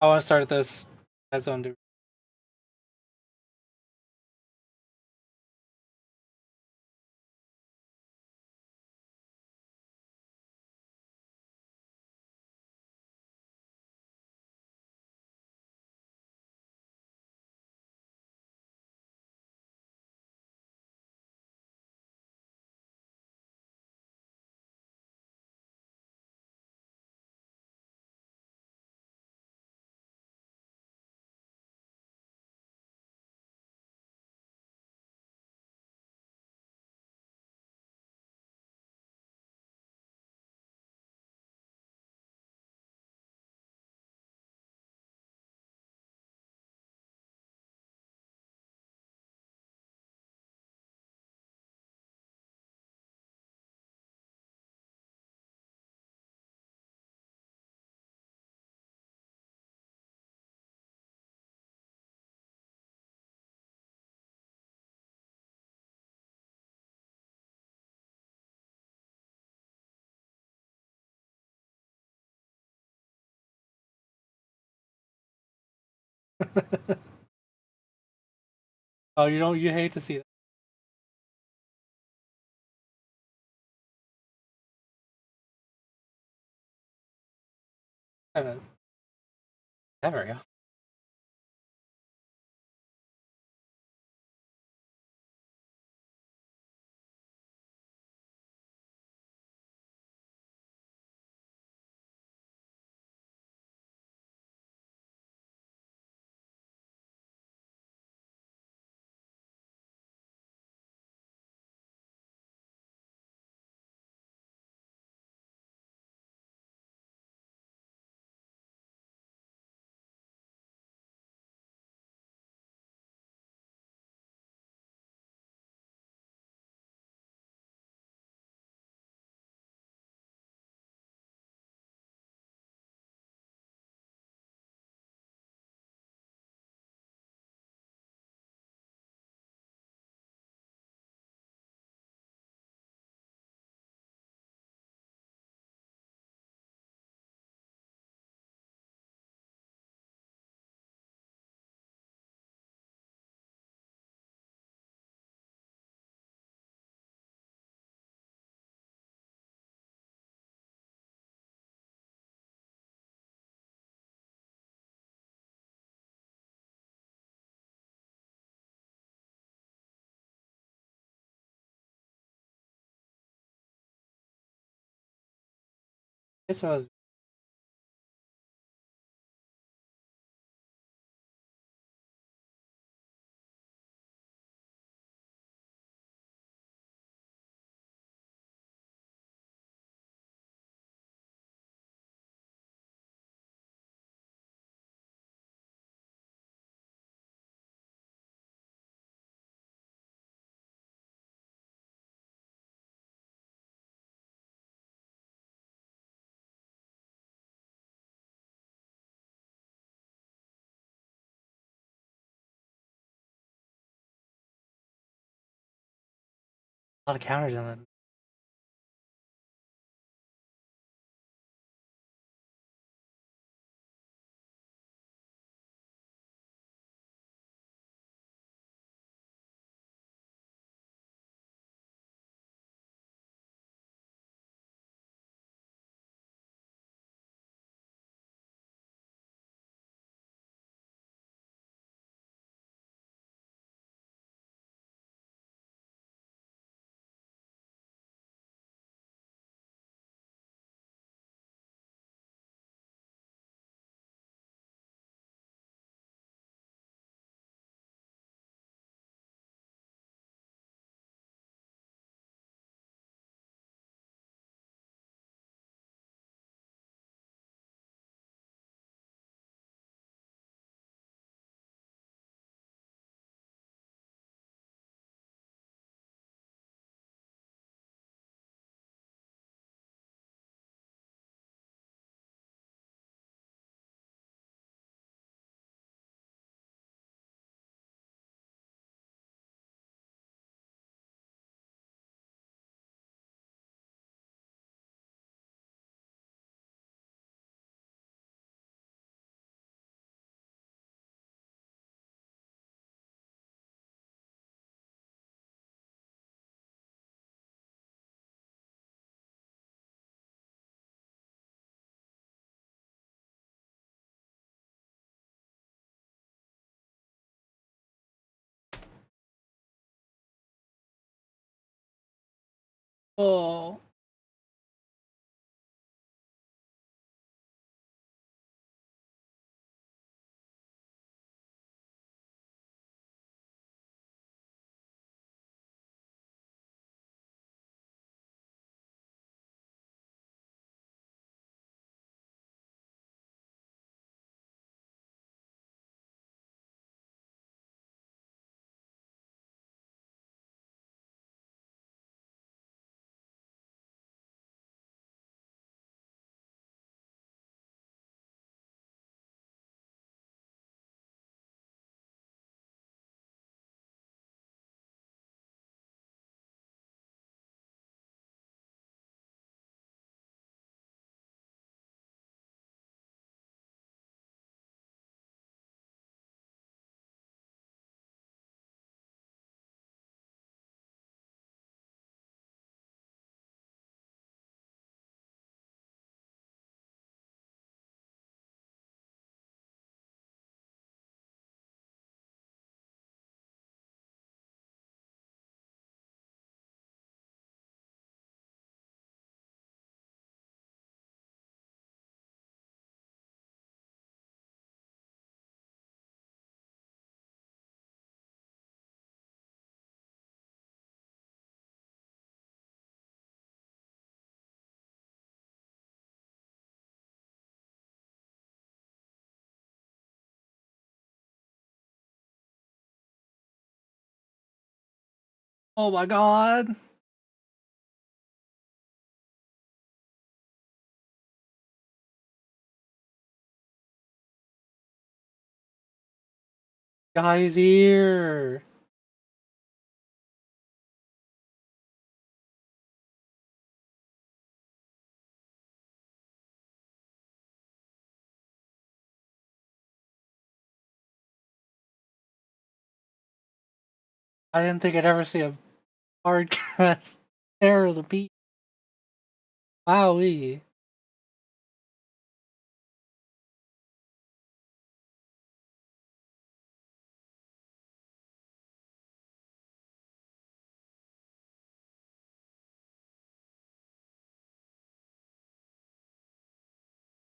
I want to start this as on. Oh, you hate to see that. Kinda, never, yeah. This was a lot of counters in them. Oh. Oh my god. Guy's here. I didn't think I'd ever see a hardcast terror of the beat. Wowee.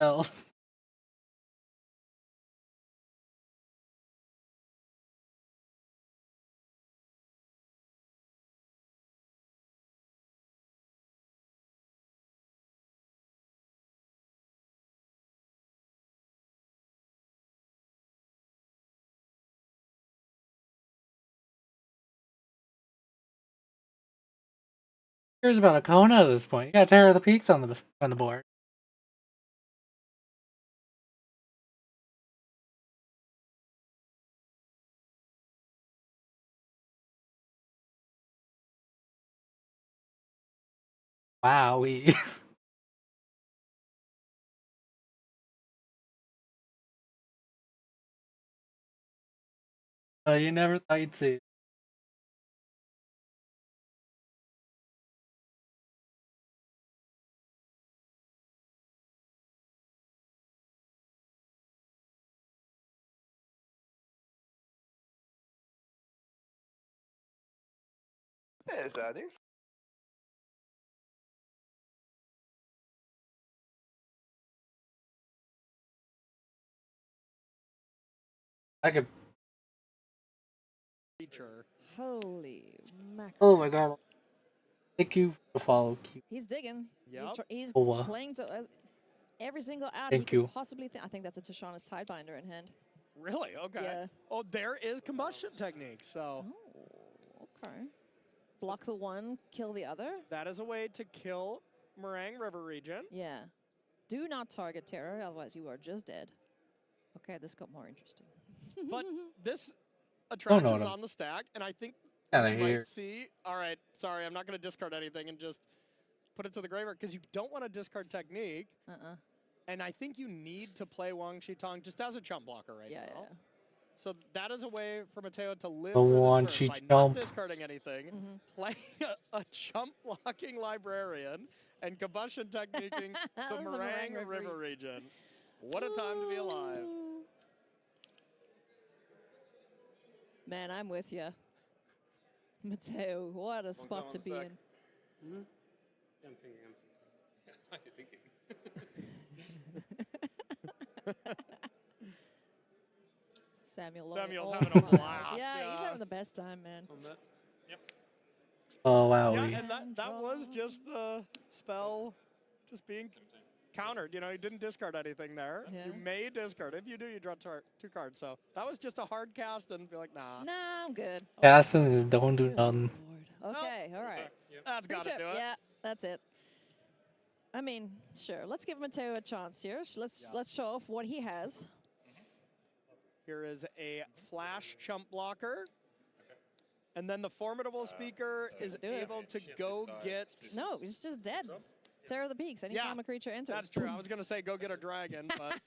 Else. Here's about a Kona at this point. You got Terror of the Peaks on the board. Wowee. You never thought you'd see it. Is that it? I could. Feature. Holy mackerel. Oh my god. Thank you for the follow. Cute. He's digging. Yep. He's Oh, playing to every single ad Thank he you. could possibly think. I think that's a Tashana's Tidebinder in hand. Really? Okay. Yeah. Oh, there is combustion technique. So Oh, okay. Block the one, kill the other. that is a way to kill Meringue River region. Yeah. Do not target terror, otherwise you are just dead. Okay, this got more interesting. But this Oh, attraction's no. on the stack, and I think Outta we here. might see. All right, sorry, I'm not going to discard anything and just put it to the graveyard because you don't want to discard technique. And I think you need to play Wang Shitong just as a chump blocker right now. Yeah. So that is a way for Mateo to live The through one this she turn by not chump. discarding anything, playing a chump blocking librarian, and combustion techniquing the Meringue River region. What a time to be alive. Man, I'm with you. Mateo, what a spot to be in. I'm thinking. What are you thinking? Samuel's having a blast. Yeah, he's having the best time, man. On that. Yep. Oh wow. Yeah, and that was just the spell just being countered. You know, he didn't discard anything there. Yeah. You may discard. If you do, you draw 2 cards. So that was just a hard cast and be like, nah. Nah, I'm good. Casting is don't do Good nothing. Lord. Okay, all right. Yep. That's got to Creature. do it. Yeah, that's it. I mean, sure. Let's give Mateo a chance here. Let's show off what he has. Here is a flash chump blocker. And then the formidable speaker is do it. able to go get... No, he's just dead. Terror of the Peaks. Anytime a creature enters. That's true. I was going to say go get a dragon, but...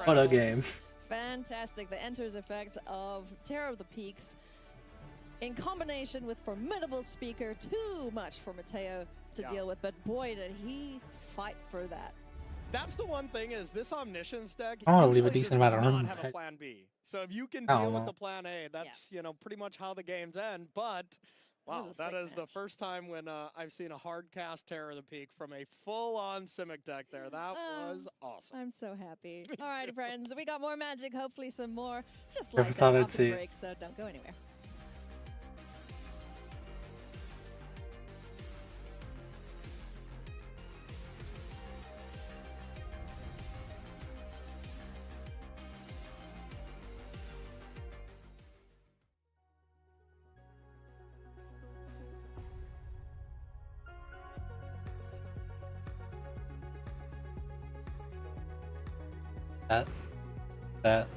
What a Incredible. game. Fantastic. The enters effect of Terror of the Peaks in combination with formidable speaker. Too much for Mateo to deal with, but boy, did he fight for that. That's the one thing is this omniscience deck I wanna leave a usually decent does amount of not room. have a plan B. So if you can I don't deal with know. the plan A, that's you know pretty much how the games end. But wow, was a that sick is the match. first time when I've seen a hard cast Terror of the Peak from a full-on Simic deck there. That was awesome. I'm so happy. All right, friends, we got more magic. Hopefully, some more just Never like thought that I'd after see the it. break. So don't go anywhere. That.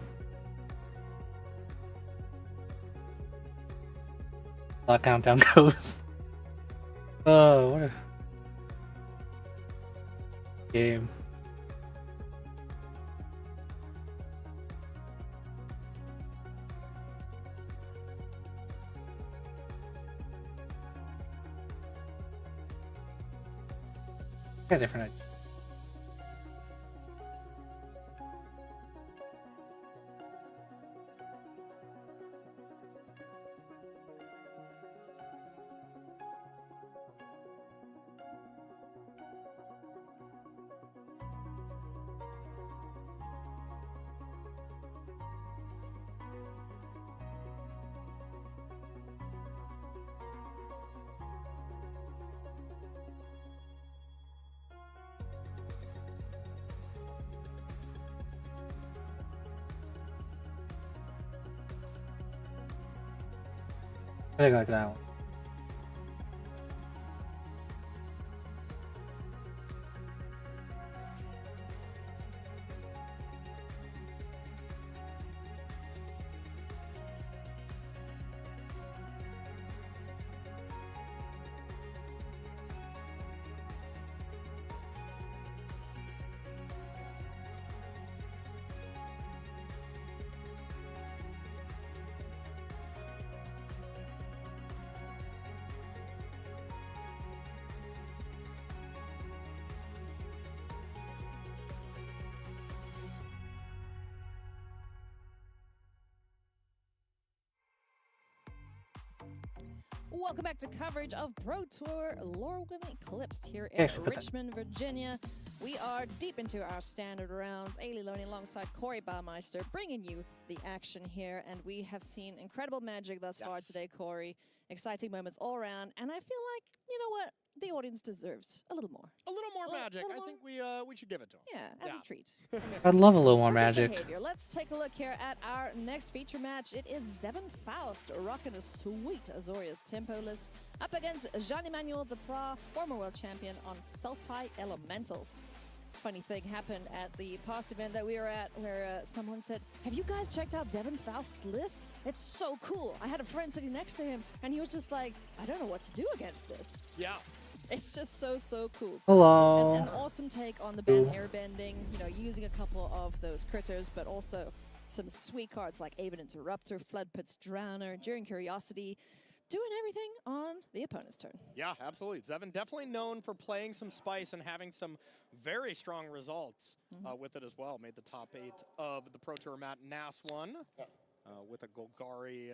That countdown goes. Oh, what a game. Got a different idea. I think I like that one. Welcome back to coverage of Pro Tour Lorwyn Eclipsed here in Yes, put that- Richmond, Virginia. We are deep into our standard rounds. Ailey Loney alongside Corey Baumeister bringing you the action here. And we have seen incredible magic thus far today, Corey. Exciting moments all around. And I feel like, you know what? The audience deserves a little more. A little more magic. little I think we should give it to him. Yeah, as a treat. I'd love a little more For good magic. behavior. Let's take a look here at our next feature match. It is Zevon Faust rocking a sweet Azorius tempo list up against Jean-Emmanuel Depras, former world champion on Sultai Elementals. Funny thing happened at the past event that we were at where someone said, have you guys checked out Zevon Faust's list? It's so cool. I had a friend sitting next to him and he was just like, I don't know what to do against this. Yeah. It's just so cool. So Hello. an awesome take on the band airbending, you know, using a couple of those critters, but also some sweet cards like Aven Interrupter, Floodpit's Drowner, Enduring Curiosity, doing everything on the opponent's turn. Yeah, absolutely. Zevon definitely known for playing some spice and having some very strong results with it as well. Made the top 8 of the Pro Tour Matt Nass one with a Golgari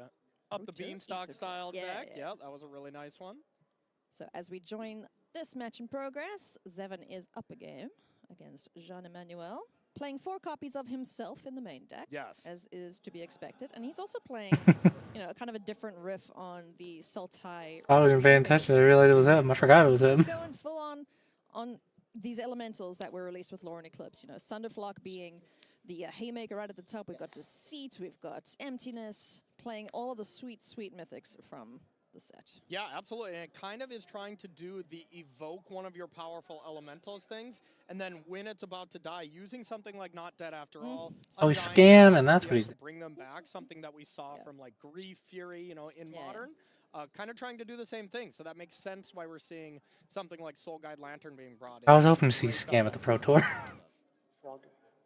up the Pro Tour beanstalk Eco style Club. Yeah, deck. yeah. Yeah, that was a really nice one. So as we join this match in progress, Zevin is up a game against Jean-Emmanuel, playing 4 copies of himself in the main deck, Yes. as is to be expected. And he's also playing, you know, kind of a different riff on the Sultai. I wasn't paying attention. I realized it was him. I forgot it was He's him. just going full on these elementals that were released with Lorwyn Eclipse. You know, Sunderflock being the Haymaker right at the top. We've got Deceit, we've got Emptiness, playing all of the sweet, sweet mythics from the set. Yeah, absolutely. And it kind of is trying to do the evoke one of your powerful elementals things, and then when it's about to die, using something like Not Dead After All. Oh, he's Undying scam, Gods and that's to what he's bring them back. Something that we saw from like Grief, Fury, you know, in Yeah. Modern. Kind of trying to do the same thing. So that makes sense why we're seeing something like Soul Guide Lantern being brought in. I was hoping to see Break scam up at the that Pro sort of Tour. stuff.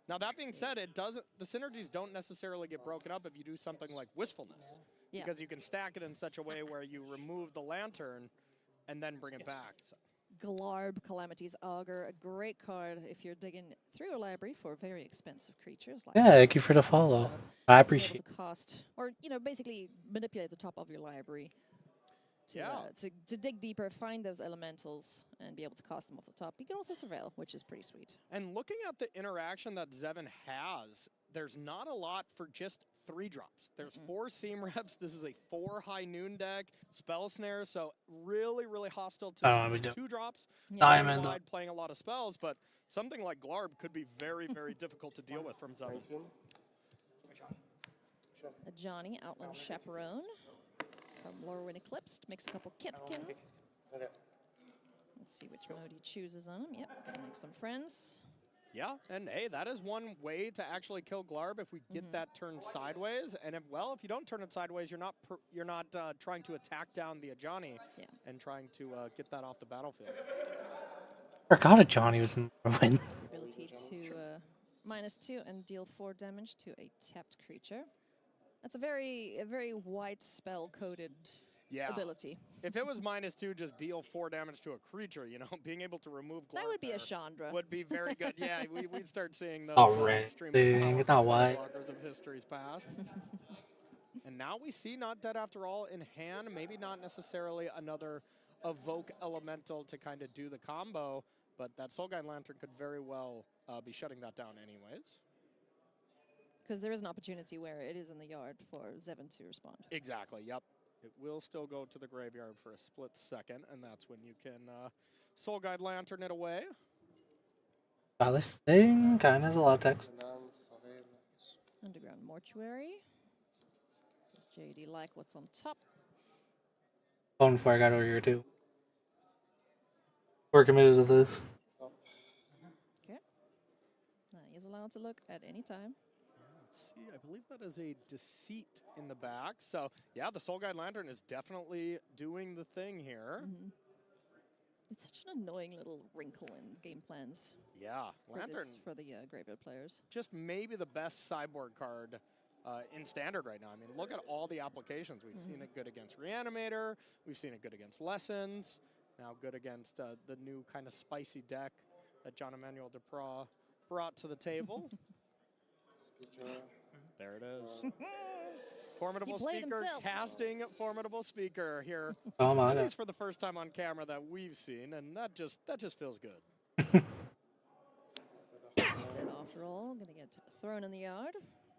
Now that being said, it doesn't. The synergies don't necessarily get broken up if you do something like Wistfulness, Yeah. because you can stack it in such a way where you remove the lantern and then bring it back. So. Glarb, Calamity's Augur, a great card if you're digging through a library for very expensive creatures. Like Yeah, this. thank you for the follow. So, I being appreciate able to cost, or you know, basically manipulate the top of your library to, Yeah. to dig deeper, find those elementals, and be able to cast them off the top. You can also surveil, which is pretty sweet. And looking at the interaction that Zevin has, there's not a lot for just 3 drops. There's 4 seam reps. This is a 4 high noon deck, spell snare, so really, really hostile to Oh, we do. 2 drops. Yeah. Diamond. Wide, playing a lot of spells, but something like Glarb could be very, very difficult to deal with from Zevin. A Johnny, Outland Chaperone from Lorwyn Eclipse, makes a couple Kitkin. Let's see which mode he chooses on him. Yep, gonna make some friends. Yeah, and hey, that is one way to actually kill Glarb if we get that turned sideways. And if you don't turn it sideways, you're not trying to attack down the Ajani and trying to get that off the battlefield. Forgot it. Johnny was in the win. Ability to -2 and deal 4 damage to a tapped creature. That's a very white spell coded ability. If it was -2, just deal 4 damage to a creature, you know, being able to remove Glarb That would be a there Chandra. would be very good. Yeah, we'd start seeing those Oh, right. extremely Dang, it's powerful not white. blockers of history's past. And now we see Not Dead After All in hand. Maybe not necessarily another evoke elemental to kind of do the combo, but that Soul Guide Lantern could very well be shutting that down anyways. Because there is an opportunity where it is in the yard for Zevin to respond. Exactly, yep. It will still go to the graveyard for a split second, and that's when you can Soul Guide Lantern it away. Wow, this thing kind of has a lot of text. Underground Mortuary. Does JD like what's on top? Phone before I got over here too. We're committed to this. Okay. Now he is allowed to look at any time. Let's see, I believe that is a Deceit in the back. So, yeah, the Soul Guide Lantern is definitely doing the thing here. It's such an annoying little wrinkle in game plans Yeah, Lantern, for the graveyard players. just maybe the best sideboard card in Standard right now. I mean, look at all the applications. We've seen it good against Reanimator. We've seen it good against Lessons. Now good against the new kind of spicy deck that Jean-Emmanuel Duprat brought to the table. There it is. Formidable played Speaker, himself. casting Formidable Speaker here. Oh my At god. least for the first time on camera that we've seen, and that just feels good. Dead after all, gonna get thrown in the yard.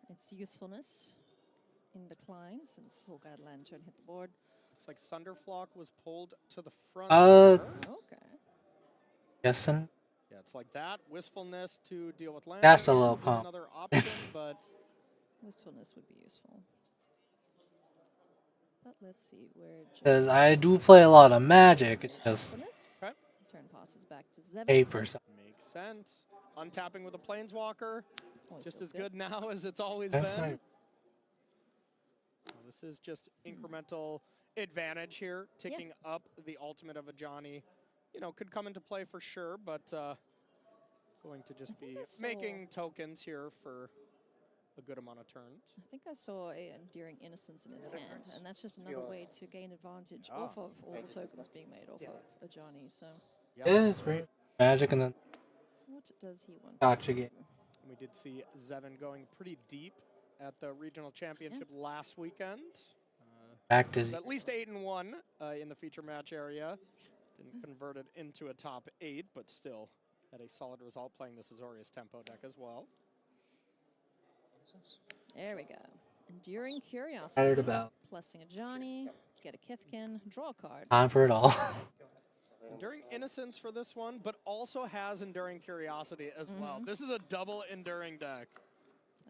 Its usefulness in decline since Soul Guide Lantern hit the board. Looks like Sunderflock was pulled to the front. Uh, there. Okay. Guessing. Yeah, it's like that. Wistfulness to deal with land. That's a little is pump. another option, but Wistfulness would be useful. But let's see where. Because I do play a lot of Magic. It's just Wistfulness. Okay. Turn passes back to Zevin. 8%. makes sense. Untapping with a Planeswalker, Always just feels as good now as it's always Okay. been. Well, this is just incremental advantage here, ticking up the ultimate of a Johnny. You know, could come into play for sure, but going to just think be I saw- making tokens here for a good amount of turns. I think I saw a Enduring Innocence in his hand, and that's just another way to gain advantage off of all the tokens being made off of a Johnny. So, Yeah, it's great. Magic and then what does he want? Gotcha to game. do? We did see Zevin going pretty deep at the regional championship last weekend. back to At least 8-1 in the feature match area. Didn't convert it into a top 8, but still had a solid result playing this Azorius Tempo deck as well. There we go. Enduring Excited Curiosity. about. Plussing a Johnny. Get a Kithkin. Draw a card. Time for it all. Enduring Innocence for this one, but also has Enduring Curiosity as well. This is a double Enduring deck.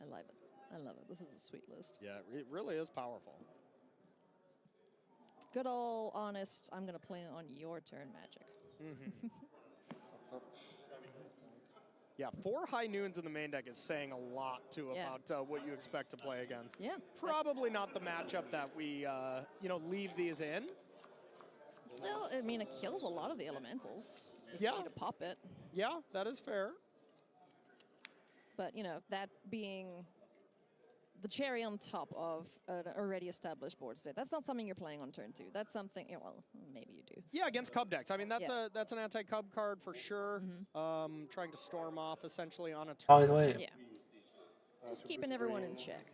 I love it. I love it. This is a sweet list. Yeah, it really is powerful. Good old honest, I'm going to play on your turn magic. Yeah, 4 High Noons in the main deck is saying a lot, too, Yeah. about what you expect to play against. Yeah. Probably not the matchup that we, leave these in. Well, I mean, it kills a lot of the elementals. If Yeah. you need to pop it. Yeah, that is fair. But, that being the cherry on top of an already established board state. That's not something you're playing on turn 2. That's something, well, maybe you do. Yeah, against Cub decks. I mean, that's Yeah. that's an anti-Cub card for sure. Trying to storm off essentially on a turn. Always wait. Yeah. Just keeping everyone in check.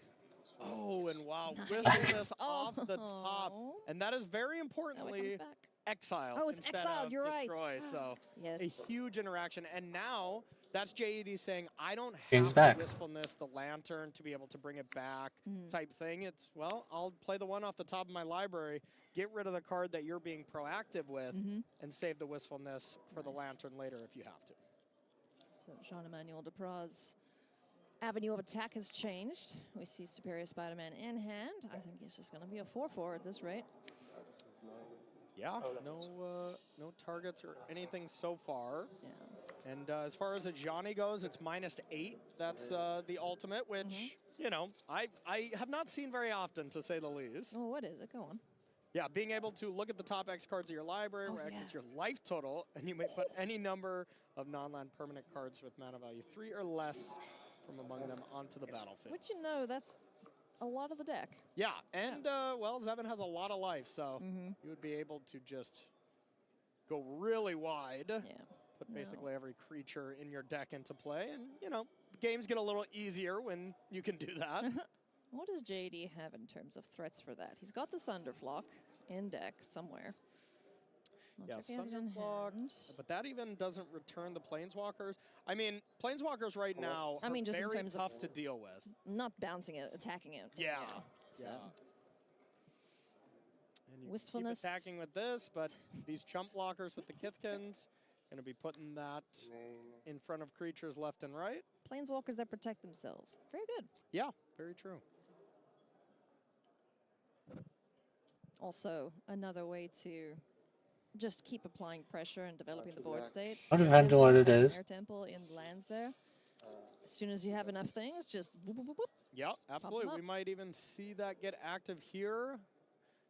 Oh, and wow, Nice. whistleness off the top. Oh. And that is very Now it importantly comes back. exile. Oh, it's instead exiled, of you're right. destroy. So Yes. a huge interaction. And now that's JED saying, I don't Game's have back. the wistfulness, the lantern to be able to bring it back type thing. It's, well, I'll play the one off the top of my library, get rid of the card that you're being proactive with, and save the wistfulness for the Nice. lantern later if you have to. So Jean-Emmanuel Depraz' avenue of attack has changed. We see Superior Spider-Man in hand. I think he's just going to be a 4/4 at this rate. Yeah, no targets or anything so far. Yeah. And as far as a Johnny goes, it's -8. That's the ultimate, which, I have not seen very often, to say the least. Oh, what is it? Go on. Yeah, being able to look at the top X cards of your library, where X yeah. is your life total, and you may put any number of non-land permanent cards with mana value 3 or less from among them onto the battlefield. Which, that's a lot of the deck. Yeah, and, Zevin has a lot of life, so you would be able to just go really wide. Yeah. Put basically every creature in your deck into play, and, games get a little easier when you can do that. What does JD have in terms of threats for that? He's got the Sunderflock in deck somewhere. Not Yeah, sure if he has it in Sunderflock, hand. but that even doesn't return the Planeswalkers. I mean, Planeswalkers right now I mean, are just in very terms of- tough to deal with. Not bouncing it, attacking it. Yeah, So, yeah. And you Wistfulness. keep attacking with this, but these chump blockers with the Kithkins, going to be putting that in front of creatures left and right. Planeswalkers that protect themselves. Very good. Yeah, very true. Also, another way to just keep applying pressure and developing the board state. What Air depends on what it temple, is. Air temple in lands there. As soon as you have enough things, just whoop, whoop, whoop, whoop. Yeah, absolutely. up. We might even see that get active here.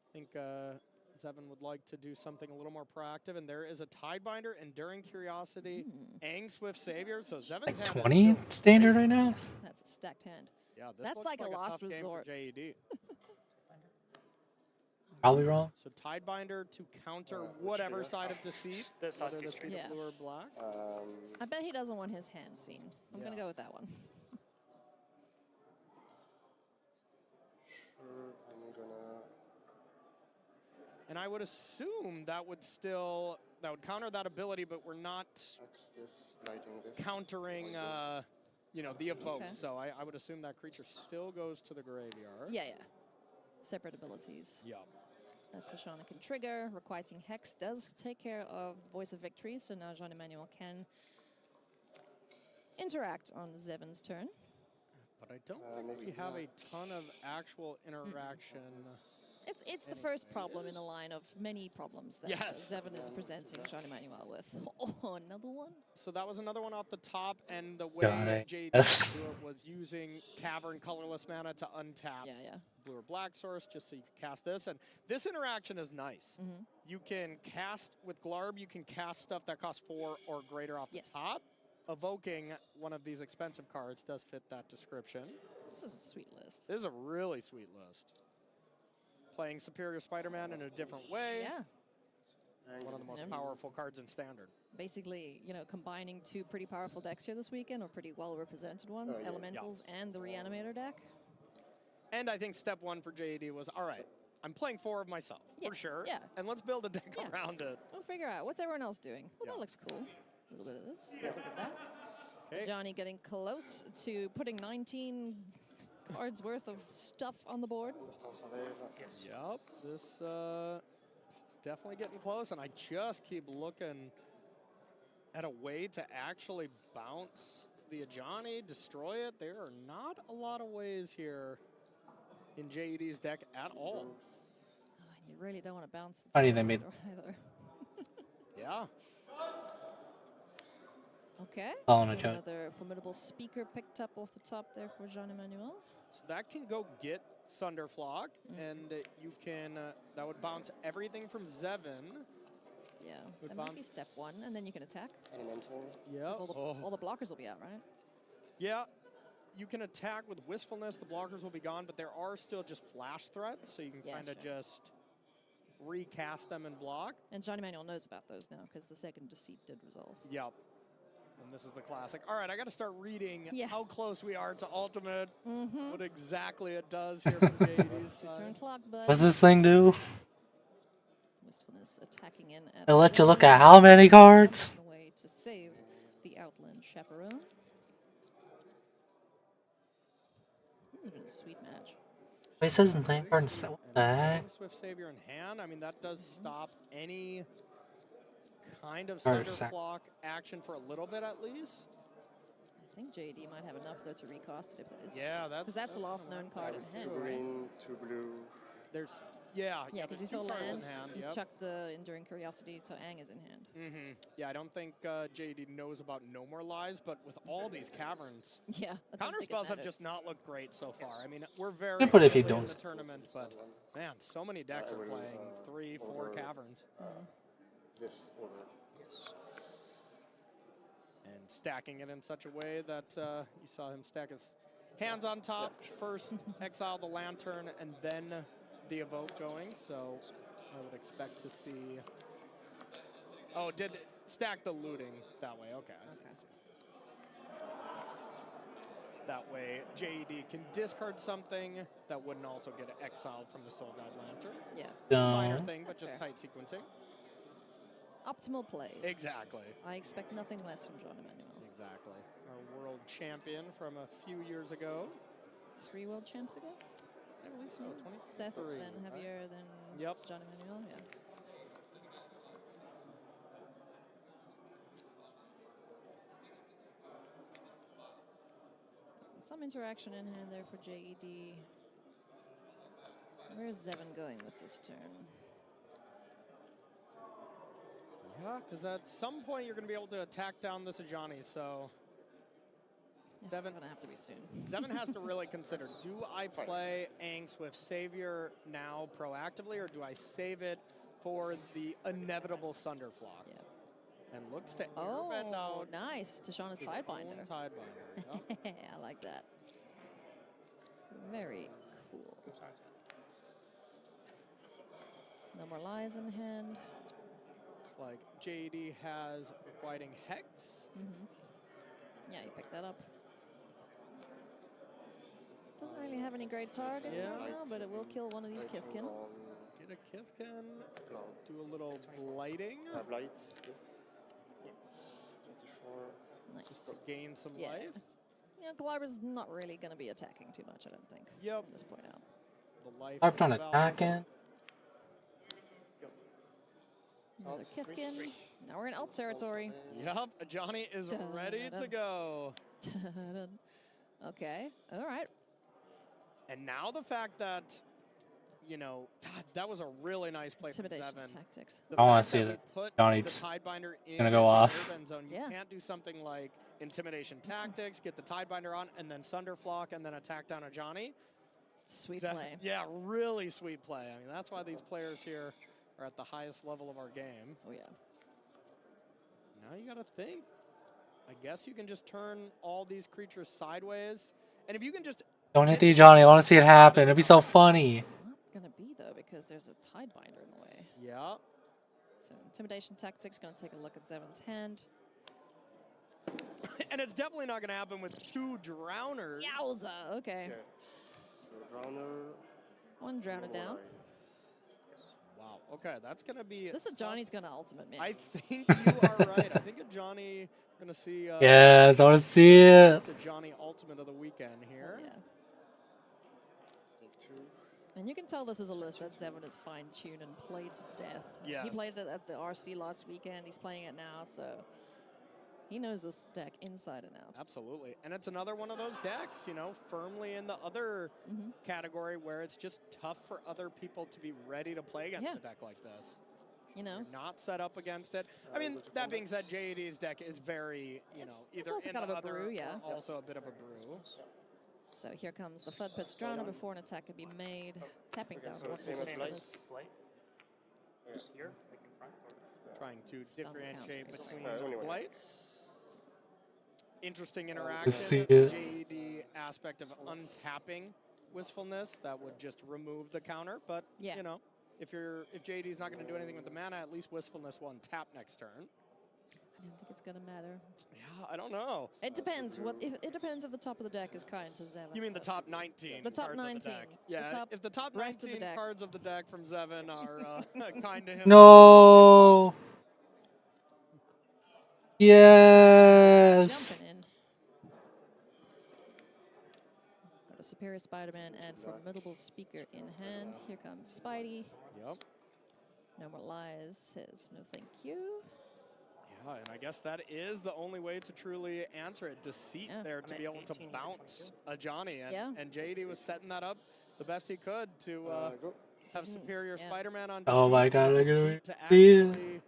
I think Zevin would like to do something a little more proactive, and there is a Tidebinder, Enduring Curiosity, Aang Swift Savior. So Zevin's Like hand is 20 still standard right now? That's a stacked hand. Yeah, this That's looks like a last tough game for resort. JED. Probably wrong. So Tidebinder to counter whatever side of deceit, whether this be the Yeah. blue or black. I bet he doesn't want his hand seen. I'm going to go with that one. I'm gonna. And I would assume that would counter that ability, but we're not X this, lighting this. countering, like this. the evoke. Okay. So I would assume that creature still goes to the graveyard. Yeah, yeah. Separate abilities. Yeah. That's a Shauna can trigger. Requiting Hex does take care of Voice of Victory, so now Jean-Emmanuel can interact on Zevin's turn. But I don't think we maybe have not. a ton of actual interaction. It's the first problem in a line of many problems that Yes. Zevin is presenting Jean-Emmanuel with. Oh, another one? So that was another one off the top, and the Got way it. JD do it was using Cavern colorless mana to untap Yeah, yeah. blue or black source, just so you can cast this. And this interaction is nice. You can cast, with Glarb, you can cast stuff that costs 4 or greater off Yes. the top. Evoking one of these expensive cards does fit that description. This is a sweet list. This is a really sweet list. Playing Superior Spider-Man in a different way. Yeah. One of the most Yeah. powerful cards in Standard. Basically, combining two pretty powerful decks here this weekend, or pretty well-represented ones, yeah. Elementals and the Reanimator deck. And I think step one for JD was, all right, I'm playing 4 of myself, for Yes, sure. yeah. And let's build a deck Yeah. around it. We'll figure out what's everyone else doing. Well, Yeah. that looks cool. A little bit of this, a little bit of that. Okay. Johnny getting close to putting 19 cards worth of stuff on the board. Yep, this is definitely getting close, and I just keep looking at a way to actually bounce the Ajani, destroy it. There are not a lot of ways here in JED's deck at all. Oh, and you really don't want to bounce the Funny top they made- either. Yeah. Okay. Following a joke. Another formidable speaker picked up off the top there for Jean-Emmanuel. So that can go get Sunderflock, and you can, that would bounce everything from Zevin. Yeah, Would that might be bounce. step 1, and then you can attack. Elemental. Yeah. 'Cause all the blockers will be out, right? Yeah. You can attack with Wistfulness, the blockers will be gone, but there are still just flash threats, so you can Yeah, kind of sure. just recast them and block. And Jean-Emmanuel knows about those now, because the second Deceit did resolve. Yep. And this is the classic. All right, I got to start reading Yeah. how close we are to Ultimate, Mm-hmm. what exactly it does here for JD's Return side. clock, but What's this thing do? Wistfulness attacking in at It'll let you look 1. at how many cards? A way to save the Outland Chaperone. This has been a sweet match. Wait, it says in land card. What the heck? And Swift Savior in hand. I mean, that does stop any kind of Or center sac- flock action for a little bit at least. I think JD might have enough though to recast it if that is. Yeah, that's because that's the that's last gonna known happen. card in Two hand, right? green, 2 blue. There's, yeah. Yeah, because he there's saw 2 cards land. in hand. He Yep. chucked the Enduring Curiosity, so Aang is in hand. Mm-hmm. Yeah, I don't think JD knows about No More Lies, but with all these caverns, Yeah. I don't counter think it spells have matters. just not looked great so far. I mean, we're very Yeah, but if you early in don't- the tournament, but man, so many decks I are will, playing 3, 4 over- caverns This over. Yes. and stacking it in such a way that you saw him stack his hands on top, first exile the Lantern, and then the Evoke going. So I would expect to see. Oh, did stack the looting that way? Okay. I see, I see. That way, JED can discard something that wouldn't also get exiled from the Soul Guide Lantern. Yeah. Minor No. thing, but That's just fair. tight sequencing. Optimal plays. Exactly. I expect nothing less from Jean-Emmanuel. Exactly. Our world champion from a few years ago. 3 world champs ago? I believe so. 23. Seth, then right? Javier, then Yep. Jean-Emmanuel, yeah. Some interaction in hand there for JED. Where's Zevin going with this turn? Yeah, because at some point you're going to be able to attack down this Ajani, so It's Zevin- gonna have to be soon. Zevin has to really consider, do I play Aang Swift Savior now proactively, or do I save it for the inevitable Sunderflock? Yeah. And looks to Oh, airbend out nice. Tashawn's his Tidebinder. own Tidebinder. Yep. I like that. Very cool. No more lies in hand. Looks like JD has Whiting Hex. Mm-hmm. Yeah, you picked that up. Doesn't really have any great targets Yeah. right now, but it will kill one of these Lighting Kithkin. on Get a Kithkin, cloud. do a little blighting, Blight, yes. 24. Nice. just gain some Yeah. life. Yeah, Glarba's not really going to be attacking too much, I don't think. Yep. From this point out. The life Harped on of Val- attacking. Another Alt three. Kithkin. Now we're in alt territory. Yep, Johnny is ready to Dun-dun. go. Okay, all right. And now the fact that, you know, God, that was a really nice play from Intimidation Zevin. tactics. The I wanna fact see he that put Johnny the just Tidebinder in gonna go the off. urban zone. You Yeah. can't do something like Intimidation Tactics, get the Tidebinder on, and then Sunderflock, and then attack down a Johnny. Sweet Zev- play. Yeah, really sweet play. I mean, that's why these players here are at the highest level of our game. Oh, yeah. Now you got to think. I guess you can just turn all these creatures sideways. And if you can just... Don't hit the Johnny. I want to see it happen. It'd be so funny. It's not going to be, though, because there's a Tidebinder in the way. Yeah. So Intimidation Tactics going to take a look at Zevin's hand. And it's definitely not going to happen with 2 Drowners. Yowza! Okay. Yeah. So Drowner. One drown no it more down. lies. Okay, that's gonna be. This Ajani's gonna ultimate, man. I think you are right. I think Ajani gonna see. Yes, I want to see it. Ajani ultimate of the weekend here. Yeah. Take 2. And you can tell this is a list that Zevon is fine-tuned and played to death. He Yes. played it at the RC last weekend. He's playing it now, so he knows this deck inside and out. Absolutely, and it's another one of those decks, you know, firmly in the other category where it's just tough for other people to be ready to play against Yeah. a deck like this. You know, You're not set up against it. I mean, that being said, JAD's deck is very, you know, It's either also in kind the of a other brew, or yeah. also a bit of a brew. so here comes the Flood Pit's Drowner before an attack can be made. Tapping down so one same as for light. this. Flight. Just here, like in front. Or Trying to Stun differentiate counter. between Anyway. Blight. Interesting see interaction. it. JD aspect of untapping Wistfulness that would just remove the counter, but Yeah. you know, if JD's not going to do anything with the mana, at least Wistfulness will untap next turn. I don't think it's gonna matter. Yeah, I don't know. It depends. It depends if the top of the deck is kind to Zevon. You mean the top 19? The top cards of 19. deck. The Yeah, top if the top rest of the 19 deck. cards of the deck from Zevon are kind to him. No. Yes. Jumping in. Got a Superior Spider-Man and Formidable Speaker in hand. Here comes Spidey. Yep. No More Lies says no thank you. Yeah, and I guess that is the only way to truly answer it. Deceit Yeah. there to I'm be at able to 18, bounce a Johnny. And, Yeah. and JD was setting that up the best he could to Go. have Didn't- Superior yeah. Spider-Man on Oh my Deceit, God, and look at Deceit to me. actually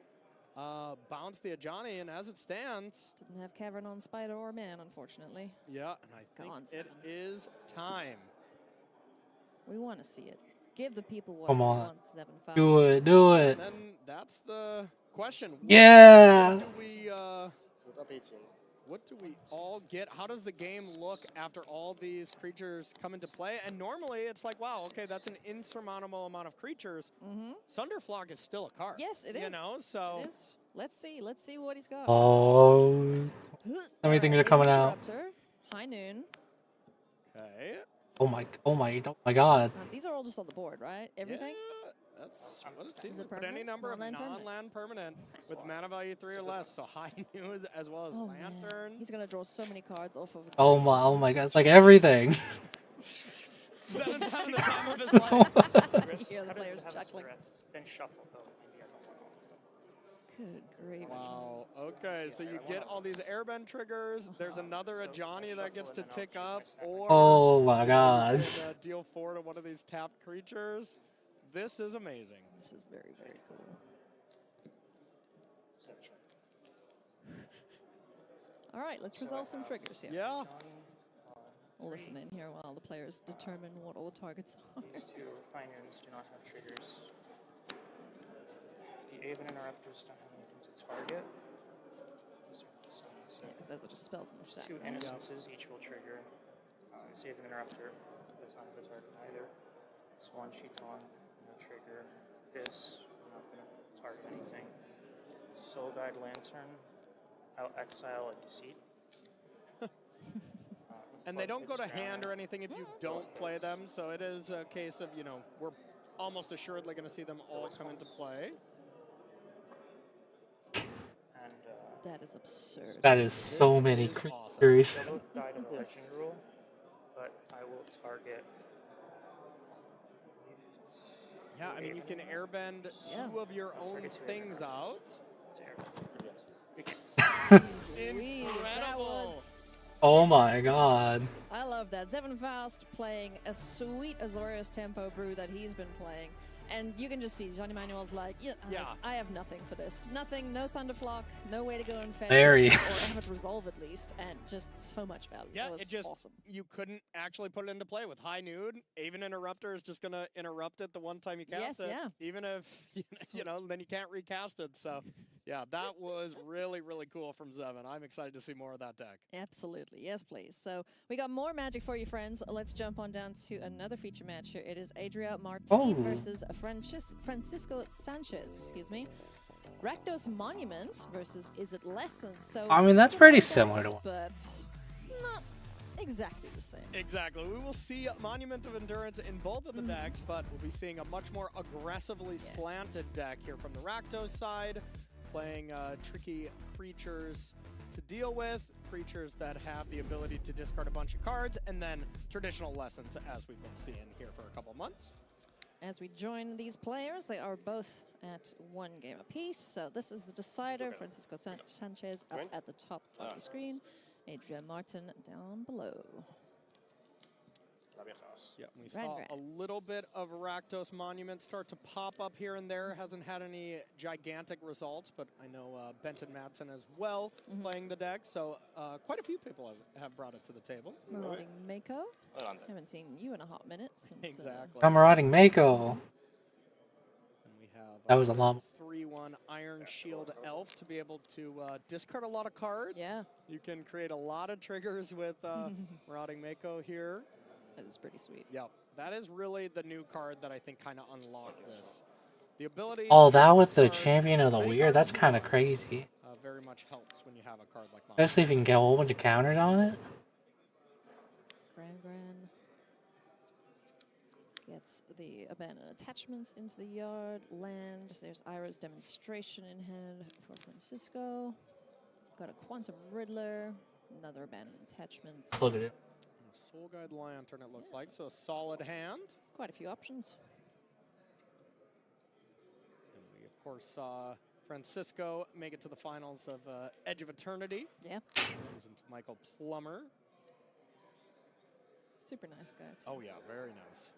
bounce the Ajani, and as it stands, Didn't have Cavern on Spider or Man, unfortunately. yeah, and I Go think on, it Seven. is time. We want to see it. Give the people what Come they on. want, Zevon Faust. Do it. Do And it. then that's the question. Yeah. What do we, So up 18. what do we all get? How does the game look after all these creatures come into play? And normally it's like, wow, okay, that's an insurmountable amount of creatures. Mm-hmm. Sunderflock is still a card. Yes, it You is. know, so It is. Let's see. Let's see what he's got. Oh. How many things are Alright, coming out? Interrupter, High Noon. okay. Oh my. Oh my. Oh my God. These are all just on the board, right? Everything? Yeah, that's what it seems. Is it Put any permanents? number of Non-land permanent? non-land permanent with mana value 3 or less. So high news as well as Oh man, lantern. he's gonna draw so many cards off of. Oh my. Oh my God. It's like everything. Seven's having the time of his life. rest, Yeah, the have it- player's have it chuckling. rest, then shuffle. Oh, maybe I don't want Good gravy. Wow. Okay, so you get all these airbend triggers. There's another So, Ajani that gets to shuffle and then tick I'll up, choose my stack. or Oh my you God. can, deal 4 to one of these tapped creatures. This is amazing. This is very, very cool. All right, let's resolve some triggers here. Yeah. We'll listen in here while the players determine what all the targets are. These two Fine-Noons do not have triggers. The Aven Interrupters don't have anything to target. These are the same. Yeah, because those are just spells in the stack. Two right? Innocences each will trigger. This Aven Interrupter does not have a target either. This one Chiton, no trigger. This, I'm not going to target anything. Soul Guide Lantern, I'll exile a Deceit. And they don't go to hand or anything if you don't play them, so it is a case of, you know, we're almost assuredly going to see them all come into play. And That is absurd. That is so This many is awesome. creatures. they both die to the legend rule, but I will target. Yeah, I mean, you can airbend Yeah. 2 of your own target 2 things out. Jeez Louise, that Incredible. was. Oh my God. I love that. Zevon Faust playing a sweet Azorius tempo brew that he's been playing. And you can just see Johnny Manuel's like, yeah, I have nothing for this. Nothing, no Sunderflock, no way to go and fetch Very. it, or have it resolve at least, and just so much value. Yeah, That was it just, awesome. you couldn't actually put it into play with high nude. Aven Interrupter is just going to interrupt it the one time you cast Yes, it. yeah. Even if, you know, then you can't recast it. So, yeah, that was really, really cool from Zevon. I'm excited to see more of that deck. Absolutely. Yes, please. So we got more Magic for you, friends. Let's jump on down to another feature match here. It is Adria Martin Oh. versus Francisco Sanchez, excuse me. Rakdos Monument versus Is It Lessons. So I mean, that's pretty similar similar to decks, but not exactly the same. Exactly. We will see Monument of Endurance in both of the decks, but we'll be seeing a much more aggressively slanted deck here from the Rakdos side, playing tricky creatures to deal with, creatures that have the ability to discard a bunch of cards, and then traditional lessons as we've been seeing here for a couple months. As we join these players, they are both at 1 game apiece. So this is the decider. Francisco Sanchez up at the top of the screen. Adrian Martin down below. Yeah, we saw a little bit of Rakdos Monument start to pop up here and there. Hasn't had any gigantic results, but I know Benton Madsen as well playing the deck. So quite a few people have brought it to the table. Marauding Mako. Haven't seen you in a hot minute since. Exactly. I'm Marauding Mako. And we have That was a lot. 3/1 Iron Shield Elf to be able to discard a lot of cards. Yeah. You can create a lot of triggers with Marauding Mako here. That is pretty sweet. Yep, that is really the new card that I think kind of unlocked this. The ability. Oh, to that with the discard Champion of the many Weird, cards that's kind of crazy. very much helps when you have a card like mine. Especially if you can get a whole bunch of counters on it. Gran gets the abandoned attachments into the yard. Land. There's Ira's Demonstration in hand for Francisco. Got a Quantum Riddler. Another abandoned attachments. Look at it. Soul Guide Lantern, it looks like. So a solid hand. Quite a few options. And we, of course, saw Francisco make it to the finals of Edge of Eternity. Yeah. Losing to Michael Plummer. Super nice guy, too. Oh, yeah, very nice.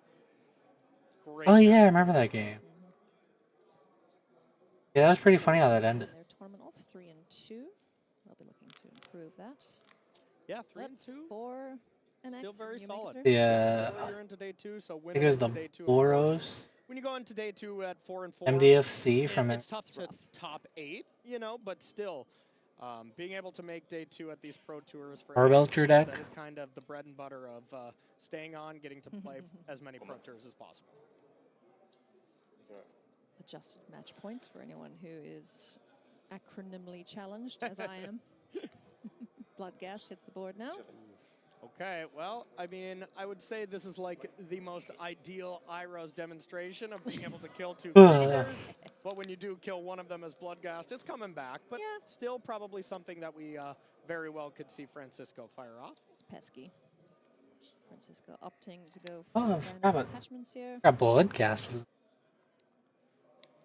Great. Oh yeah, I remember that game. Yeah, that was pretty funny how that ended. Their tournament off 3 and 2. They'll be looking to improve that. Yeah, 3 and 2. 4 and Still X, very and you make it solid. through. Yeah, Earlier into day 2, so I think it was the day 2. Boros When you go into day 2 at 4 and 4, MDFC from it's it. tough to top 8, you know, but still, being able to make day 2 at these pro tours for Barbelcher that deck. is kind of the bread and butter of staying on, getting to play as many pro tours as possible. Adjusted match points for anyone who is acronymically challenged, as I am. Bloodghast hits the board now. Okay, well, I mean, I would say this is like the most ideal Iroh's demonstration of being able to kill 2 creatures, but when you do kill one of them as Bloodghast, it's coming back, but still probably something that we very well could see Francisco fire off. It's pesky. Francisco opting to go Oh, for I forgot random about- attachments here. That Bloodcast was.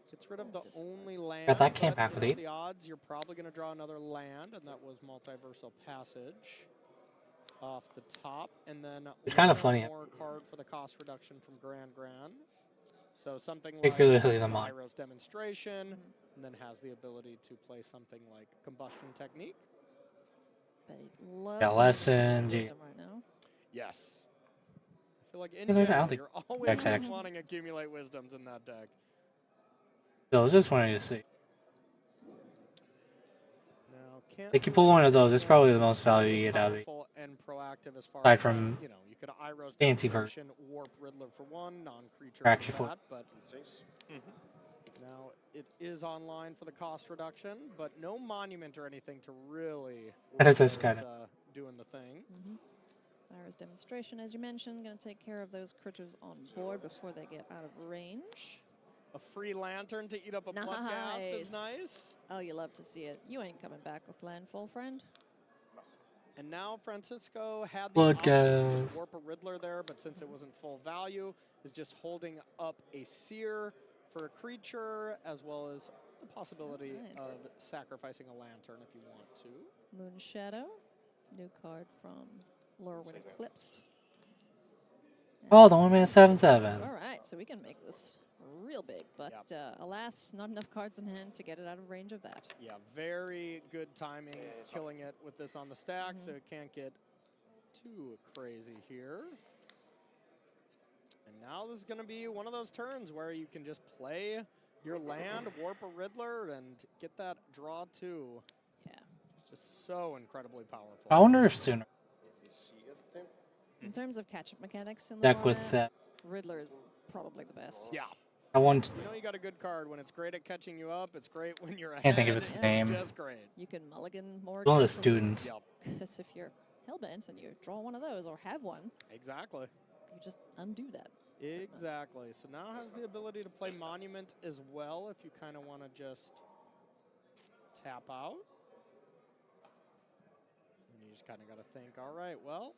Gets rid of the only land. Yeah, that came but, back you with know, 8. the odds, you're probably going to draw another land, and that was Multiversal Passage off the top. And then It's kinda one funny. more card for the cost reduction from Gran. So something like Particularly the mod. Iroh's Demonstration, and then has the ability to play something like Combustion Technique. But he'd love Yeah, to lesson, use gee. wisdom right now. Yes. I feel like in Yeah, there's- I general, don't think you're always decks actually- wanting to accumulate wisdoms in that deck. So I was just wanting to see. Now, can't Like, you pull one of those, it's probably the most value you get out of it. powerful and proactive as far Aside as, from you know, you could Iroh's fancy Demonstration, Warp Riddler for 1, non-creature Traction for for- that, but now it is online for the cost reduction, but no monument or anything to really That's just start, kinda- doing the thing. Ira's Demonstration, as you mentioned, going to take care of those critters on board before they get out of range. A free lantern to eat up a Bloodghast is nice. Oh, you love to see it. You ain't coming back with landfall, friend. And now Francisco had the option to just Bloodghast. warp a Riddler there, but since it wasn't full value, is just holding up a Seer for a creature, as well as the possibility Nice. of sacrificing a lantern if you want to. Moon Shadow, new card from Lorwyn Eclipsed. Oh, the 1-man 7/7. All right, so we can make this real big, but alas, not enough cards in hand to get it out of range of that. Yeah, very good timing, killing it with this on the stack, so it can't get too crazy here. And now this is going to be one of those turns where you can just play your land, warp a Riddler, and get that draw too. Yeah. It's just so incredibly powerful. I wonder if sooner. In terms of catch-up mechanics in the Deck with format, Riddler is probably the best. Yeah. I want. You know you got a good card when it's great at catching you up. It's great when you're ahead. Can't think of its It's name. just great. You can mulligan more. One of the cards students. Yep. Because if you're hellbent and you draw one of those or have one, Exactly. you just undo that. Exactly. So now has the ability to play Monument as well if you kind of want to just tap out. And you just kind of got to think, all right, well,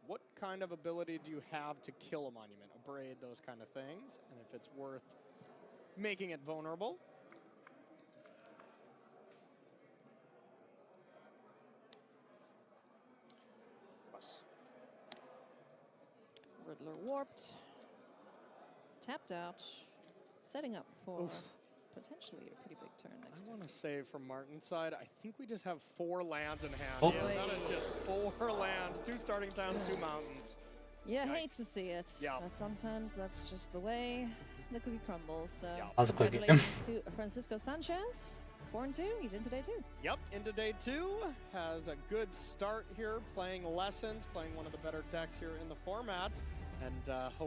what kind of ability do you have to kill a Monument? Abrade, those kind of things. And if it's worth making it vulnerable. Pass. Riddler warped, tapped out, setting up for Oof. potentially a pretty big turn next I turn. want to say from Martin's side, I think we just have 4 lands in hand. Oh. Yeah, that is just 4 lands, 2 starting towns, 2 mountains. You Yikes. hate to see it, Yeah. but sometimes that's just the way the cookie crumbles. So Yeah. That was a quickie. congratulations to Francisco Sanchez. 4-2, he's in today too. Yep, into day 2, has a good start here, playing Lessons, playing one of the better decks here in the format, and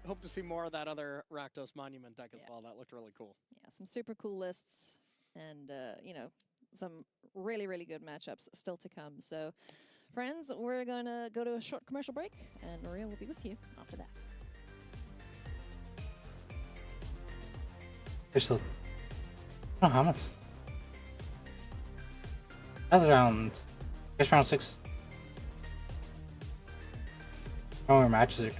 hope to see more of that other Rakdos Monument deck as Yeah. well. That looked really cool. Yeah, some super cool lists and, you know, some really, really good matchups still to come. So, friends, we're going to go to a short commercial break, and Maria will be with you after that. There's still. I don't know how much. That's around. I guess round 6. How many matches are.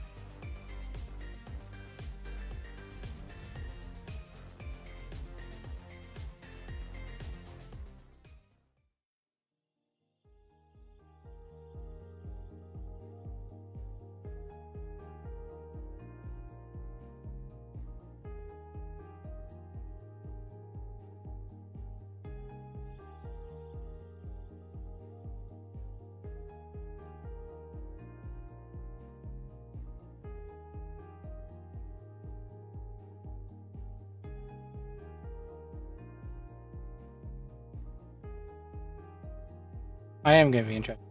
I am gonna be interested.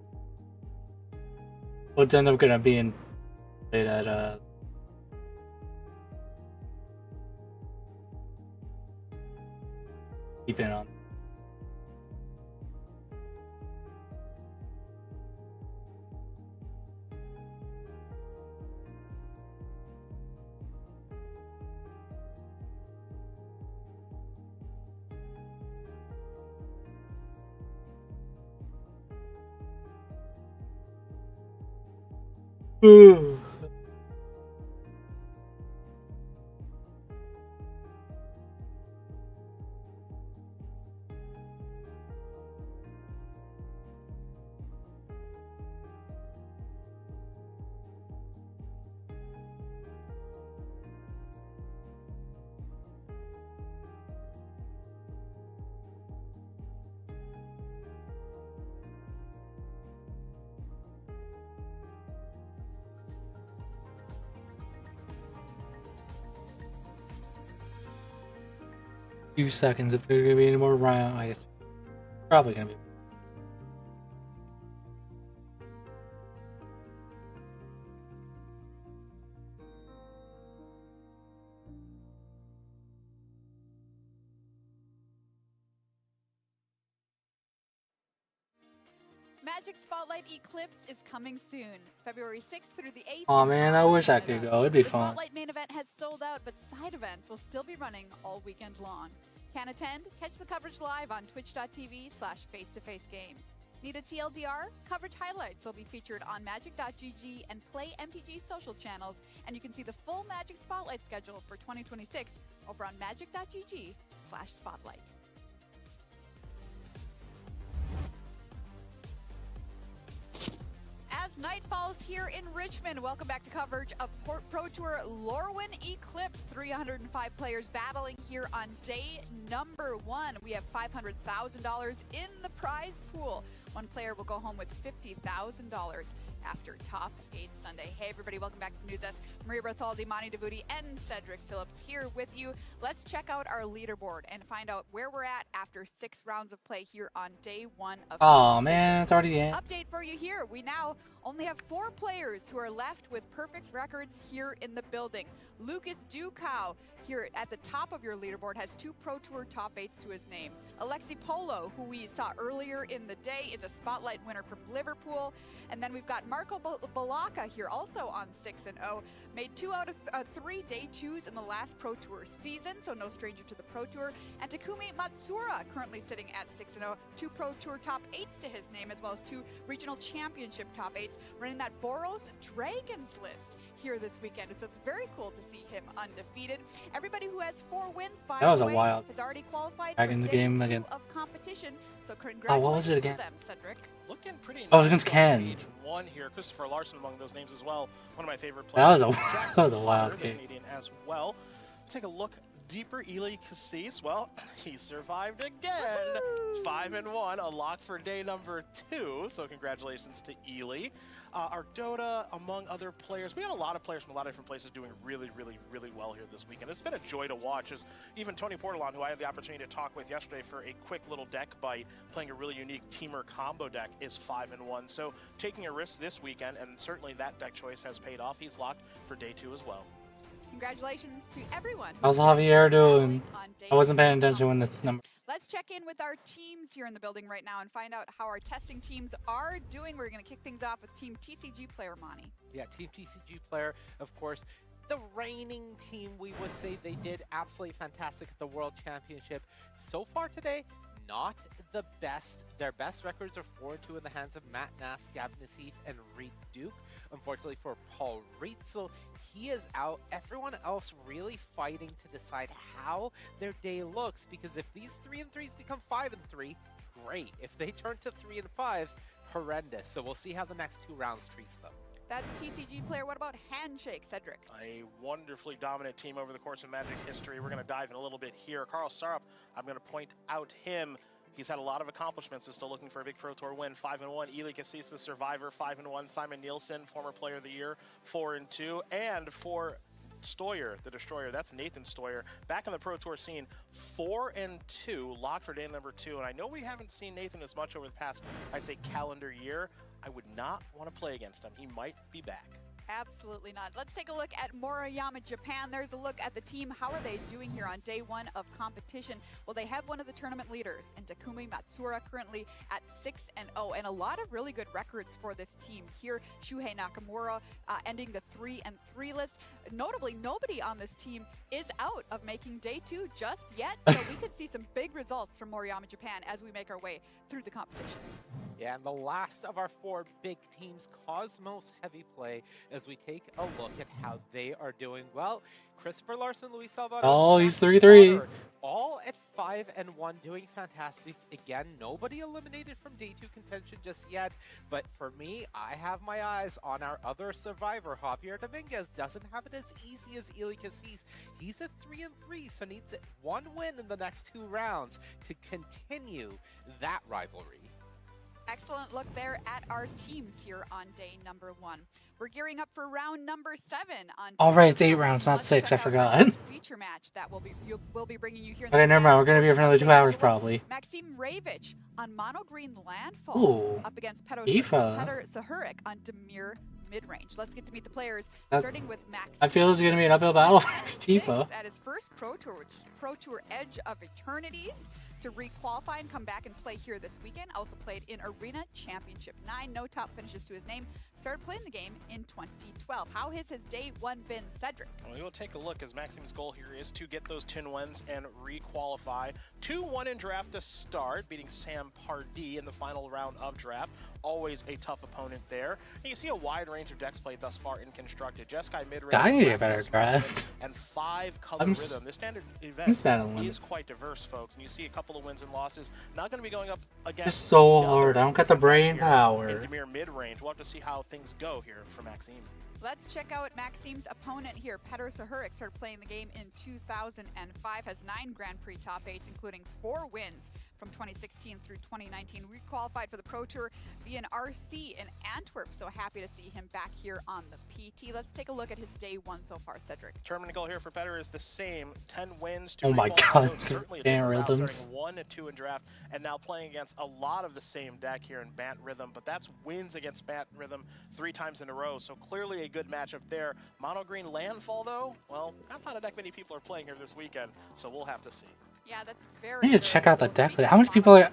What's end up gonna be in that keeping on. Few seconds if there's gonna be any more round. I guess probably gonna be. Magic Spotlight Eclipse is coming soon, February 6th through the 8th. Oh in man, I wish I could Canada. go. It'd be The fun. Spotlight main event has sold out, but side events will still be running all weekend long. Can attend? Catch the coverage live on twitch.tv/face-to-face games. Need a TLDR? Coverage highlights will be featured on magic.gg and Play MTG social channels, and you can see the full Magic Spotlight schedule for 2026 over on magic.gg/spotlight. As night falls here in Richmond, welcome back to coverage of Pro Tour Lorwyn Eclipse. 305 players battling here on day number 1. We have $500,000 in the prize pool. One player will go home with $50,000 after top 8 Sunday. Hey everybody, welcome back to the News Desk. Maria Bertoldi, Monty DeVuti, and Cedric Phillips here with you. Let's check out our leaderboard and find out where we're at after 6 rounds of play here on day 1 of Oh competition. man, it's already the end. Update for you here. We now only have 4 players who are left with perfect records here in the building. Lucas Ducow here at the top of your leaderboard has 2 Pro Tour top 8s to his name. Alexi Polo, who we saw earlier in the day, is a spotlight winner from Liverpool. And then we've got Marco Balaka here also on 6-0. Made 2 out of 3 day 2s in the last Pro Tour season, so no stranger to the Pro Tour. And Takumi Matsura currently sitting at 6-0, 2 Pro Tour top 8s to his name, as well as 2 regional championship top 8s, running that Boros Dragons list here this weekend. So it's very cool to see him undefeated. Everybody who has 4 wins, by That was the a way, wild has already qualified Dragons for day game 2 again. of competition. So Oh, congratulations what was it again? to them, Cedric. Looking pretty Oh, it was nice against on Ken. page 1 here. Christopher Larson among those names as well. One of my favorite That was players. a Jack that was a wild Carter, the game. Canadian as well. Let's take a look deeper. Ely Cassis, well, he survived again. 5-1, a lock for day number 2. So congratulations to Ely. Ardota, among other players. We had a lot of players from a lot of different places doing really, really, really well here this weekend. It's been a joy to watch, as even Tony Portalon, who I had the opportunity to talk with yesterday for a quick little deck bite, playing a really unique teamer combo deck, is 5-1. So taking a risk this weekend, and certainly that deck choice has paid off. He's locked for day 2 as well. Congratulations to everyone. How's Javier doing? On day I wasn't paying 2 attention when the number. Let's check in with our teams here in the building right now and find out how our testing teams are doing. We're going to kick things off with Team TCG player Monty. Yeah, Team TCG player, of course, the reigning team. We would say they did absolutely fantastic at the World Championship. So far today, not the best. Their best records are 4-2 in the hands of Matt Nass, Gavin Nassif, and Reed Duke. Unfortunately for Paul Reitzel, he is out. Everyone else really fighting to decide how their day looks, because if these 3-3s become 5-3, great. If they turn to 3-5s, horrendous. So we'll see how the next 2 rounds treats them. That's TCG player. What about Handshake, Cedric? A wonderfully dominant team over the course of Magic history. We're going to dive in a little bit here. Carl Sarup, I'm going to point out him. He's had a lot of accomplishments, so still looking for a big Pro Tour win. 5-1. Ely Cassis, the survivor, 5-1. Simon Nielsen, former player of the year, 4-2. And for Stoyer, the destroyer, that's Nathan Stoyer, back in the Pro Tour scene, 4-2, locked for day number 2. And I know we haven't seen Nathan as much over the past, I'd say, calendar year. I would not want to play against him. He might be back. Absolutely not. Let's take a look at Moriyama, Japan. There's a look at the team. How are they doing here on day 1 of competition? Well, they have one of the tournament leaders in Takumi Matsura, currently at 6-0, and a lot of really good records for this team here. Shuhei Nakamura ending the 3-3 list. Notably, nobody on this team is out of making day 2 just yet, so we could see some big results from Moriyama, Japan as we make our way through the competition. Yeah, and the last of our 4 big teams, Cosmos Heavy Play, as we take a look at how they are doing. Well, Christopher Larson, Luis Salvador. Oh, Jack he's 3-3. Potter, all at 5-1, doing fantastic. Again, nobody eliminated from day 2 contention just yet. But for me, I have my eyes on our other survivor, Javier Dominguez. Doesn't have it as easy as Ely Cassis. He's at 3-3, so needs 1 win in the next 2 rounds to continue that rivalry. Excellent look there at our teams here on day number 1. We're gearing up for round number 7 on day All right, it's 8 number 1. rounds, not Let's 6. check I out forgot. our feature match that we'll be bringing you here. in Okay, the never mind. We're standard gonna be here for another portion 2 of hours day number 1. probably. Maxim Ravich on mono green landfall Ooh, up against Petr Aoife. Sahurik on Demir mid-range. Let's get to meet the players, That- starting with Max. I feel it's gonna be an uphill battle for Six Tifa. at his first Pro Tour, which is Pro Tour Edge of Eternities, to re-qualify and come back and play here this weekend. Also played in Arena Championship 9. No top finishes to his name. Started playing the game in 2012. How has his day 1 been, Cedric? We will take a look, as Maxim's goal here is to get those 10 wins and re-qualify. 2-1 in draft to start, beating Sam Pardee in the final round of draft. Always a tough opponent there. And you see a wide range of decks played thus far in Constructed. Jeskai mid-range, I need to get better Raptors, at draft. and 5 color I'm rhythm. This standard I'm event battling. is quite diverse, folks. And you see a couple of wins and losses. Not going to be going up against It's so the hard. other I don't got the brain here power. in Demir mid-range. We'll have to see how things go here for Maxime. Let's check out Maxim's opponent here. Petr Sahurik started playing the game in 2005, has 9 Grand Prix top 8s, including 4 wins from 2016 through 2019. We qualified for the Pro Tour via an RC in Antwerp, so happy to see him back here on the PT. Let's take a look at his day 1 so far, Cedric. Tournament goal here for Petr is the same, 10 wins to Oh my re-qualify. God, Certainly a damn different route, rhythms. starting 1 and 2 in draft, and now playing against a lot of the same deck here in Bant Rhythm, but that's wins against Bant Rhythm 3 times in a row, so clearly a good matchup there. Mono Green Landfall, though, well, that's not a deck many people are playing here this weekend, so we'll have to see. Yeah, that's very. I need to check out the deck. How many people are...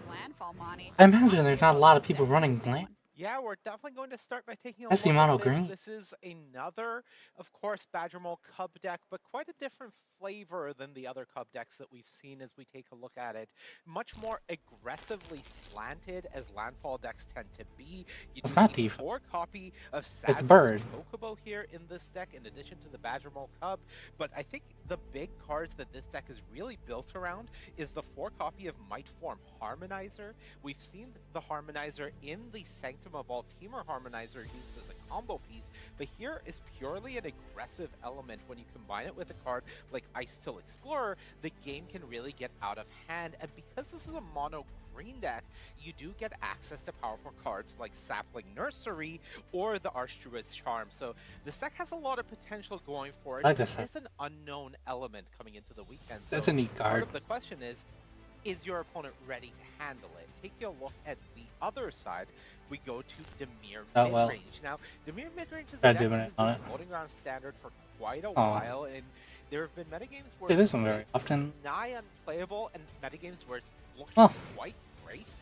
I imagine there's not a lot of people running Land. Yeah, we're definitely going to start by taking a I see look mono at this. green. This is another, of course, Badger Mole Cub deck, but quite a different flavor than the other Cub decks that we've seen as we take a look at it. Much more aggressively slanted, as landfall decks tend to be. You It's do not see defense. 4 copy of It's bird. Chocobo here in this deck, in addition to the Badger Mole Cub. But I think the big cards that this deck is really built around is the 4 copy of Might Form Harmonizer. We've seen the Harmonizer in the Sanctum of All Teamer Harmonizer used as a combo piece, but here is purely an aggressive element. When you combine it with a card like Ice Till Explorer, the game can really get out of hand, and because this is a mono green deck, you do get access to powerful cards like Sapling Nursery or the Archdruid's Charm. So this deck has a lot of potential going for it. I like this. It is an unknown element coming into the weekend. That's so a neat part card. of the question is your opponent ready to handle it? Taking a look at the other side, we go to Dimir Oh, well. Midrange. Now, Dimir Midrange is a Try deck doing that it has on been it. floating around standard for quite a Oh. while, and there have been metagames where See this it's one very been often. nigh unplayable, and metagames where it's looked Oh. quite great.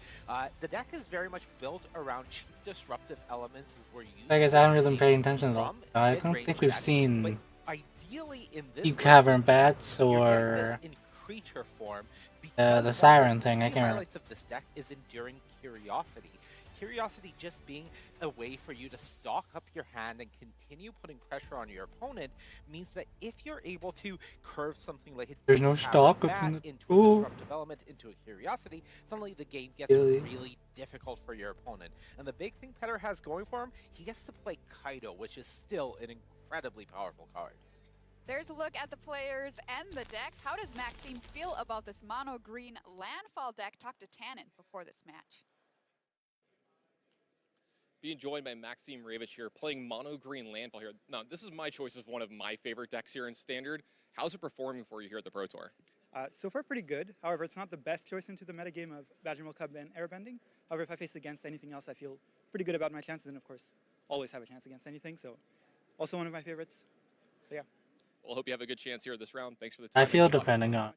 The deck is very much built around cheap disruptive elements, as we're used I guess to I haven't really seeing paid attention though. from I don't mid-range think we've decks, seen but ideally in this Deep version, Cavern Bats you're getting or this in creature form, the because one of Siren thing. I key can't remember. highlights of this deck is Enduring Curiosity. Curiosity just being a way for you to stock up your hand and continue putting pressure on your opponent means that if you're able to curve something like a There's Deep no Cavern stock up Bat in the into a tool. disruptive element, into a Curiosity, suddenly the game gets Really? really difficult for your opponent. And the big thing Petter has going for him, he gets to play Kaido, which is still an incredibly powerful card. There's a look at the players and the decks. How does Maxime feel about this mono green landfall deck? Talk to Tannen before this match. Being joined by Maxime Ravich here, playing mono green landfall here. Now, this is my choice as one of my favorite decks here in Standard. How's it performing for you here at the Pro Tour? So far pretty good. However, it's not the best choice into the metagame of Badger Mole Cub and Airbending. However, if I face against anything else, I feel pretty good about my chances, and of course, always have a chance against anything. So also one of my favorites. So yeah. Well, hope you have a good chance here this round. Thanks for the time. I feel and good luck. depending on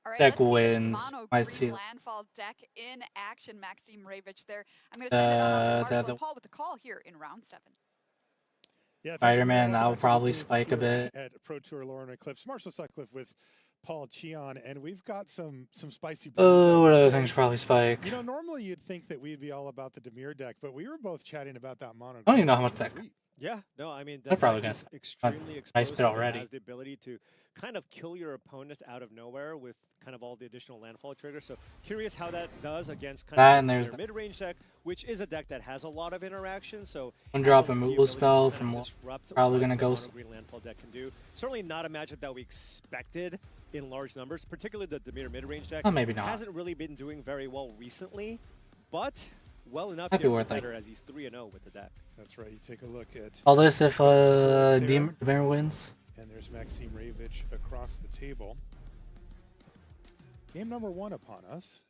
All right, deck let's see this wins. mono Might green see landfall deck in action. Maxime Ravich there. I'm going to send it on to Marshall and Paul with the call here in round 7. Yeah, Spider-Man. I'll probably spike a bit. At Pro Tour Lorwyn Eclipse, Marshall Sutcliffe with Paul Cheon, and we've got some spicy. Oh, what builds, I other would things say. probably spike? You know, normally you'd think that we'd be all about the Dimir deck, but we were both chatting about that mono. I don't even know how much that. Sweet. Yeah, no, I mean, They're probably deck gonna is extremely nice explosive. bit already. It has the ability to kind of kill your opponent out of nowhere with kind of all the additional landfall triggers. So curious how that does against kind That of and there's their mid-range deck, which is a deck that has a lot of interaction. So One has drop the removal ability to spell kind of from disrupt probably what gonna the go mono green landfall deck can do. Certainly not a matchup that we expected in large numbers, particularly the Dimir mid-range deck. Well, maybe not. Hasn't really been doing very well recently, but well enough Might be here for worth, like- better as he's 3-0 with the deck. That's right. You take a look at. All this if there. Dimir wins. And there's Maxime Ravich across the table. Game number 1 upon us.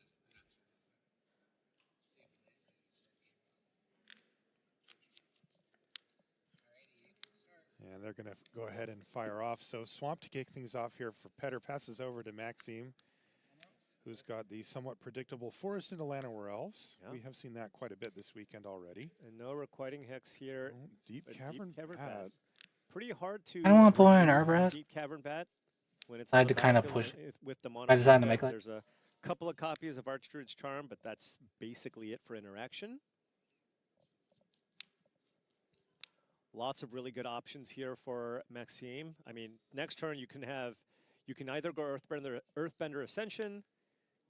And they're going to go ahead and fire off. So Swamp to kick things off here for Petter passes over to Maxime, who's got the somewhat predictable Forest into Llanowar Elves. Yeah. We have seen that quite a bit this weekend already. And no requiting hex here. Oh, deep A Cavern Bat. Pretty hard to. I don't want to pull in Arborest. Deep Cavern Bat when it's I on had the to kind of battlefield push with the mono. I decided to deck. make like- There's a couple of copies of Archdruid's Charm, but that's basically it for interaction. Lots of really good options here for Maxime. I mean, next turn you can either go Earthbender Ascension,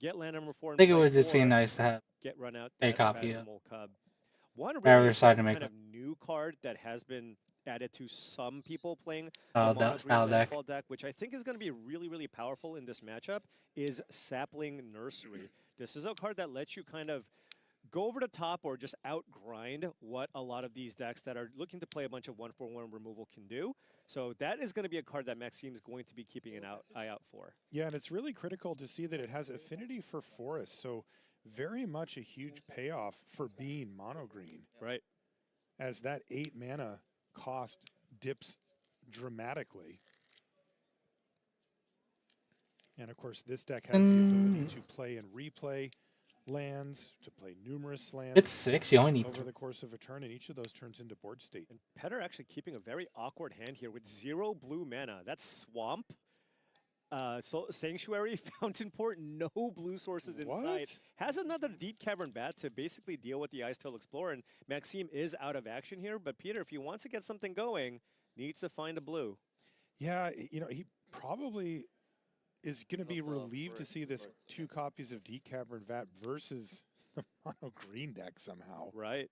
get land number 4. I think it would just be nice to have get run out. a that copy Badger of Mole Cub. One whatever really decided to kind make of new card that has been added to some people playing Oh, the that mono green style deck. landfall deck, which I think is going to be really, really powerful in this matchup, is Sapling Nursery. This is a card that lets you kind of go over the top or just outgrind what a lot of these decks that are looking to play a bunch of 1/1 removal can do. So that is going to be a card that Maxime is going to be keeping an eye out for. Yeah, and it's really critical to see that it has affinity for forest. So very much a huge payoff for being mono green. Right. As that 8 mana cost dips dramatically. And of course, this deck has the ability to play and replay lands, to play numerous lands. It's 6, you only need over the course of a turn, and each of those turns into board state. And Petter actually keeping a very awkward hand here with 0 blue mana. That's Swamp, Sanctuary, Fountain Port, no blue sources inside. Has another Deep Cavern Bat to basically deal with the Icetail Explorer, and Maxime is out of action here, but Peter, if he wants to get something going, needs to find a blue. Yeah, you know, he probably is going to be relieved to see this 2 copies of Deep Cavern Vat versus the mono green deck somehow. Right.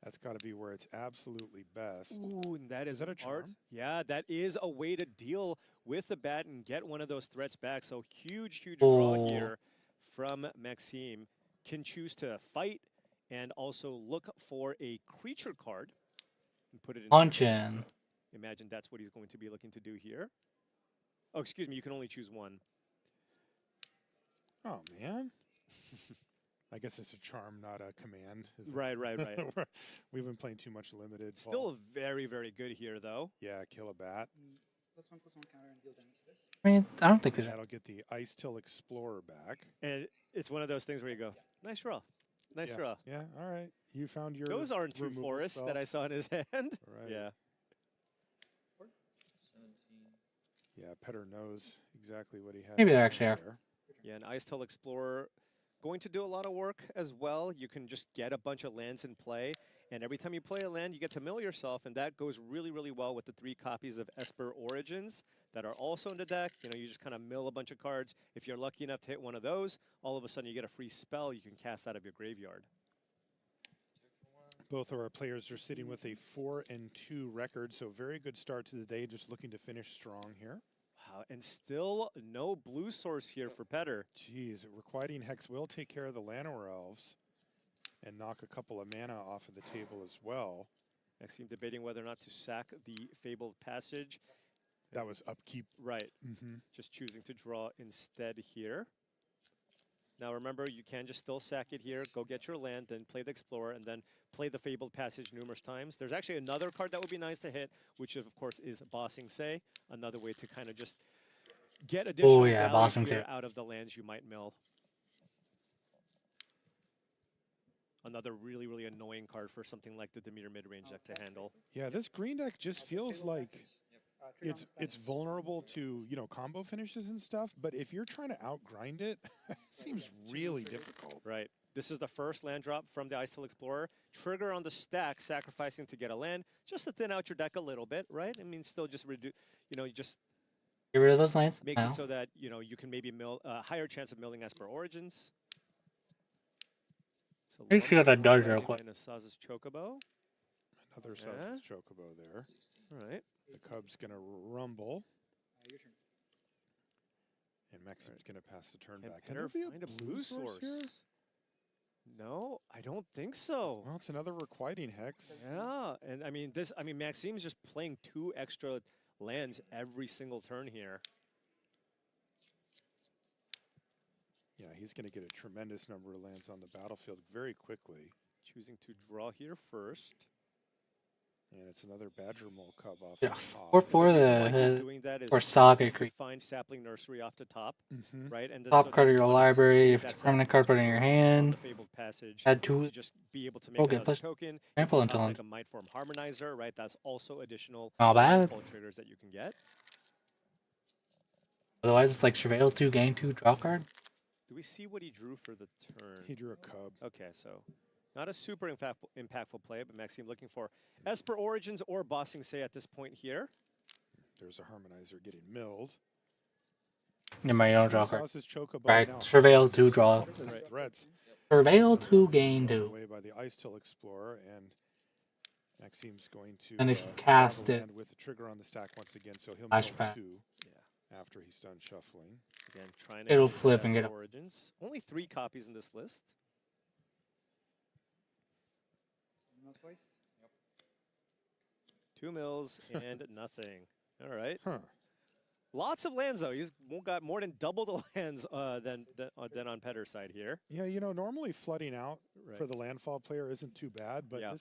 That's got to be where it's absolutely best. Ooh, and that is that a charm? Yeah, that is a way to deal with the bat and get one of those threats back. So huge, huge draw here from Maxime. Can choose to fight and also look for a creature card and put it in. Punch in. Imagine that's what he's going to be looking to do here. Oh, excuse me, you can only choose one. Oh, man. I guess it's a charm, not a command. Right. We've been playing too much limited. Still very, very good here, though. Yeah, kill a bat. +1/+1 counter and deal damage to this. I mean, I don't think there's... That'll get the Icetail Explorer back. And it's one of those things where you go, nice draw. Nice draw. Yeah, all right. You found your Those aren't 2 forests that I saw in his hand. Right. Yeah. Yeah, Petter knows exactly what he has. Maybe they're actually after. Yeah, an Icetail Explorer going to do a lot of work as well. You can just get a bunch of lands in play, and every time you play a land, you get to mill yourself, and that goes really, really well with the 3 copies of Esper Origins that are also in the deck. You know, you just kind of mill a bunch of cards. If you're lucky enough to hit one of those, all of a sudden you get a free spell you can cast out of your graveyard. Both of our players are sitting with a 4-2 record, so very good start to the day, just looking to finish strong here. Wow, and still no blue source here for Petter. Jeez, Requiting Hex will take care of the Llanowar Elves and knock a couple of mana off of the table as well. Maxime debating whether or not to sack the Fabled Passage. That was upkeep. Right. Just choosing to draw instead here. Now remember, you can just still sack it here, go get your land, then play the Explorer, and then play the Fabled Passage numerous times. There's actually another card that would be nice to hit, which of course is Bossing Say, another way to kind of just get additional value here out of the lands you might mill. Another really, really annoying card for something like the Demeter mid-range deck to handle. Yeah, this green deck just feels like it's vulnerable to, you know, combo finishes and stuff, but if you're trying to outgrind it, it seems really difficult. Right. This is the first land drop from the Icetail Explorer. Trigger on the stack, sacrificing to get a land, just to thin out your deck a little bit, right? I mean, still just reduce, you know, you just get rid of those lands. Makes it so that, you know, you can maybe mill a higher chance of milling Esper Origins. Let's see what that does real quick. Saz's Chocobo. Another Saz's Chocobo there. All right. The Cub's going to rumble. And Maxime's going to pass the turn back. Can there be a blue source here? No, I don't think so. Well, it's another Requiting Hex. Yeah, and I mean, Maxime's just playing 2 extra lands every single turn here. Yeah, he's going to get a tremendous number of lands on the battlefield very quickly. Choosing to draw here first. And it's another Badger Mole Cub off Yeah, the top. or Saga Creek. Find Sapling Nursery off the top, right? And top card of your library, if it's a permanent card, put it in your hand. Add to just be able to make another token. Trample until like a Might Form Harmonizer, right? That's also additional bad. triggers that you can get. Otherwise, it's like Travail 2, gain 2, draw card. Do we see what he drew for the turn? He drew a Cub. Okay, so not a super impactful play, but Maxime looking for Esper Origins or Bossing Say at this point here. There's a Harmonizer getting milled. Yeah, you don't draw card. Right, Travail 2, draw. Threats. Travail 2, gain 2. Away by the Icetail Explorer, and Maxime's going to. And if you cast it, with the trigger on the stack once again, so he'll flashback. 2 after he's done shuffling. Again, trying to it'll flip and get Origins. Only 3 copies in this list. twice. 2 mills and nothing. All right. Huh. Lots of lands though. He's got more than double the lands than on Petter's side here. Yeah, you know, normally flooding out Right. for the landfall player isn't too bad, but Yeah.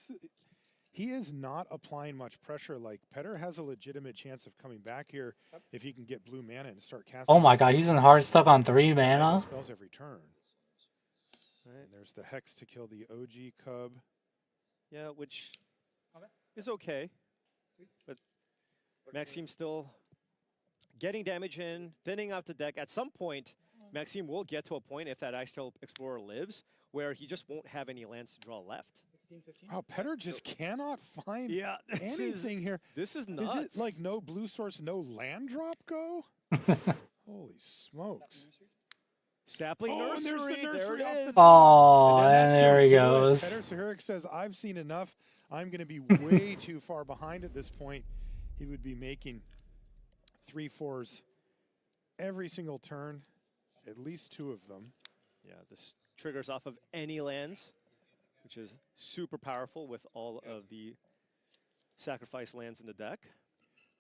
he is not applying much pressure. Like, Petter has a legitimate chance of coming back here if he can get blue mana and start casting. Oh my god, he's been hard stuck on 3 mana. Spells every turn. Right. And there's the Hex to kill the OG Cub. Yeah, which is okay. But Maxime still getting damage in, thinning out the deck. At some point, Maxime will get to a point, if that Ice Explorer lives, where he just won't have any lands to draw left. 16, 15. Wow, Petter just cannot find Yeah, anything here. This is nuts. Is it like no blue source, no land drop go? Holy smokes. Sapling Oh, and Nursery, there's the there nursery it off the is. Oh, And that's and there gonna he do it. goes. Petter Sahuric says, I've seen enough. I'm going to be way too far behind at this point. He would be making 3/4s every single turn, at least 2 of them. Yeah, this triggers off of any lands, which is super powerful with all of the sacrifice lands in the deck.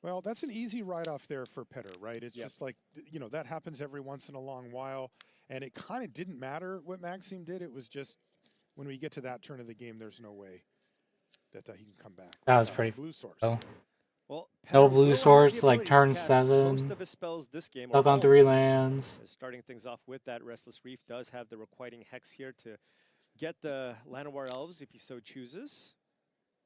Well, that's an easy write-off there for Petter, right? It's Yep. just like, you know, that happens every once in a long while. And it kind of didn't matter what Maxime did. It was just when we get to that turn of the game, there's no way that he can come back. That was without pretty blue source. Oh. Well, No Petter blue will have swords, the like, ability to turn cast 7. Most of his spells this game Stuck are on all 3 lands. starting things off with that Restless Reef does have the Requiting Hex here to get the Llanowar Elves if he so chooses.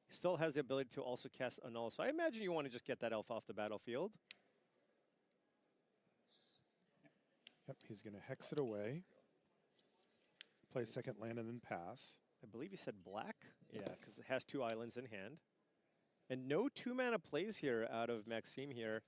He still has the ability to also cast Annul, so I imagine you want to just get that elf off the battlefield. Yep, he's going to hex it away. Play second land and then pass. I believe he said black. Yeah, because it has 2 islands in hand. And no 2-mana plays here out of Maxime here.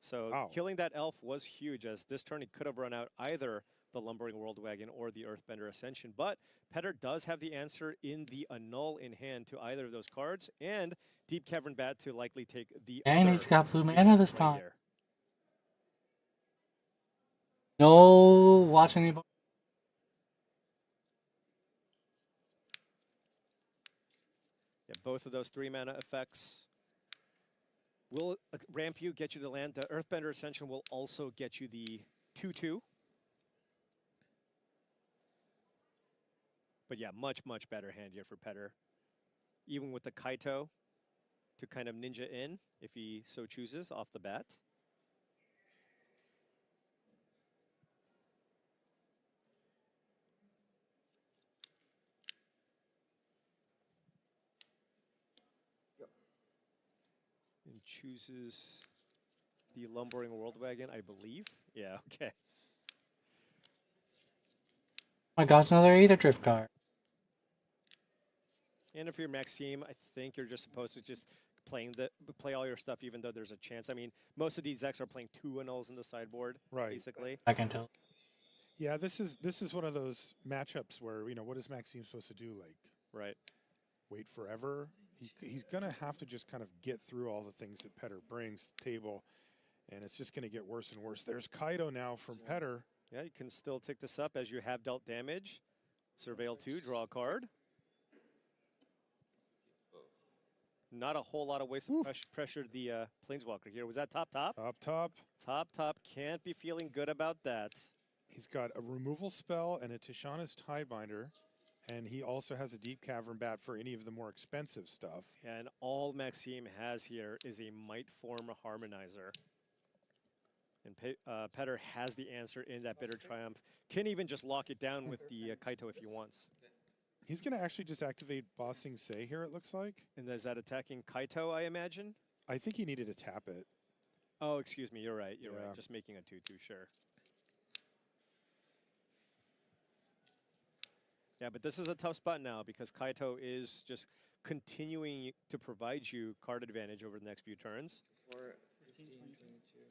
So Wow. killing that elf was huge, as this turn he could have run out either the Lumbering World Wagon or the Earthbender Ascension. But Petter does have the answer in the Annul in hand to either of those cards, and Deep Cavern Bat to likely take the And other he's got blue 3-mana mana this play time. here. No watch anybody. Yeah, both of those 3-mana effects will ramp you, get you the land. The Earthbender Ascension will also get you the 2/2. But yeah, much, much better hand here for Petter. Even with the Kaito to kind of ninja in, if he so chooses, off the bat. And chooses the Lumbering World Wagon, I believe. Yeah, okay. Oh my gosh, another Aether Drift card. And if you're Maxime, I think you're just supposed to just play all your stuff, even though there's a chance. I mean, most of these decks are playing 2 Annuls in the sideboard, Right. basically. I can tell. Yeah, this is one of those matchups where, you know, what is Maxime supposed to do? Like, Right. wait forever? He's going to have to just kind of get through all the things that Petter brings to the table, and it's just going to get worse and worse. There's Kaito now from Petter. Yeah, you can still tick this up as you have dealt damage. Surveil 2, draw a card. Not a whole lot of ways to pressure the Planeswalker here. Was that top? Up top. Top. Can't be feeling good about that. He's got a removal spell and a Tishana's Tidebinder, and he also has a Deep Cavern Bat for any of the more expensive stuff. And all Maxime has here is a Might Form Harmonizer. And Petter has the answer in that Bitter Triumph. Can even just lock it down with the Kaito if he wants. He's going to actually just activate Bossing Say here, it looks like. And is that attacking Kaito, I imagine? I think he needed to tap it. Oh, excuse me, you're right, you're Yeah. right. Just making a 2/2, sure. Yeah, but this is a tough spot now because Kaito is just continuing to provide you card advantage over the next few turns. 15, 22,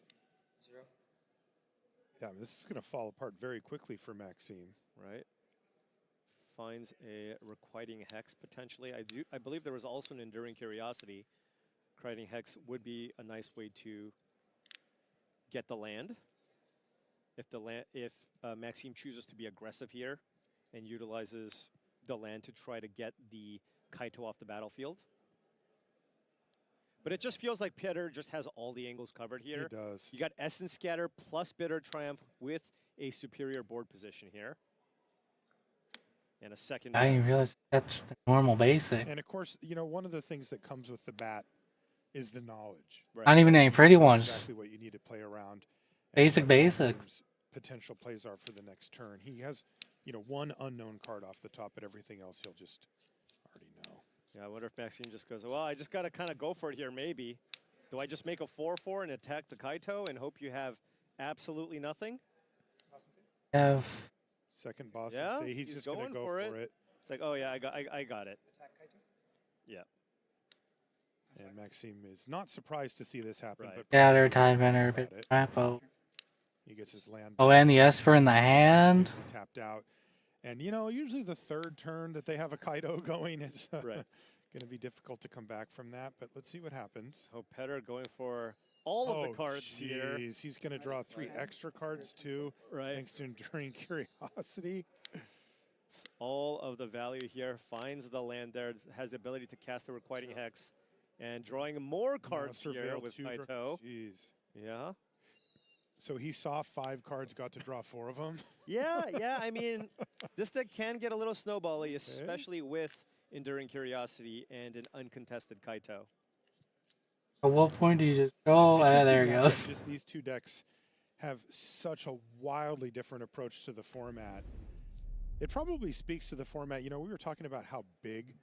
0. Yeah, this is going to fall apart very quickly for Maxime. Right. Finds a Requiting Hex potentially. I believe there was also an Enduring Curiosity. Requiting Hex would be a nice way to get the land. If Maxime chooses to be aggressive here and utilizes the land to try to get the Kaito off the battlefield. But it just feels like Peter just has all the angles covered here. He does. You got Essence Scatter plus Bitter Triumph with a superior board position here. And a second. I didn't realize that's the normal basic. And of course, you know, one of the things that comes with the bat is the knowledge. Right. Not even any pretty You know ones. exactly what you need to play around. and Basic what basics. Maxim's potential plays are for the next turn. He has, you know, one unknown card off the top, but everything else he'll just already know. Yeah, I wonder if Maxime just goes, well, I just got to kind of go for it here, maybe. Do I just make a 4/4 and attack the Kaito and hope you have absolutely nothing? Have Second boss Yeah, and say he's just going to go for it. It's like, oh yeah, I got it. Yeah. And Maxime is not surprised to see this happen. Right. But Scatter, probably Time Bender, at Bit it. Rapo. He gets his land. Oh, and the Esper in the hand. Tapped out. And, you know, usually the third turn that they have a Kaido going, it's Right. going to be difficult to come back from that. But let's see what happens. Oh, Petter going for all of the cards here. He's going to draw 3 extra cards, too, Right. thanks to Enduring Curiosity. It's all of the value here. Finds the land there. Has the ability to cast a Requiting Hex. And drawing more cards Now here Surveil with 2 Kaito. Jeez. Yeah. So he saw 5 cards, got to draw 4 of them. Yeah, I mean, this deck can get a little snowbally, especially with Enduring Curiosity and an uncontested Kaito. At what point do you just go? There it Interesting matchup. goes. Just these two decks have such a wildly different approach to the format. It probably speaks to the format. You know, we were talking about how big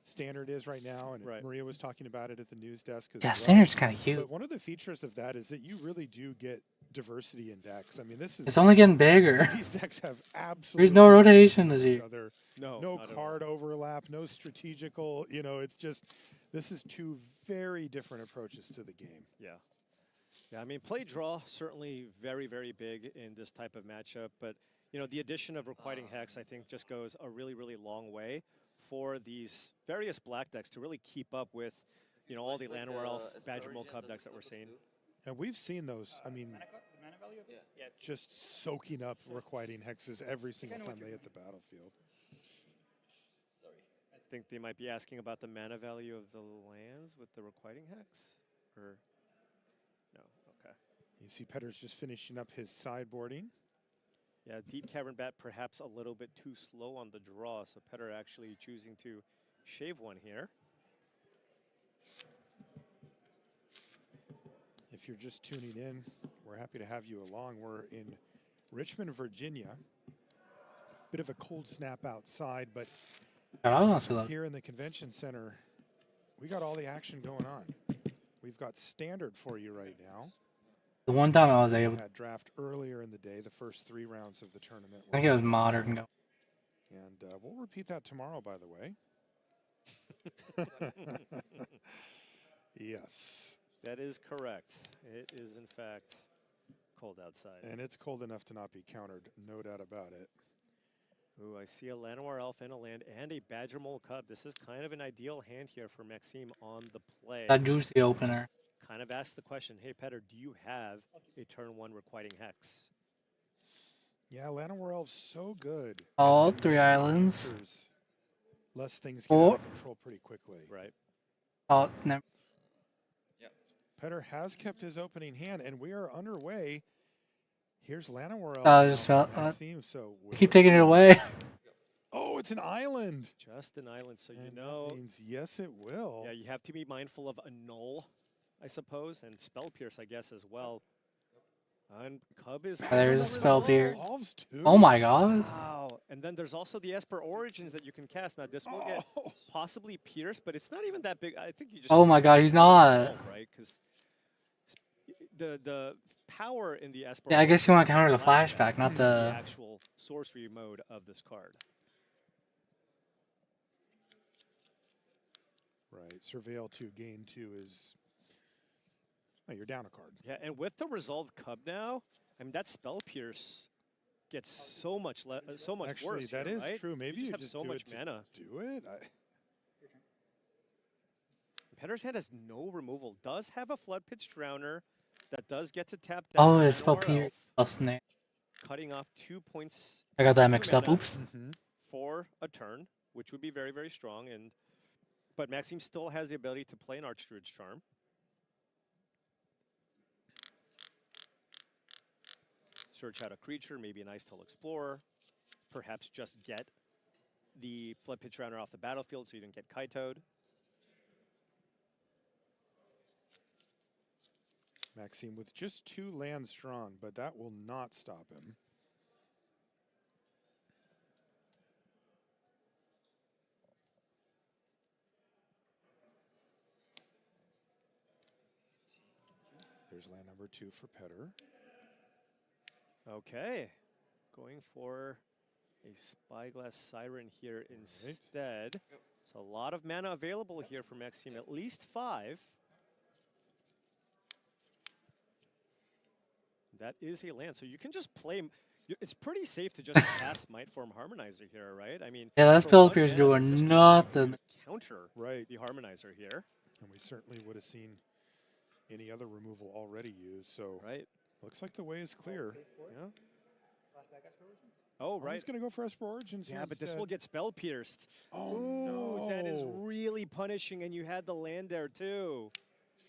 Standard is right now, and Maria was talking about it at the news desk. Yeah, Standard's kind of huge. But one of the features of that is that you really do get diversity in decks. I mean, this is... It's only getting bigger. These decks have absolutely... There's no rotation this year. No card overlap, no strategical, you know, it's just... This is 2 very different approaches to the game. Yeah. Yeah, I mean, play draw, certainly very, very big in this type of matchup. But, you know, the addition of Requiting Hex, I think, just goes a really, really long way for these various black decks to really keep up with, you know, all the Llanowar Elf, Badger Mole Cub decks that we're seeing. And we've seen those, I mean, just soaking up Requiting Hexes every single time they hit the battlefield. I think they might be asking about the mana value of the lands with the Requiting Hex, or no? Okay. You see Petter's just finishing up his sideboarding. Yeah, Deep Cavern Bat perhaps a little bit too slow on the draw, so Petter actually choosing to shave one here. If you're just tuning in, we're happy to have you along. We're in Richmond, Virginia. Bit of a cold snap outside, but here in the convention center, we got all the action going on. We've got Standard for you right now. The one time I was We able to. had draft earlier in the day, the first 3 rounds of the tournament. I think it was modern. And we'll repeat that tomorrow, by the way. Yes. That is correct. It is, in fact, cold outside. And it's cold enough to not be countered, no doubt about it. Ooh, I see a Llanowar Elf and a land and a Badger Mole Cub. This is kind of an ideal hand here for Maxime on the play. That juicy opener. Kind of ask the question, hey, Petter, do you have a turn 1 Requiting Hex? Yeah, Llanowar Elf's so good. All 3 islands. Less things get out of control pretty quickly. Right. Oh, no. Petter has kept his opening hand, and we are underway. Here's Llanowar Elf. Just felt. Keep taking it away. Oh, it's an island. Just an island, so you And know. that means yes, it will. Yeah, you have to be mindful of a null, I suppose, and Spell Pierce, I guess, as well. And Cub is... There's a Spell Pierce. Resolves too. Oh my god. Wow. And then there's also the Esper Origins that you can cast. Now, this will get possibly Pierce, but it's not even that big. I think you just... Oh my god, he's not. Right? Because the power in the Esper... Yeah, I guess you want to counter the flashback, not the... actual sorcery mode of this card. Right. Surveil 2, gain 2 is... Oh, you're down a card. Yeah, and with the Resolved Cub now, I mean, that Spell Pierce gets so much Actually, worse. that here, is right? true. Maybe you have just so do much it to mana. Do it? Petter's hand has no removal. Does have a Flood Pitch Drowner that does get to tap down. Oh, it's Spell Pierce. Oh, snap. Cutting off 2 points. I got that mixed up. Oops. For a turn, which would be very, very strong. And But Maxime still has the ability to play an Archdruid's Charm. Search out a creature, maybe an Ice-Tail Explorer. Perhaps just get the Flood Pitch Rounder off the battlefield so you don't get Kaito'd. Maxime with just 2 lands drawn, but that will not stop him. There's land number 2 for Petter. Okay, going for a Spyglass Siren here instead. So a lot of mana available here for Maxime, at least 5. That is a land, so you can just play. It's pretty safe to just cast Mightform Harmonizer here, right? I mean, Yeah, that for spell one appears mana, you're doing just nothing. counter Right. the Harmonizer here. And we certainly would have seen any other removal already used. So right. Looks like the way is clear. Yeah. Oh, right. He's going to go for Esper Origins. Yeah, but this will get spell pierced. Oh, Ooh, no. that is really punishing, and you had the land there too.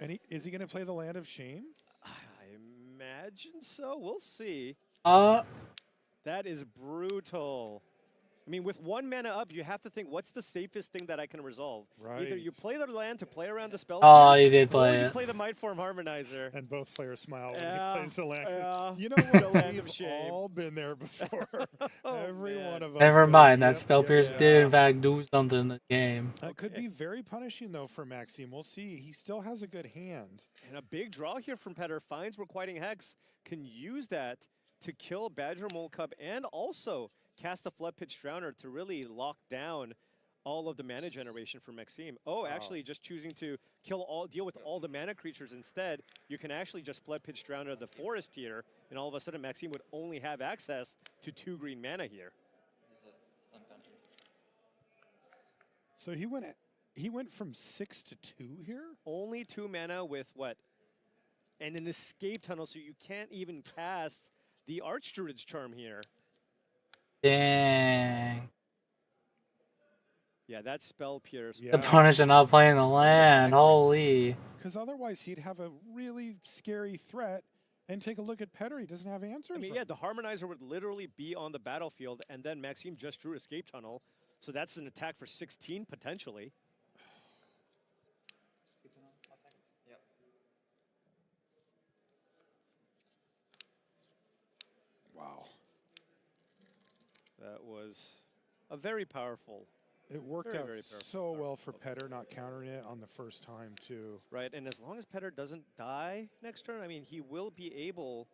And is he going to play the Land of Shame? I imagine so. We'll see. That is brutal. I mean, with 1 mana up, you have to think, what's the safest thing that I can resolve? Right. Either you play the land to play around the spell. Oh, pierce, you did play or it. you play the Mightform Harmonizer. And both players smile when Yeah, he plays the land. 'Cause yeah. You know The what? land of We've shame. all been there before. Oh, Every man. one of us. Never goes, mind, that "Yep, spell yep, pierce yep." did in fact do something in the game. That could be very punishing, though, for Maxime. We'll see. He still has a good hand. And a big draw here from Petter. Finds Requiting Hex. Can use that to kill Badger Mole Cub and also cast the Flood Pitch Drowner to really lock down all of the mana generation for Maxime. Oh, actually just choosing to deal with all the mana creatures instead. You can actually just Flood Pitch Drowner the forest here, and all of a sudden Maxime would only have access to 2 green mana here. So he went from 6 to 2 here? Only 2 mana with what? And an escape tunnel, so you can't even cast the Archdruid's Charm here. Dang. Yeah, that spell pierce. Yeah. The punish of not playing the land, holy. Because otherwise he'd have a really scary threat. And take a look at Petter. He doesn't have answers. I mean, yeah, the Harmonizer would literally be on the battlefield, and then Maxime just drew Escape Tunnel. So that's an attack for 16, potentially. Wow. That was a very powerful. It worked Very, out very so well for Petter, not countering it on the first time, too. Right, and as long as Petter doesn't die next turn, I mean, he will be able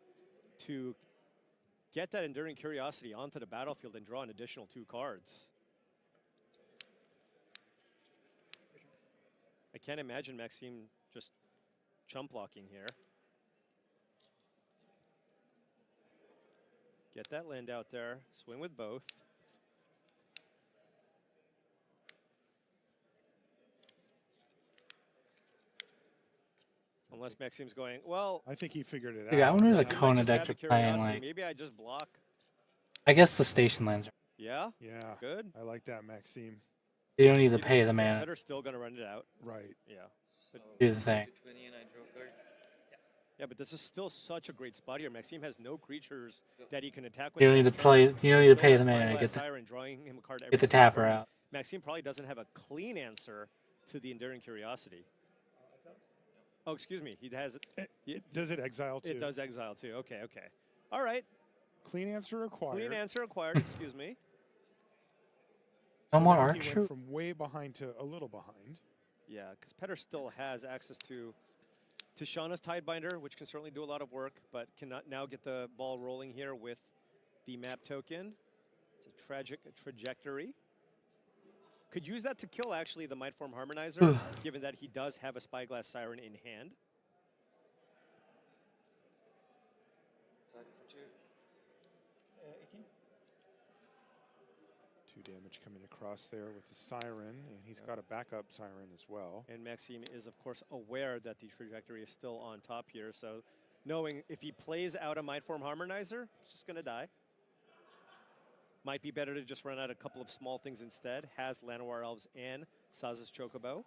to get that Enduring Curiosity onto the battlefield and draw an additional 2 cards. I can't imagine Maxime just chump blocking here. Get that land out there, swing with both. Unless Maxime's going, well. I think he figured it out. Dude, I wonder if the I might Kona just deck have are the playing curiosity. like. Maybe I just block. I guess the station lands. Yeah? Yeah. Good. I like that, Maxime. You don't need to You pay just- the mana. Petter's still going to run it out. Right. Yeah. But, Do the thing. yeah, but this is still such a great spot here. Maxime has no creatures that he can attack with. You don't need to next play. turn. You don't He need to still pay has the mana. Spyglass Get the Siren, drawing him a card every get the single tapper turn. out. Maxime probably doesn't have a clean answer to the Enduring Curiosity. Oh, excuse me. He has. Does it exile, too? It does exile too. Okay, okay. All right. Clean answer required. Clean answer acquired. Excuse me. No more now arc he shoot? went from way behind to a little behind. Yeah, because Petter still has access to Shauna's Tidebinder, which can certainly do a lot of work, but cannot now get the ball rolling here with the map token. It's a tragic trajectory. Could use that to kill, actually, the Mightform Harmonizer, given that he does have a Spyglass Siren in hand. Damage coming across there with the Siren, and he's got a backup Siren as well. And Maxime is, of course, aware that the trajectory is still on top here, so knowing if he plays out a Mightform Harmonizer, he's just going to die. Might be better to just run out a couple of small things instead. Has Llanowar Elves and Saz's Chocobo.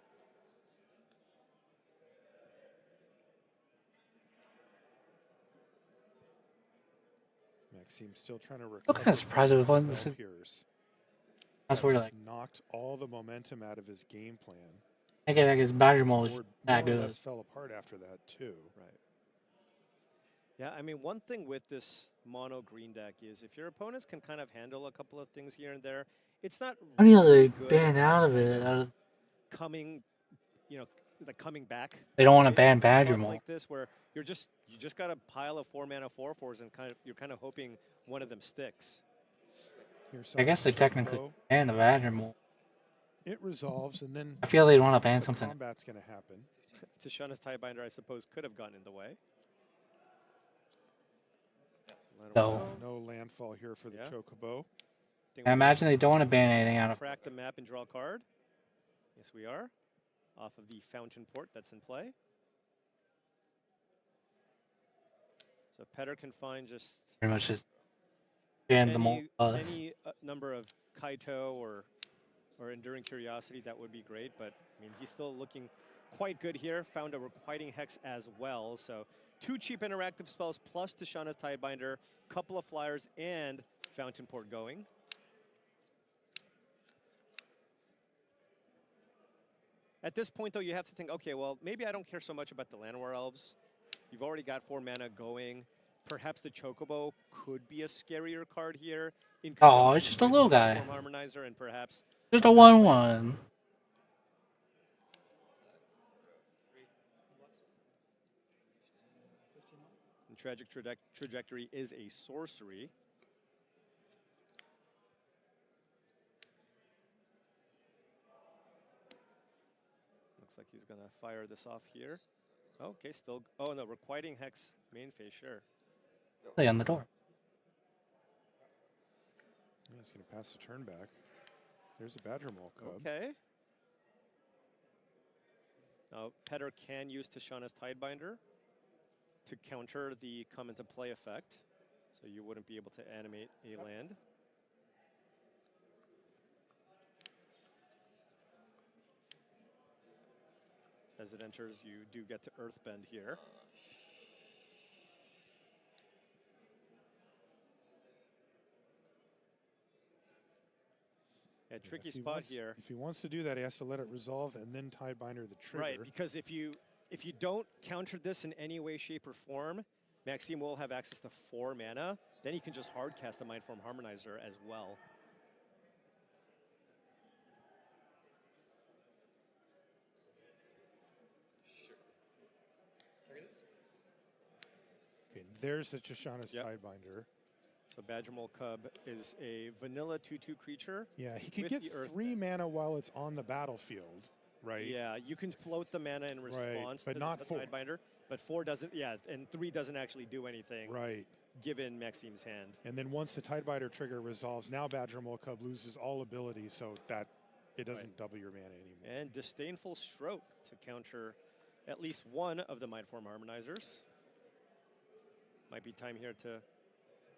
Maxime still trying to recover. I'm kind of surprised it wasn't himself this. here. That's where Just like knocked all the momentum out of his game plan. I guess Badger Mole is Board that more or good. less fell apart after that too. Right. Yeah, I mean, one thing with this mono green deck is if your opponents can kind of handle a couple of things here and there, it's not I need really to good ban at out of kind it. coming, like coming back. They don't want to right? ban In Badger spots Mole. like this where you just got a pile of 4-mana 4/4s and you're kind of hoping one of them sticks. Here's I guess they Saz's technically Chocobo. ban the Badger Mole. It resolves, and then I feel they'd want to ban some something. combat's going to happen. Tishana's Tidebinder, I suppose, could have gotten in the way. So No landfall here for the Yeah. Chocobo. I imagine they don't want to ban anything out of. Crack the map and draw a card. Yes, we are. Off of the Fountain Port that's in play. So Petter can find just Pretty much just ban the mole. any number of Kaito or Enduring Curiosity, that would be great. But I mean, he's still looking quite good here. Found a Requiting Hex as well. So 2 cheap interactive spells plus Tishana's Tidebinder, couple of flyers, and Fountain Port going. At this point, though, you have to think, okay, well, maybe I don't care so much about the Llanowar Elves. You've already got 4 mana going. Perhaps the Chocobo could be a scarier card here. Oh, it's just a little guy. Harmonizer and perhaps Just a 1/1. and Tragic Trajectory is a sorcery. Looks like he's going to fire this off here. Okay, still. Oh, no, Requiting Hex main phase, sure. Stay on the door. Yeah, he's going to pass the turn back. There's a Badger Mole Cub. Okay. Now, Petter can use Tishana's Tidebinder to counter the come into play effect. So you wouldn't be able to animate a land. As it enters, you do get to Earthbend here. A tricky spot here. If he wants to do that, he has to let it resolve and then Tidebinder the trigger. Right, because if you don't counter this in any way, shape, or form, Maxime will have access to 4 mana. Then he can just hard cast the Mindform Harmonizer as well. Okay, there's the Tishana's Tidebinder. So Badger Mole Cub is a vanilla 2/2 creature. Yeah, he could with get the Earth 3 mana while it's on the battlefield, right? Yeah, you can float the mana in response but to not the 4. Tidebinder, but 4 doesn't. Yeah, and 3 doesn't actually do anything. Right. Given Maxime's hand. And then once the Tidebinder trigger resolves, now Badger Mole Cub loses all abilities, so that it doesn't double your mana anymore. And Disdainful Stroke to counter at least one of the Mindform Harmonizers. Might be time here to.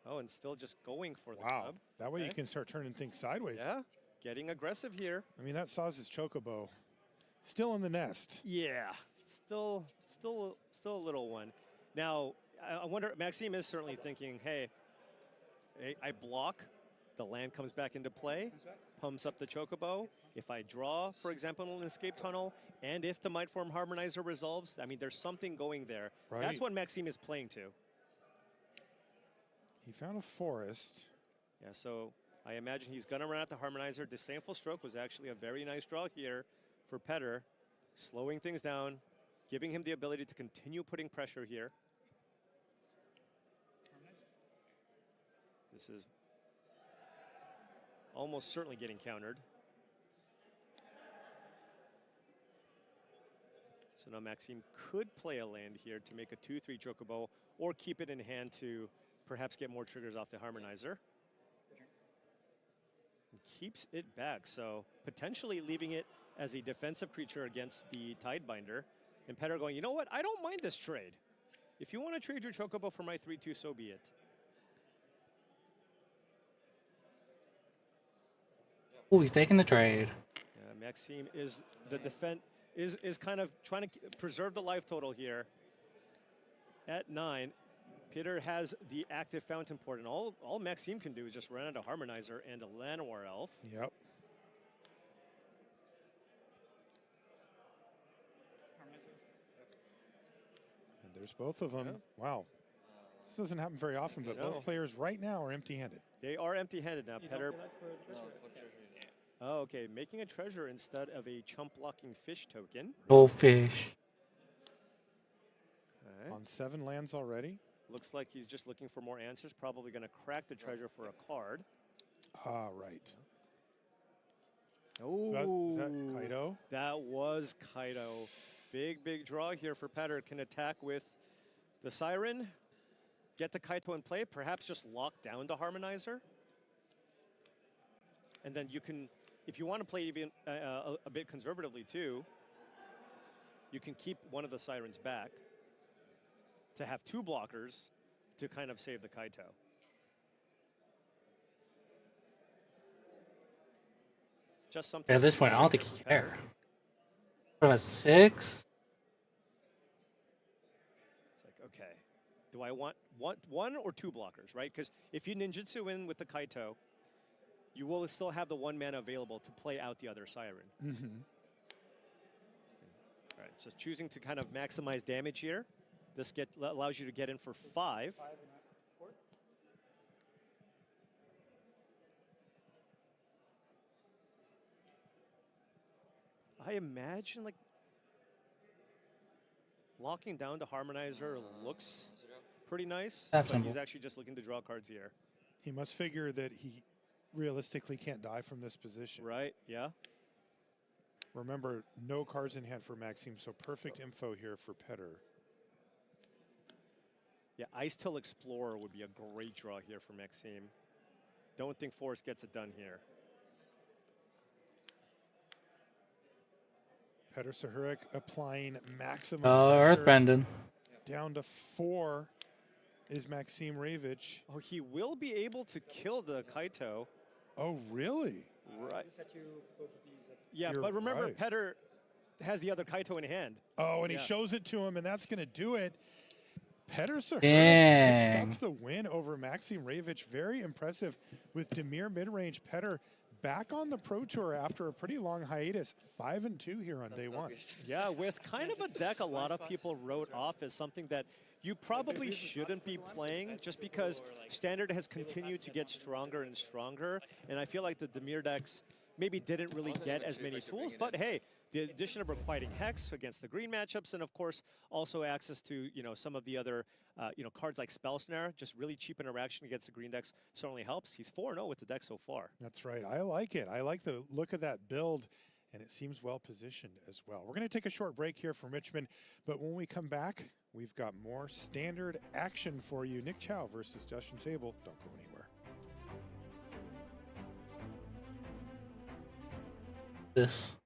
Oh, and still just going for the Wow. Cub. That way you Okay. can start turning things sideways. Yeah, getting aggressive here. I mean, that Saz's Chocobo still in the nest. Yeah, still a little one. Now, I wonder, Maxime is certainly thinking, hey, I block, the land comes back into play, pumps up the Chocobo. If I draw, for example, an escape tunnel, and if the Mindform Harmonizer resolves, I mean, there's something going there. Right. That's what Maxime is playing to. He found a forest. Yeah, so I imagine he's going to run out the Harmonizer. Disdainful Stroke was actually a very nice draw here for Petter, slowing things down, giving him the ability to continue putting pressure here. This is almost certainly getting countered. So now Maxime could play a land here to make a 2/3 Chocobo, or keep it in hand to perhaps get more triggers off the Harmonizer. And keeps it back, so potentially leaving it as a defensive creature against the Tidebinder. And Petter going, you know what, I don't mind this trade. If you want to trade your Chocobo for my 3/2, so be it. Oh, he's taking the trade. Yeah, Maxime is the defense is kind of trying to preserve the life total here. At 9, Peter has the active fountain port, and all Maxime can do is just run out a Harmonizer and a Llanowar Elf. Yep. And there's both of them. Yeah. Wow. This doesn't happen very often, but both players right now are empty-handed. They are empty-handed now. Peter. Oh, okay. Making a treasure instead of a chump-blocking fish token. No fish. Okay. On 7 lands already. Looks like he's just looking for more answers. Probably going to crack the treasure for a card. Ah, right. Oh, Is that Kaido? That was Kaido. Big draw here for Petter. Can attack with the Siren. Get the Kaito in play. Perhaps just lock down the Harmonizer. And then you can, if you want to play even a bit conservatively too, you can keep one of the Sirens back to have 2 blockers to kind of save the Kaito. Just something. At this point, I don't think he cares. From a 6? It's like, okay, do I want 1 or 2 blockers, right? Because if you ninjutsu in with the Kaito, you will still have the 1 mana available to play out the other Siren. Mm-hmm. All right, so choosing to kind of maximize damage here. This allows you to get in for 5. I imagine like locking down the Harmonizer looks pretty nice, but he's actually just looking to draw cards here. He must figure that he realistically can't die from this position. Right, yeah. Remember, no cards in hand for Maxime, so perfect info here for Petter. Yeah, Ice Till Explorer would be a great draw here for Maxime. Don't think Forrest gets it done here. Petter Sahuric applying maximum Earth Bending. Down to 4 is Maxime Ravich. Oh, he will be able to kill the Kaito. Oh, really? Right. Yeah, You're but remember, right. Petter has the other Kaito in hand. Oh, and he shows it to him, and that's going to do it. Petter Sahuric picks up the win over Maxime Ravich. Very impressive with Demir midrange. Petter back on the Pro Tour after a pretty long hiatus. 5-2 here on day 1. Yeah, with kind of a deck a lot of people wrote off as something that you probably shouldn't be playing just because Standard has continued to get stronger and stronger. And I feel like the Demir decks maybe didn't really get as many tools, but hey, the addition of Requiting Hex against the green matchups, and of course also access to some of the other cards like Spell Snare, just really cheap interaction against the green decks certainly helps. He's 4-0 with the deck so far. That's right. I like it. I like the look of that build, and it seems well positioned as well. We're going to take a short break here from Richmond, but when we come back, we've got more Standard action for you. Nick Chow versus Justin Sable. Don't go anywhere. This.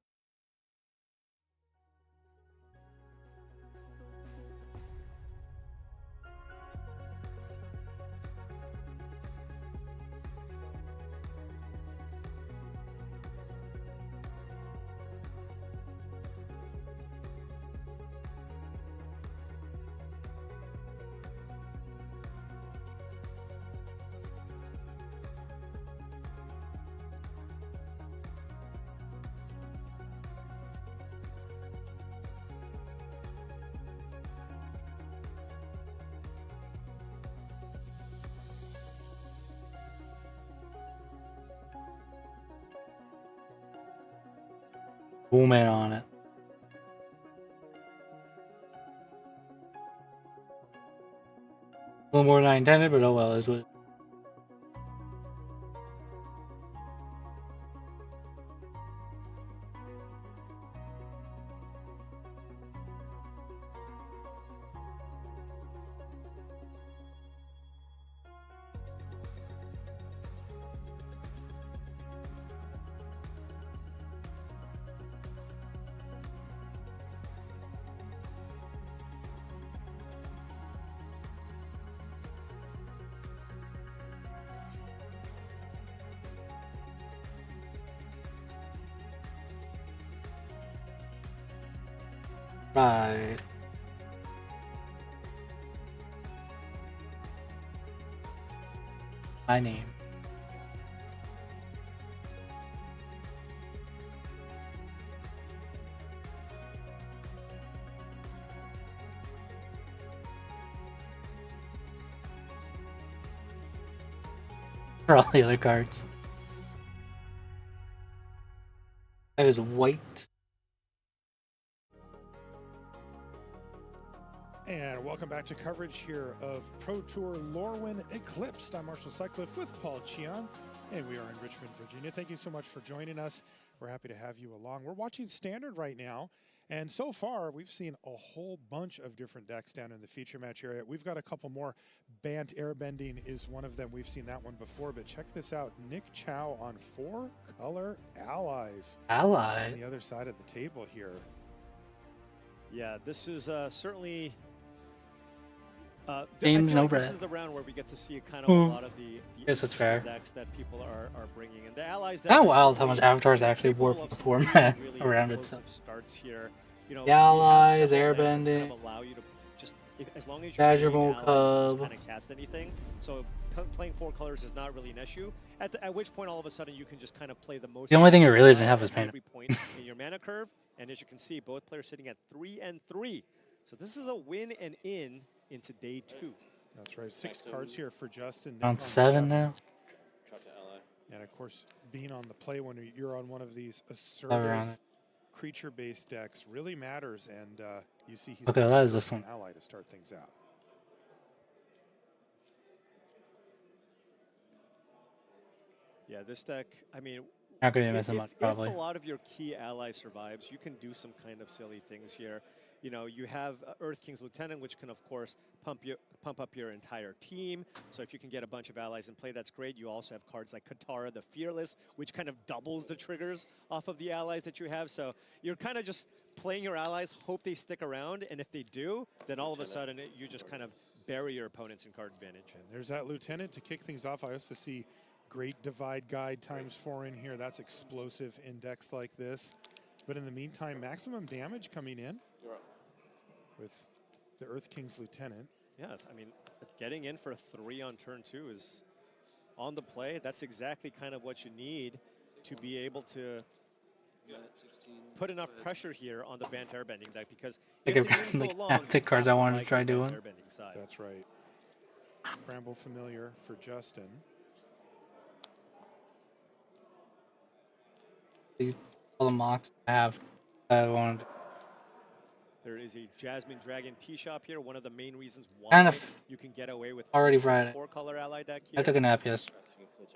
Boom it on it. A little more than I intended, but oh well, is what. Right. My name. For all the other cards. That is white. And welcome back to coverage here of Pro Tour Lorwyn Eclipsed. I'm Marshall Sutcliffe with Paul Cheon, and we are in Richmond, Virginia. Thank you so much for joining us. We're happy to have you along. We're watching Standard right now, and so far we've seen a whole bunch of different decks down in the feature match area. We've got a couple more. Bant Airbending is one of them. We've seen that one before, but check this out. Nick Chow on 4-color allies. Ally. On the other side of the table here. Yeah, this is certainly... James, no like bread. This is the round where we get to see kind of a lot of the Yes, that's fair. decks that people are bringing, and the allies. Not wild how much avatars actually warp the format really around explosive itself. Starts here. You know, The allies, we have several lands that airbending, kind of allow you to just, as long as you're Badger playing Mole allies, Cub. just kind of cast anything. So playing 4 colors is not really an issue. At which point, all of a sudden, you can just kind of play the most. The only thing you really didn't have was mana. Every point in your mana curve, and as you can see, both players sitting at 3 and 3. So this is a win and into day 2. That's right. 6 cards here for Justin. On 7 now. And of course, being on the play when you're on one of these Around assertive it. creature-based decks really matters. And you see he's Okay, got that is this an one. ally to start things out. Yeah, this deck, I mean, Not going to be missing if, much, probably. if a lot of your key ally survives, you can do some kind of silly things here. You know, you have Earth King's Lieutenant, which can, of course, pump up your entire team. So if you can get a bunch of allies in play, that's great. You also have cards like Katara the Fearless, which kind of doubles the triggers off of the allies that you have. So you're kind of just playing your allies, hope they stick around, and if they do, then all of a sudden you just kind of bury your opponents in card advantage. And there's that Lieutenant to kick things off. I also see Great Divide Guide ×4 in here. That's explosive in decks like this. But in the meantime, maximum damage coming in with the Earth King's Lieutenant. Yeah, I mean, getting in for a 3 on turn 2 is on the play. That's exactly kind of what you need to be able to put enough pressure here on the Bant Airbending deck, because Like if a- the games like go long, half the you cards have I to wanted to like try the Bant doing. Airbending side. That's right. Bramble Familiar for Justin. All the mocks I have. I wanted to There is a Jasmine Dragon T-Shop here, one of the main reasons why Kind of you can get away with already a Friday. 4-color ally deck I here. took a nap yesterday.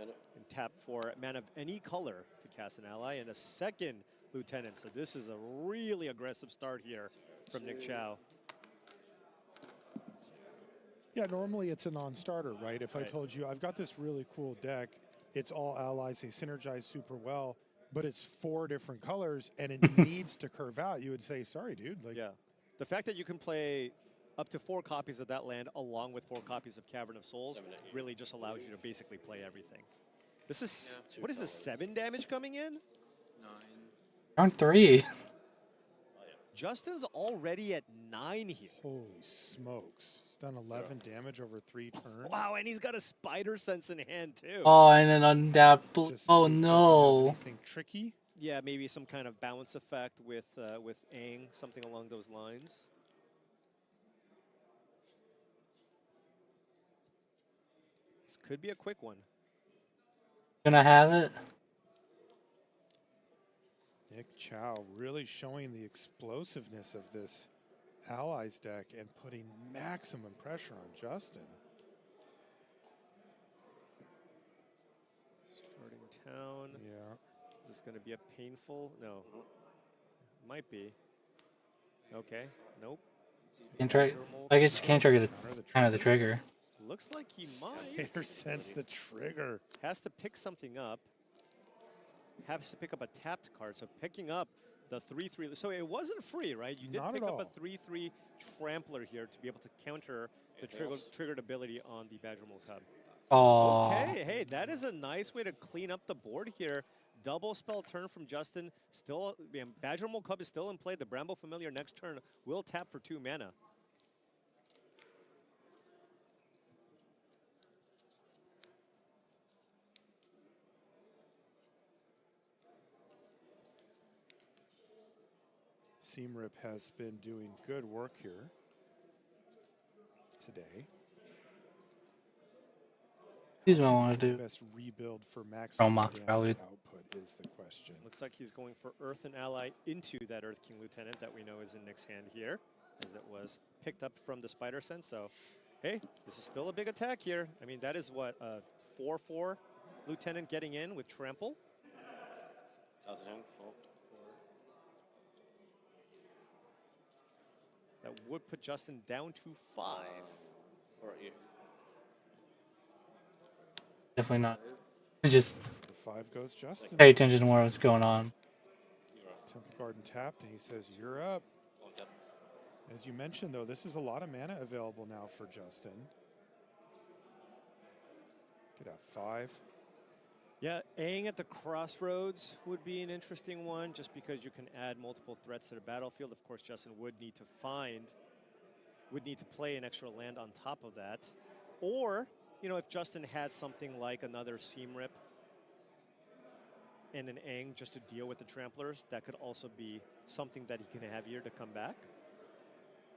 And tap for mana of any color to cast an ally, and a second Lieutenant. So this is a really aggressive start here from Nick Chow. Yeah, normally it's a non-starter, right? If I told you I've got this really cool deck, it's all allies, they synergize super well, but it's 4 different colors and it needs to curve out, you would say, sorry, dude. Like, Yeah. The fact that you can play up to 4 copies of that land along with 4 copies of Cavern of Souls really just allows you to basically play everything. This is, what is this, 7 damage coming in? Round 3. Justin's already at 9 here. Holy smokes. He's done 11 damage over 3 turns. Wow, and he's got a Spider Sense in hand too. Oh, and then untapped. Just Oh in case this has no. anything tricky. Yeah, maybe some kind of balance effect with Aang, something along those lines. This could be a quick one. Gonna have it. Nick Chow really showing the explosiveness of this allies deck and putting maximum pressure on Justin. Starting town. Yeah. Is this going to be a painful? No. Might be. Okay. Nope. Can't try. I guess you can't trigger the kind of the trigger. Looks like he might. Spider Sense the trigger. Has to pick something up. Has to pick up a tapped card. So picking up the 3/3. So it wasn't free, right? You did Not pick at up all. a 3/3 Trampler here to be able to counter the triggered ability on the Badger Mole Cub. Oh. Okay, hey, that is a nice way to clean up the board here. Double spell turn from Justin. Still, Badger Mole Cub is still in play. The Bramble Familiar next turn will tap for 2 mana. Seam Rip has been doing good work here today. He's what I want to do. Best rebuild for Throw maximum him off, damage probably. output is the question. Looks like he's going for Earth and Ally into that Earth King Lieutenant that we know is in Nick's hand here, as it was picked up from the Spider Sense. So, hey, this is still a big attack here. I mean, that is what, a 4/4 Lieutenant getting in with Trample. That would put Justin down to 5. Definitely not. Just The 5 goes Justin. pay attention to what's going on. Temple Garden tapped, and he says, "You're up." As you mentioned, though, this is a lot of mana available now for Justin. Get a 5. Yeah, Aang at the Crossroads would be an interesting one, just because you can add multiple threats to the battlefield. Of course, Justin would need to play an extra land on top of that. Or, you know, if Justin had something like another Seam Rip and an Aang just to deal with the Tramplers, that could also be something that he can have here to come back.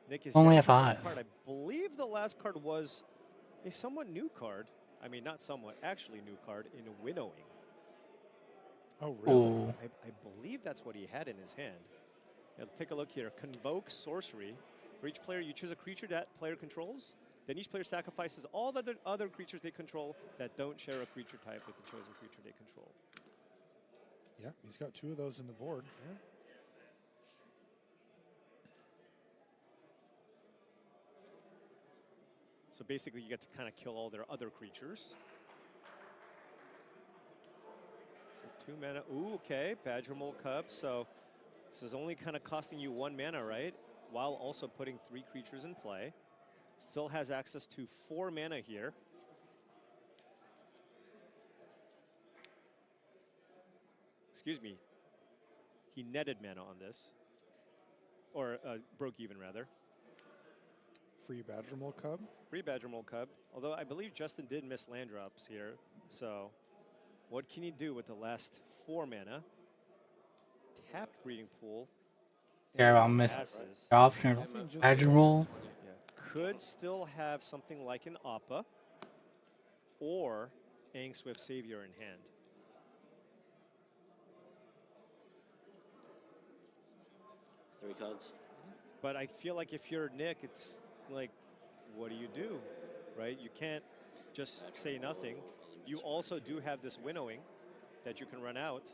Nick is Only down a to 1 5. card. I believe the last card was a somewhat new card. I mean, not somewhat, actually new card in Winnowing. Oh, really? Ooh. I believe that's what he had in his hand. Now, take a look here. Convoke Sorcery. For each player, you choose a creature that player controls. Then each player sacrifices all the other creatures they control that don't share a creature type with the chosen creature they control. Yeah, he's got 2 of those in the board. Yeah. So basically, you get to kind of kill all their other creatures. So 2 mana. Ooh, okay. Badger Mole Cub. So this is only kind of costing you 1 mana, right? While also putting 3 creatures in play. Still has access to 4 mana here. Excuse me. He netted mana on this. Or broke even, rather. Free Badger Mole Cub. Free Badger Mole Cub. Although I believe Justin did miss land drops here. So what can you do with the last 4 mana? Tapped Breeding Pool. Care about missing option. Badger roll. Yeah. Could still have something like an Appa or Aang Swift Savior in hand. Three cards. But I feel like if you're Nick, it's like, what do you do, right? You can't just say nothing. You also do have this Winnowing that you can run out.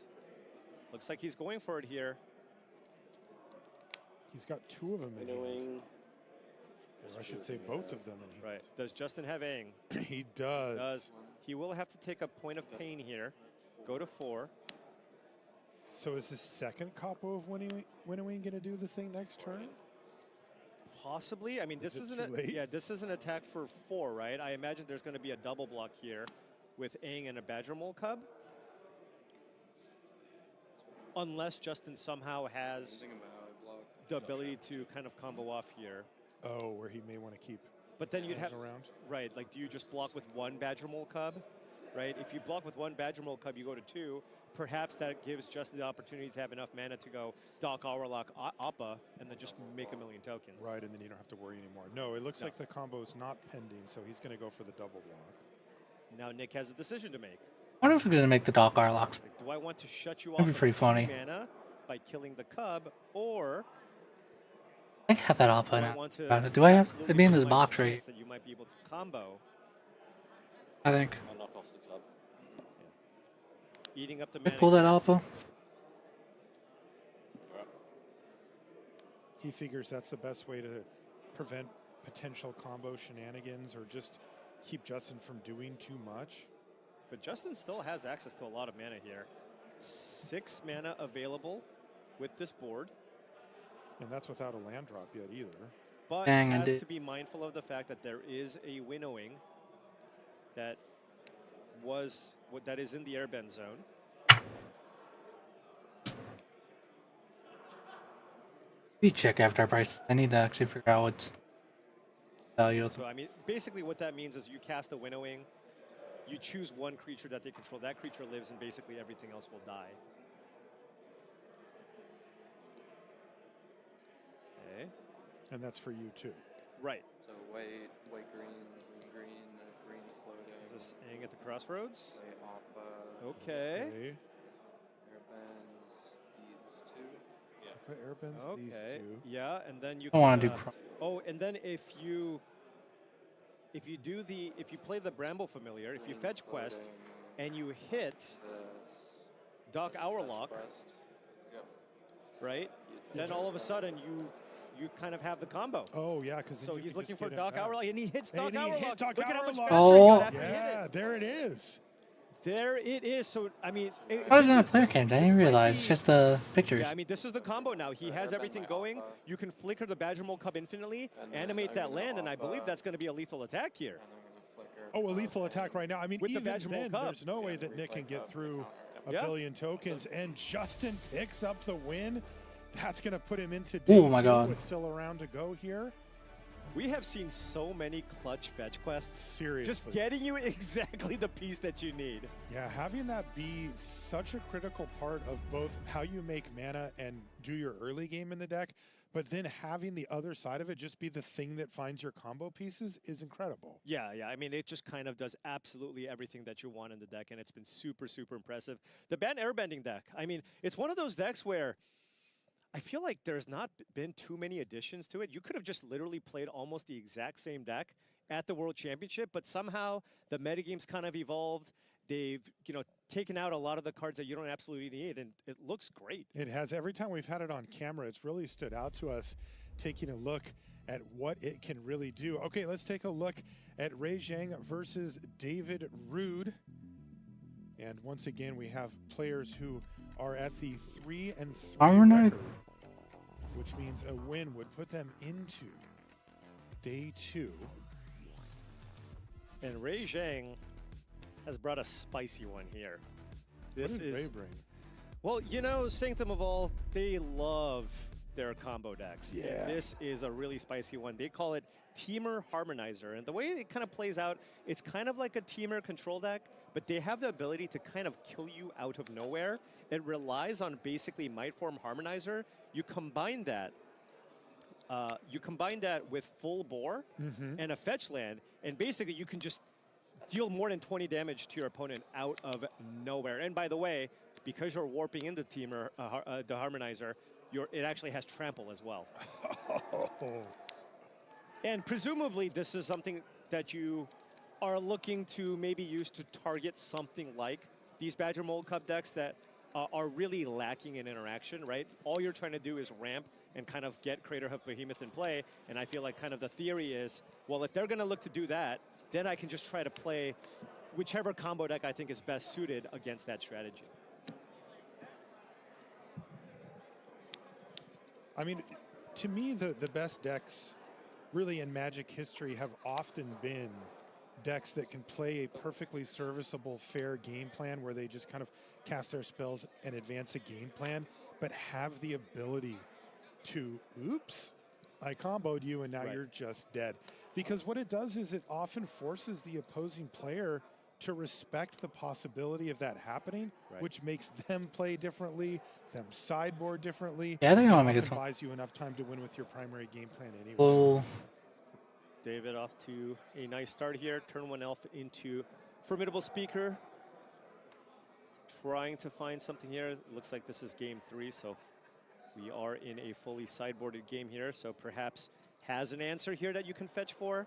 Looks like he's going for it here. He's got 2 of them in hand. Or I should say both of them in hand. Right. Does Justin have Aang? He does. He will have to take a point of pain here. Go to 4. So is his second Capo of Winnowing going to do the thing next turn? Possibly. I mean, this is this is an attack for 4, right? I imagine there's going to be a double block here with Aang and a Badger Mole Cub. Unless Justin somehow has the ability to kind of combo off here. Oh, where he may want to keep. But then you'd have around. Right, like do you just block with 1 Badger Mole Cub? Right? If you block with 1 Badger Mole Cub, you go to 2. Perhaps that gives Justin the opportunity to have enough mana to go Doc Auralock Appa and then just make a million tokens. Right, and then you don't have to worry anymore. No, it looks like the combo is not pending, so he's going to go for the double block. Now Nick has a decision to make. I wonder if we're going to make the Doc Arlocks. Do I want to shut you off That'd be pretty with funny. 2 mana by killing the Cub, or I have that Alpha do I now. want to Do I have absolutely it be in this minimize box the right? chance that you might be able to combo? I think. I'll knock off the cub. Eating up the I mana. pull that Alpha. He figures that's the best way to prevent potential combo shenanigans or just keep Justin from doing too much. But Justin still has access to a lot of mana here. 6 mana available with this board. And that's without a land drop yet either. But Dang, has to be mindful of the fact that there is a Winnowing that is in the airbend zone. We check after our prices. I need to actually figure out what's value. So I mean, basically what that means is you cast a winnowing, you choose one creature that they control, that creature lives, and basically everything else will die. Okay. And that's for you too. Right. So white, green, green floating. Is this Aang at the crossroads? Play Appa. Okay. Airbends these two. Put airbends these two. Yeah, and then you I want to do. oh, and then if you play the Bramble Familiar, if you fetch quest and you hit Doc Hourlock, right? Then all of a sudden you kind of have the combo. Oh yeah, because so he's looking for Doc Hourlock and he hits Doc Hourlock. Look at how much faster Oh. you have to hit Yeah, it. there it is. There it is. So I mean, I was in a player camp. I didn't realize. It's just pictures. Yeah, I mean, this is the combo now. He has everything going. You can flicker the Badger Mole Cub infinitely, animate that land, and I believe that's going to be a lethal attack here. Oh, a lethal attack right now. I mean, With the even Badger then, Mole Cub. there's no way that Nick can get through a billion tokens, and Justin picks up the win. That's going to put him into day Oh my two God. with still a round to go here. We have seen so many clutch fetch quests. Seriously. Just getting you exactly the piece that you need. Yeah, having that be such a critical part of both how you make mana and do your early game in the deck, but then having the other side of it just be the thing that finds your combo pieces is incredible. Yeah, I mean, it just kind of does absolutely everything that you want in the deck, and it's been super, super impressive. The Ban Airbending deck, I mean, it's one of those decks where I feel like there's not been too many additions to it. You could have just literally played almost the exact same deck at the World Championship, but somehow the metagame's kind of evolved. They've, taken out a lot of the cards that you don't absolutely need, and it looks great. It has. Every time we've had it on camera, it's really stood out to us, taking a look at what it can really do. Okay, let's take a look at Ray Zhang versus David Rude. And once again, we have players who are at the 3-3 record, which means a win would put them into day 2. And Ray Zhang has brought a spicy one here. What did Ray bring? Well, Sanctum of All, they love their combo decks. Yeah. And this is a really spicy one. They call it Teamer Harmonizer. And the way it kind of plays out, it's kind of like a Teamer control deck, but they have the ability to kind of kill you out of nowhere. It relies on basically Mightform Harmonizer. You combine that with Full Bore and a fetch land, and basically you can just deal more than 20 damage to your opponent out of nowhere. And by the way, because you're warping into Teamer, the Harmonizer, it actually has Trample as well. And presumably this is something that you are looking to maybe use to target something like these Badger Mold Cup decks that are really lacking in interaction, right? All you're trying to do is ramp and kind of get Crater Hoof Behemoth in play. And I feel like kind of the theory is, well, if they're going to look to do that, then I can just try to play whichever combo deck I think is best suited against that strategy. I mean, to me, the best decks really in Magic history have often been decks that can play a perfectly serviceable, fair game plan where they just kind of cast their spells and advance a game plan, but have the ability to, oops, I comboed you and now you're just dead. Because what it does is it often forces the opposing player to respect the possibility of that happening, which makes them play differently, them sideboard differently. Yeah, I think I'll make it often fun. buys you enough time to win with your primary game plan anyway. Well, David off to a nice start here. Turn 1 elf into Formidable Speaker. Trying to find something here. Looks like this is game 3, so we are in a fully sideboarded game here, so perhaps has an answer here that you can fetch for.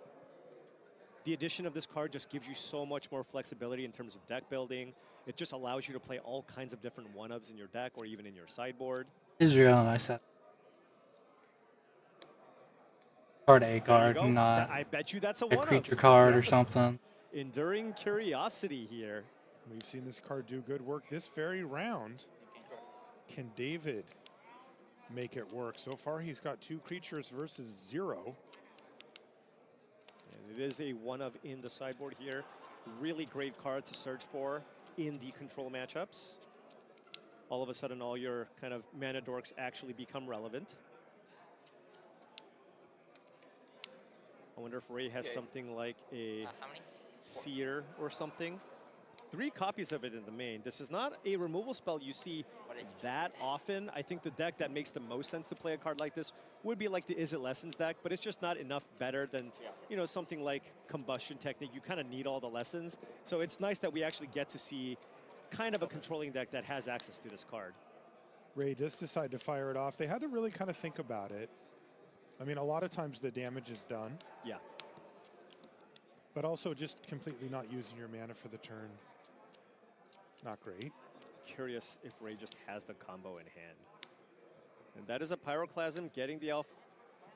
The addition of this card just gives you so much more flexibility in terms of deck building. It just allows you to play all kinds of different 1-ofs in your deck or even in your sideboard. Israel, and I said. Card A card, There you go. not I bet you that's a a 1-of. creature card Yeah. or something. Enduring Curiosity here. We've seen this card do good work this very round. Can David make it work? So far, he's got 2 creatures versus 0. And it is a 1-of in the sideboard here. Really great card to search for in the control matchups. All of a sudden, all your kind of mana dorks actually become relevant. I wonder if Ray has something like a Seer or something. 3 copies of it in the main. This is not a removal spell you see that often. I think the deck that makes the most sense to play a card like this would be like the Is It Lessons deck, but it's just not enough better than, you know, something like Combustion Technique. You kind of need all the lessons. So it's nice that we actually get to see kind of a controlling deck that has access to this card. Ray does decide to fire it off. They had to really kind of think about it. I mean, a lot of times the damage is done. Yeah. But also just completely not using your mana for the turn. Not great. Curious if Ray just has the combo in hand. And that is a Pyroclasm getting the elf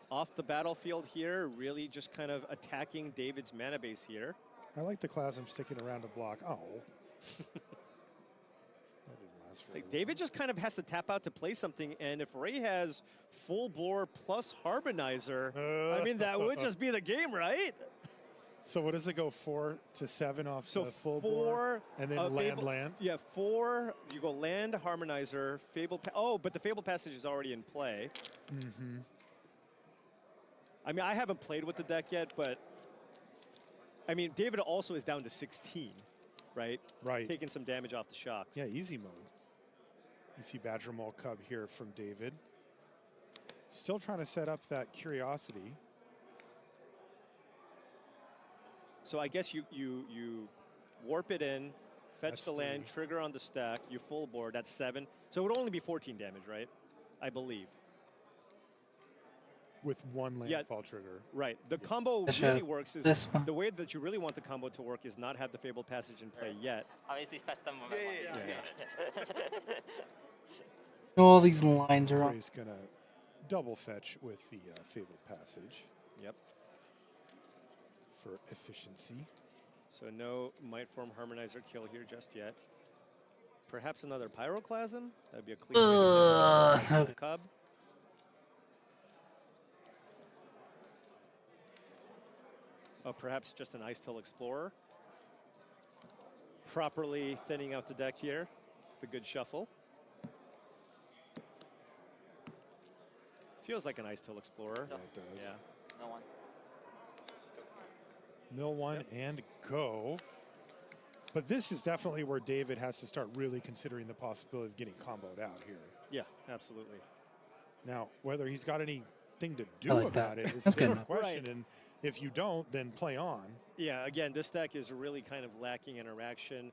off the battlefield here, really just kind of attacking David's mana base here. I like the Clasm sticking around to block. Oh. That didn't last very Like David just kind of has to tap out to play something, and if Ray has full bore plus Harmonizer, I mean, that would just be the game, right? So what does it go 4 to 7 off So the full 4, bore, and then land? Yeah, 4. You go land, Harmonizer, Fable. Oh, but the Fable Passage is already in play. Mm-hmm. I mean, I haven't played with the deck yet, but I mean, David also is down to 16, right? Right. Taking some damage off the shocks. Yeah, easy mode. You see Badger Mole Cub here from David. Still trying to set up that Curiosity. So I guess you warp it in, fetch That's the land, 3. trigger on the stack, you full board, that's 7. So it would only be 14 damage, right? I believe. With 1 landfall trigger. Right. The combo really works is the way that you really want the combo to work is not have the Fabled Passage in play yet. Obviously, fetch them one by one. All these lines are on. Ray's gonna double fetch with the Fabled Passage. Yep. For efficiency. So no Might Form Harmonizer kill here just yet. Perhaps another Pyroclasm? That'd be a clean way to Cub. Oh, perhaps just an Ice Tail Explorer. Properly thinning out the deck here. It's a good shuffle. Feels like an Ice Tail Explorer. Yeah, it does. Yeah. No one. Mill 1 and go. But this is definitely where David has to start really considering the possibility of getting comboed out here. Yeah, absolutely. Now, whether he's got anything to do like about that. it is That's a good different enough. question. And if you don't, then play on. Yeah, again, this deck is really kind of lacking interaction.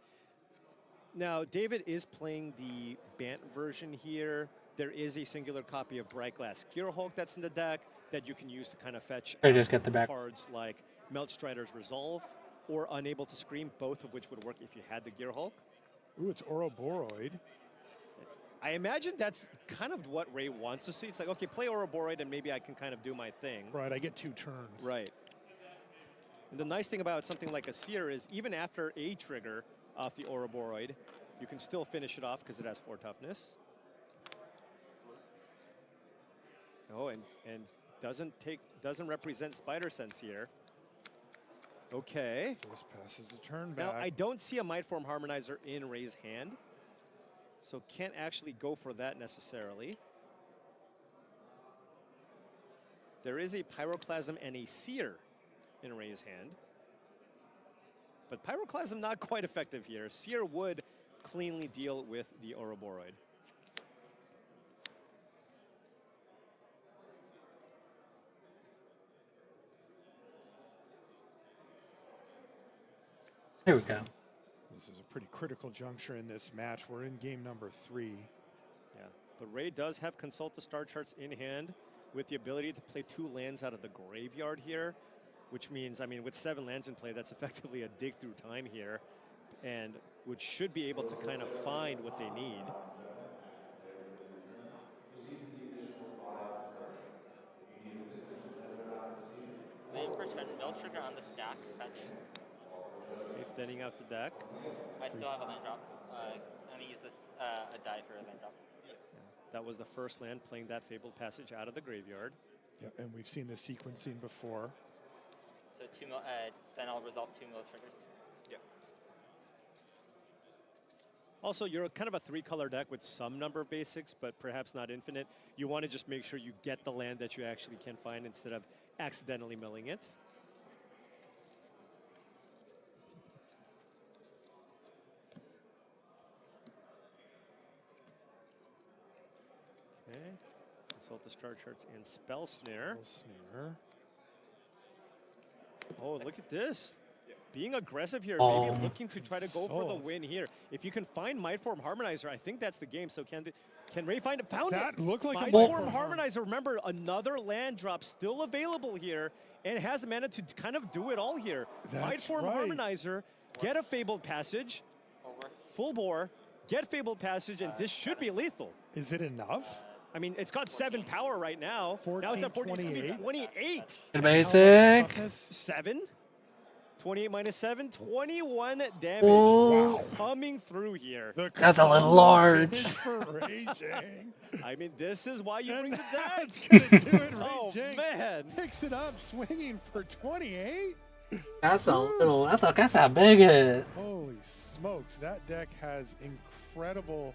Now, David is playing the Bant version here. There is a singular copy of Bright Glass Gearhulk that's in the deck that you can use to kind of fetch Or just get the back. cards like Melt Strider's Resolve or Unable to Scream, both of which would work if you had the Gearhulk. Ooh, it's Ouroboros. I imagine that's kind of what Ray wants to see. It's like, okay, play Ouroboros and maybe I can kind of do my thing. Right, I get 2 turns. Right. And the nice thing about something like a Seer is even after a trigger off the Ouroboros, you can still finish it off because it has 4 toughness. Oh, and doesn't represent Spider Sense here. Okay. Just passes the turn Now, back. I don't see a Might Form Harmonizer in Ray's hand, so can't actually go for that necessarily. There is a Pyroclasm and a Seer in Ray's hand. But Pyroclasm not quite effective here. Seer would cleanly deal with the Ouroboros. There we go. This is a pretty critical juncture in this match. We're in game number 3. Yeah, but Ray does have Consult the Star Charts in hand with the ability to play 2 lands out of the graveyard here, which means, I mean, with 7 lands in play, that's effectively a dig through time here, and which should be able to kind of find what they need. Waiting for turn, no trigger on the stack, fetch. Okay, thinning out the deck. I still have a land drop. I'm gonna use this a die for a land drop. Yeah, that was the first land, playing that Fabled Passage out of the graveyard. Yeah, and we've seen this sequencing before. So then I'll resolve 2 mill triggers. Yeah. Also, you're kind of a 3-color deck with some number of basics, but perhaps not infinite. You want to just make sure you get the land that you actually can find instead of accidentally milling it. Okay. Consult the start charts and spell snare. Oh, look at this. Being aggressive here, maybe looking to try to go for the win here. If you can find Mindform Harmonizer, I think that's the game. So can Ray find it? Found that it. Looked like Mindform Harmonizer. Remember, another land drop still available here, and has the mana to kind of do it all here. Mindform Harmonizer, get a Fabled Passage, full bore, get Fabled Passage, and this should be lethal. Is it enough? I mean, it's got 7 power right now. 14, now it's at 14. It's going to be 28. Basic. 7. 28 minus 7, 21 damage. Wow. Coming through here. That's a little large. I mean, this is why you bring the deck. That's gonna do it. Oh, man. Picks it up, swinging for 28. That's a little. That's a big hit. Holy smokes! That deck has incredible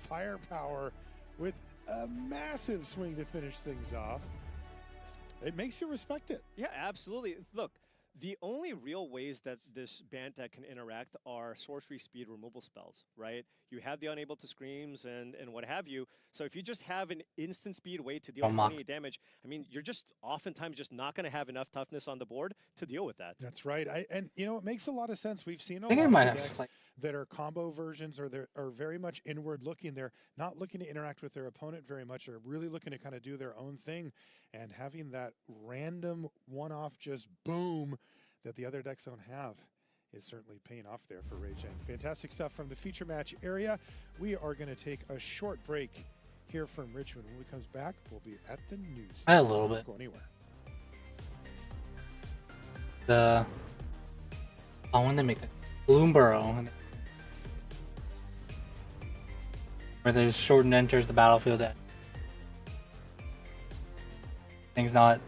firepower with a massive swing to finish things off. It makes you respect it. Yeah, absolutely. Look. The only real ways that this Bant deck can interact are sorcery speed removal spells, right? You have the Unable to Screams and what have you. So if you just have an instant speed way to deal 28 damage, I mean, you're just oftentimes just not going to have enough toughness on the board to deal with that. That's right. And you know, it makes a lot of sense. We've seen a I think lot I might of have decks like that are combo versions, or they're very much inward looking. They're not looking to interact with their opponent very much. They're really looking to kind of do their own thing, and having that random one-off just boom that the other decks don't have is certainly paying off there for Ray Chang. Fantastic stuff from the feature match area. We are going to take a short break here from Richmond. When we comes back, we'll be at the news. A little bit. Don't go anywhere. When they make it Bloomborough, where there's shortened enters the battlefield at things not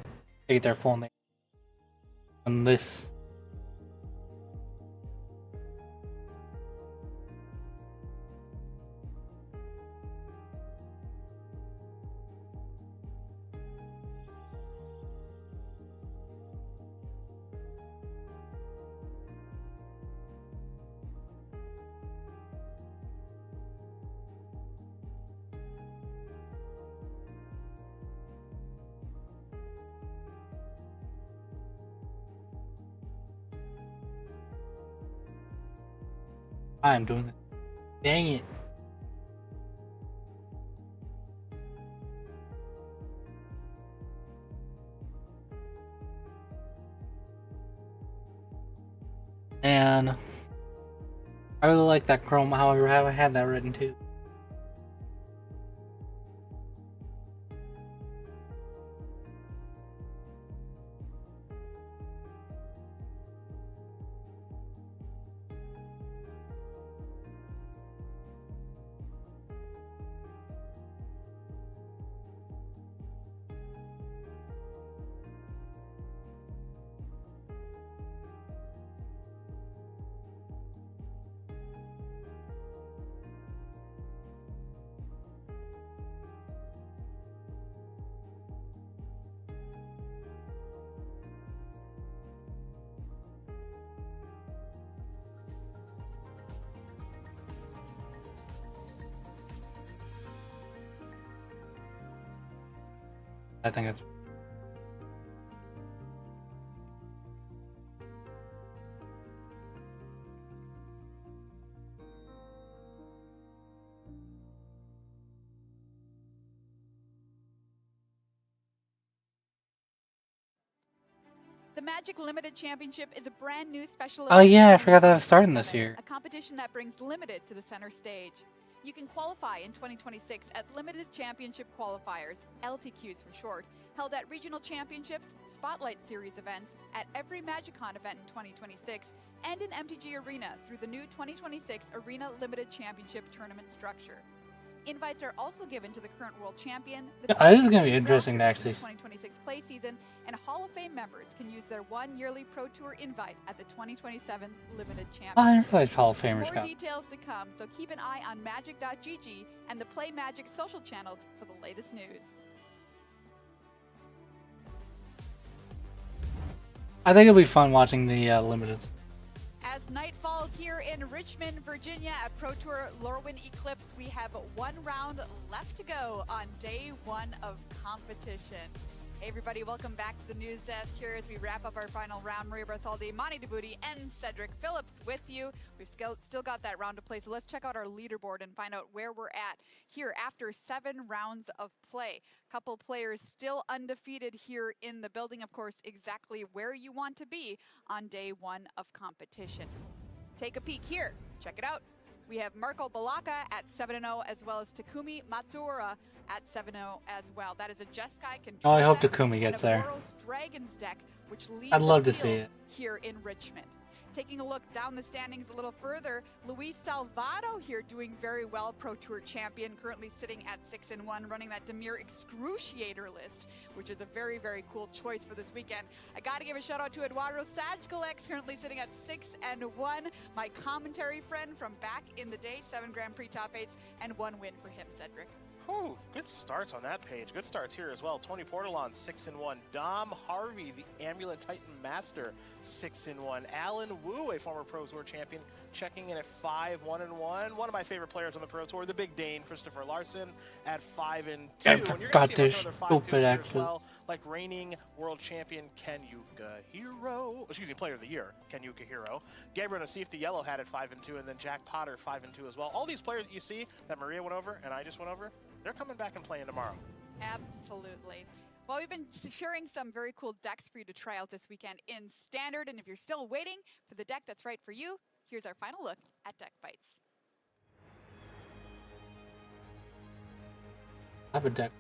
take their full name on this. I'm doing it. Dang it. And I really like that Chrome, however, how I had that written too. I think it's The Magic Limited Championship is a brand new special Oh event yeah, I in forgot that was starting 2027, this year. a competition that brings Limited to the center stage. You can qualify in 2026 at Limited Championship Qualifiers, LTQs for short, held at regional championships, Spotlight Series events, at every MagicCon event in 2026, and in MTG Arena through the new 2026 Arena Limited Championship tournament structure. Invites are also given to the current world champion, the Yeah, this is gonna be 2026 interesting to drafters actually for the 2026 play season, and Hall of Fame members can use their one yearly Pro Tour invite at the 2027 Limited Championship. I didn't realize Hall of Famers More got. details to come, so keep an eye on magic.gg and the Play Magic social channels for the latest news. I think it'll be fun watching the limited. As night falls here in Richmond, Virginia at Pro Tour Lorwyn Eclipse. We have 1 round left to go on day 1 of competition. Hey everybody, welcome back to the news desk here as we wrap up our final round. Maria Bartholdi, Monty Djibouti, and Cedric Phillips with you. We've still got that round to play, so let's check out our leaderboard and find out where we're at here after 7 rounds of play. Couple players still undefeated here in the building, of course, exactly where you want to be on day 1 of competition. Take a peek here, check it out. We have Marco Balaka at 7-0, as well as Takumi Matsuura at 7-0 as well. That is a Jeskai control. Oh, I hope deck Takumi and gets a there. Boros Dragons deck, which leads I'd love the to see field it. here in Richmond. Taking a look down the standings a little further, Luis Salvado here doing very well, Pro Tour champion, currently sitting at 6-1, running that Demir Excruciator list, which is a very, very cool choice for this weekend. I gotta give a shout out to Eduardo Sajgalex, currently sitting at 6-1, my commentary friend from back in the day, 7 Grand Prix top 8s, and 1 win for him, Cedric. Whew, good starts on that page. Good starts here as well. Tony Portalon, 6-1. Dom Harvey, the Amulet Titan Master, 6-1. Alan Wu, a former Pro Tour champion, checking in at 5-1-1. One of my favorite players on the Pro Tour, the Big Dane, Christopher Larson, at 5-2. I And you're forgot gonna see this another 5-2s stupid here as accent. well, like reigning world champion Kenyuka Hero. Excuse me, player of the year, Kenyuka Hero. Gabriel Nassif, the Yellow Hat, at 5-2, and then Jack Potter, 5-2 as well. All these players that you see that Maria went over and I just went over, they're coming back and playing tomorrow. Absolutely. Well, we've been sharing some very cool decks for you to try out this weekend in Standard, and if you're still waiting for the deck that's right for you, here's our final look at Deck Bites. I have a deck.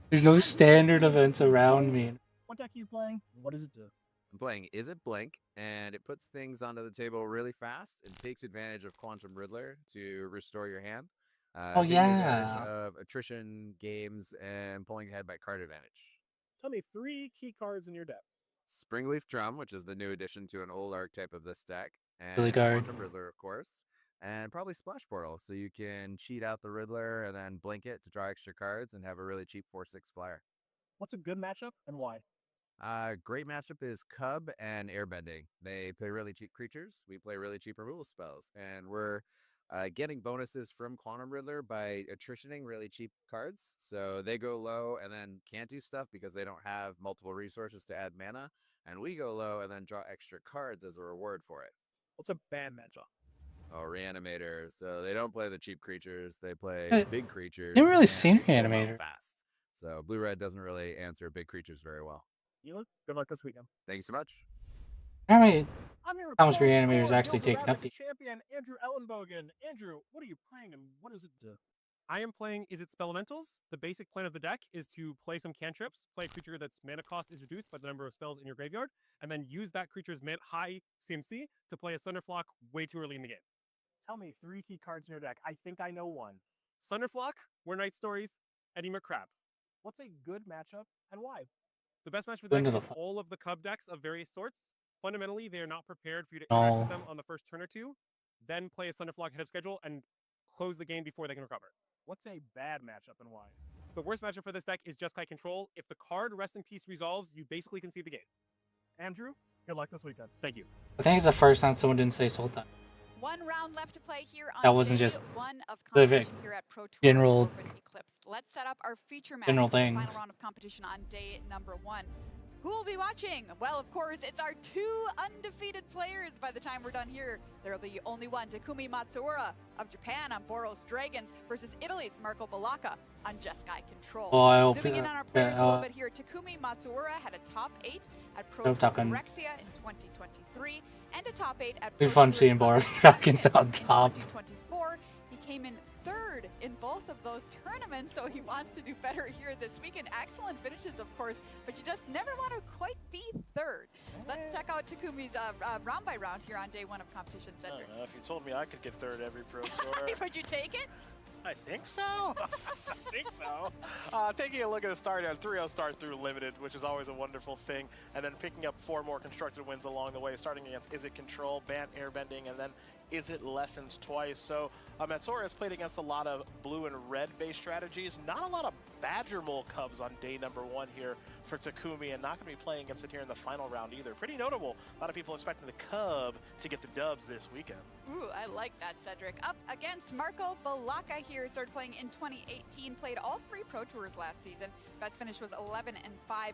There's no standard events around me. What deck are you playing? What does it do? I'm playing Is It Blink, and it puts things onto the table really fast and takes advantage of Quantum Riddler to restore your hand. Oh, taking yeah. advantage of attrition games and pulling ahead by card advantage. Tell me 3 key cards in your deck. Springleaf Drum, which is the new addition to an old archetype of this deck, and Really good. Quantum Riddler, of course, and probably Splash Portal, so you can cheat out the Riddler and then blink it to draw extra cards and have a really cheap 4/6 flyer. What's a good matchup and why? Great matchup is Cub and Airbending. They play really cheap creatures. We play really cheap removal spells, and we're getting bonuses from Quantum Riddler by attritioning really cheap cards. So they go low and then can't do stuff because they don't have multiple resources to add mana, and we go low and then draw extra cards as a reward for it. What's a bad matchup? Oh, Reanimator. So they don't play the cheap creatures. They play I big creatures. didn't really and see go low Reanimator. fast. So Blue-Red doesn't really answer big creatures very well. Elan, good luck this weekend. Thank you so much. How many I'm here with times Pro Reanimator's Tour actually Gills taken Rabbit up the champion Andrew Ellenbogen. Andrew, what are you playing and what does it do? I am playing Is It Spellmentals. The basic plan of the deck is to play some cantrips, play a creature that's mana cost is reduced by the number of spells in your graveyard, and then use that creature's high CMC to play a Sunderflock way too early in the game. Tell me 3 key cards in your deck. I think I know one. Sunderflock, Were Night Stories, Eddie McCrab. What's a good matchup and why? The best match for the Into deck the is all of the Cub decks of various sorts. Fundamentally, they are not prepared for you to No. interact with them on the first turn or two, then play a Sunderflock ahead of schedule and close the game before they can recover. What's a bad matchup and why? The worst matchup for this deck is Jeskai Control. If the card Rest in Peace resolves, you basically concede the game. Andrew, good luck this weekend. Thank you. I think it's the first time someone didn't say Sultan. 1 round left to play here on That wasn't day just 1 of specific competition here at Pro Tour general- Lorwyn Eclipse. Let's set up our feature match General for the things. final round of competition on day number 1. Who will be watching? Well, of course, it's our 2 undefeated players by the time we're done here. There will be only one, Takumi Matsuura of Japan on Boros Dragons versus Italy's Marco Balaka on Jeskai Control. Oh, I hope Zooming in that- on our players a that, little bit here, Takumi Matsuura had a top 8 at Pro I'm Tour talking- Phyrexia in 2023 and a top 8 at Be Pro fun Tour seeing Boros Phyrexia Dragons on in top. 2024. He came in 3rd in both of those tournaments, so he wants to do better here this weekend. Excellent finishes, of course, but you just never want to quite be 3rd. Let's check out Takumi's round by round here on day 1 of competition, I Cedric. don't know, if you told me I could get 3rd every Pro Tour. Would you take it? I think so. I think so. Taking a look at the start at 3-0 start through Limited, which is always a wonderful thing, and then picking up 4 more constructed wins along the way, starting against Is It Control, Bant Airbending, and then Is It Lessons twice. So Matsuura has played against a lot of blue and red based strategies, not a lot of Badger Mole Cubs on day number 1 here for Takumi, and not going to be playing against it here in the final round either. Pretty notable. A lot of people expecting the Cub to get the dubs this weekend. Ooh, I like that, Cedric. Up against Marco Balaka here. Started playing in 2018. Played all 3 Pro Tours last season. Best finish was 11-5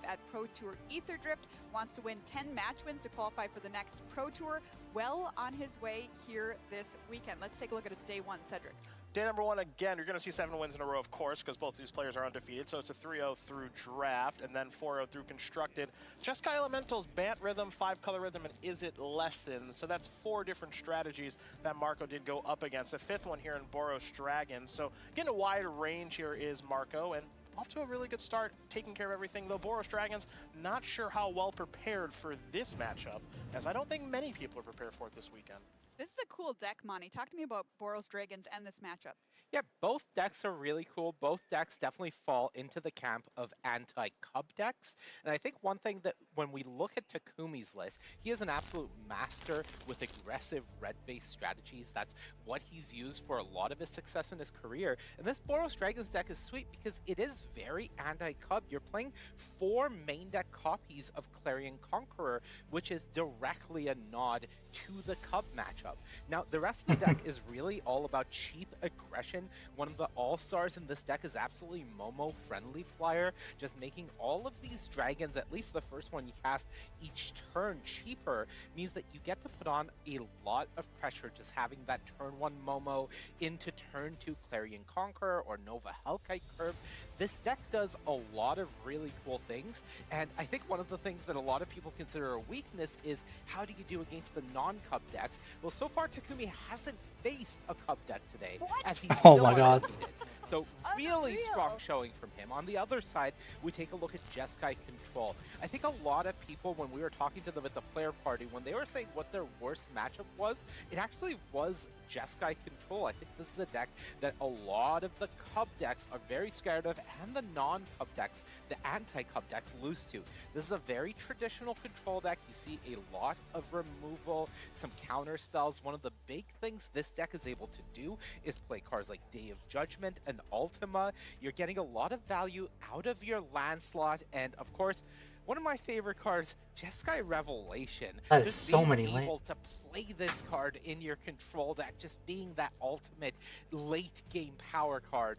at Pro Tour Ether Drift. Wants to win 10 match wins to qualify for the next Pro Tour. Well on his way here this weekend. Let's take a look at his day 1, Cedric. Day number 1, again, you're going to see 7 wins in a row, of course, because both these players are undefeated. So it's a 3-0 through draft, and then 4-0 through constructed. Jeskai Elementals, Bant Rhythm, 5-color rhythm, and Is It Lessons. So that's 4 different strategies that Marco did go up against. A 5th one here in Boros Dragons. So getting a wide range here is Marco, and off to a really good start, taking care of everything, though Boros Dragons, not sure how well prepared for this matchup, as I don't think many people are prepared for it this weekend. This is a cool deck, Monty. Talk to me about Boros Dragons and this matchup. Yeah, both decks are really cool. Both decks definitely fall into the camp of anti-Cub decks. And I think one thing that when we look at Takumi's list, he is an absolute master with aggressive red-based strategies. That's what he's used for a lot of his success in his career. And this Boros Dragons deck is sweet because it is very anti-Cub. You're playing 4 main deck copies of Clarion Conqueror, which is directly a nod to the Cub matchup. Now, the rest of the deck is really all about cheap aggression. One of the all-stars in this deck is absolutely Momo Friendly Flyer, just making all of these dragons, at least the first one you cast each turn, cheaper, means that you get to put on a lot of pressure just having that turn 1 Momo into turn 2 Clarion Conqueror or Nova Hellkite Curve. This deck does a lot of really cool things, and I think one of the things that a lot of people consider a weakness is how do you do against the non-Cub decks? Well, so far Takumi hasn't faced a Cub deck today, as he's Oh still my God. undefeated. So really strong showing from him. On the other side, we take a look at Jeskai Control. I think a lot of people, when we were talking to them at the player party, when they were saying what their worst matchup was, it actually was Jeskai Control. I think this is a deck that a lot of the Cub decks are very scared of, and the non-Cub decks, the anti-Cub decks, lose to. This is a very traditional control deck. You see a lot of removal, some counter spells. One of the big things this deck is able to do is play cards like Day of Judgment and Ultima. You're getting a lot of value out of your land slot, and of course, one of my favorite cards, Jeskai Revelation. That is just so being many able to play this card in your control deck, just being that ultimate late game power card.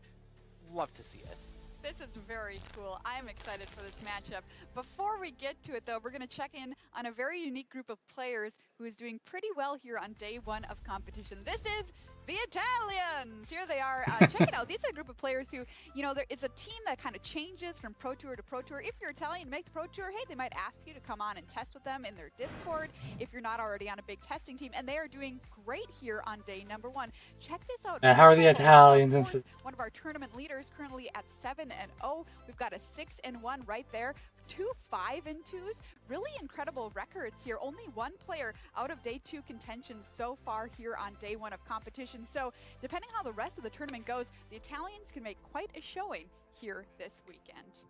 Love to see it. This is very cool. I'm excited for this matchup. Before we get to it, though, we're going to check in on a very unique group of players who is doing pretty well here on day 1 of competition. This is the Italians. Here they are. Check it out. These are a group of players who, you know, it's a team that kind of changes from Pro Tour to Pro Tour. If you're Italian, make the Pro Tour, hey, they might ask you to come on and test with them in their Discord if you're not already on a big testing team. And they are doing great here on day number 1. Check this out. How are the Italians? One of our tournament leaders currently at 7-0. We've got a 6-1 right there. 2 5-2s. Really incredible records here. Only 1 player out of day 2 contention so far here on day 1 of competition. So depending how the rest of the tournament goes, the Italians can make quite a showing here this weekend.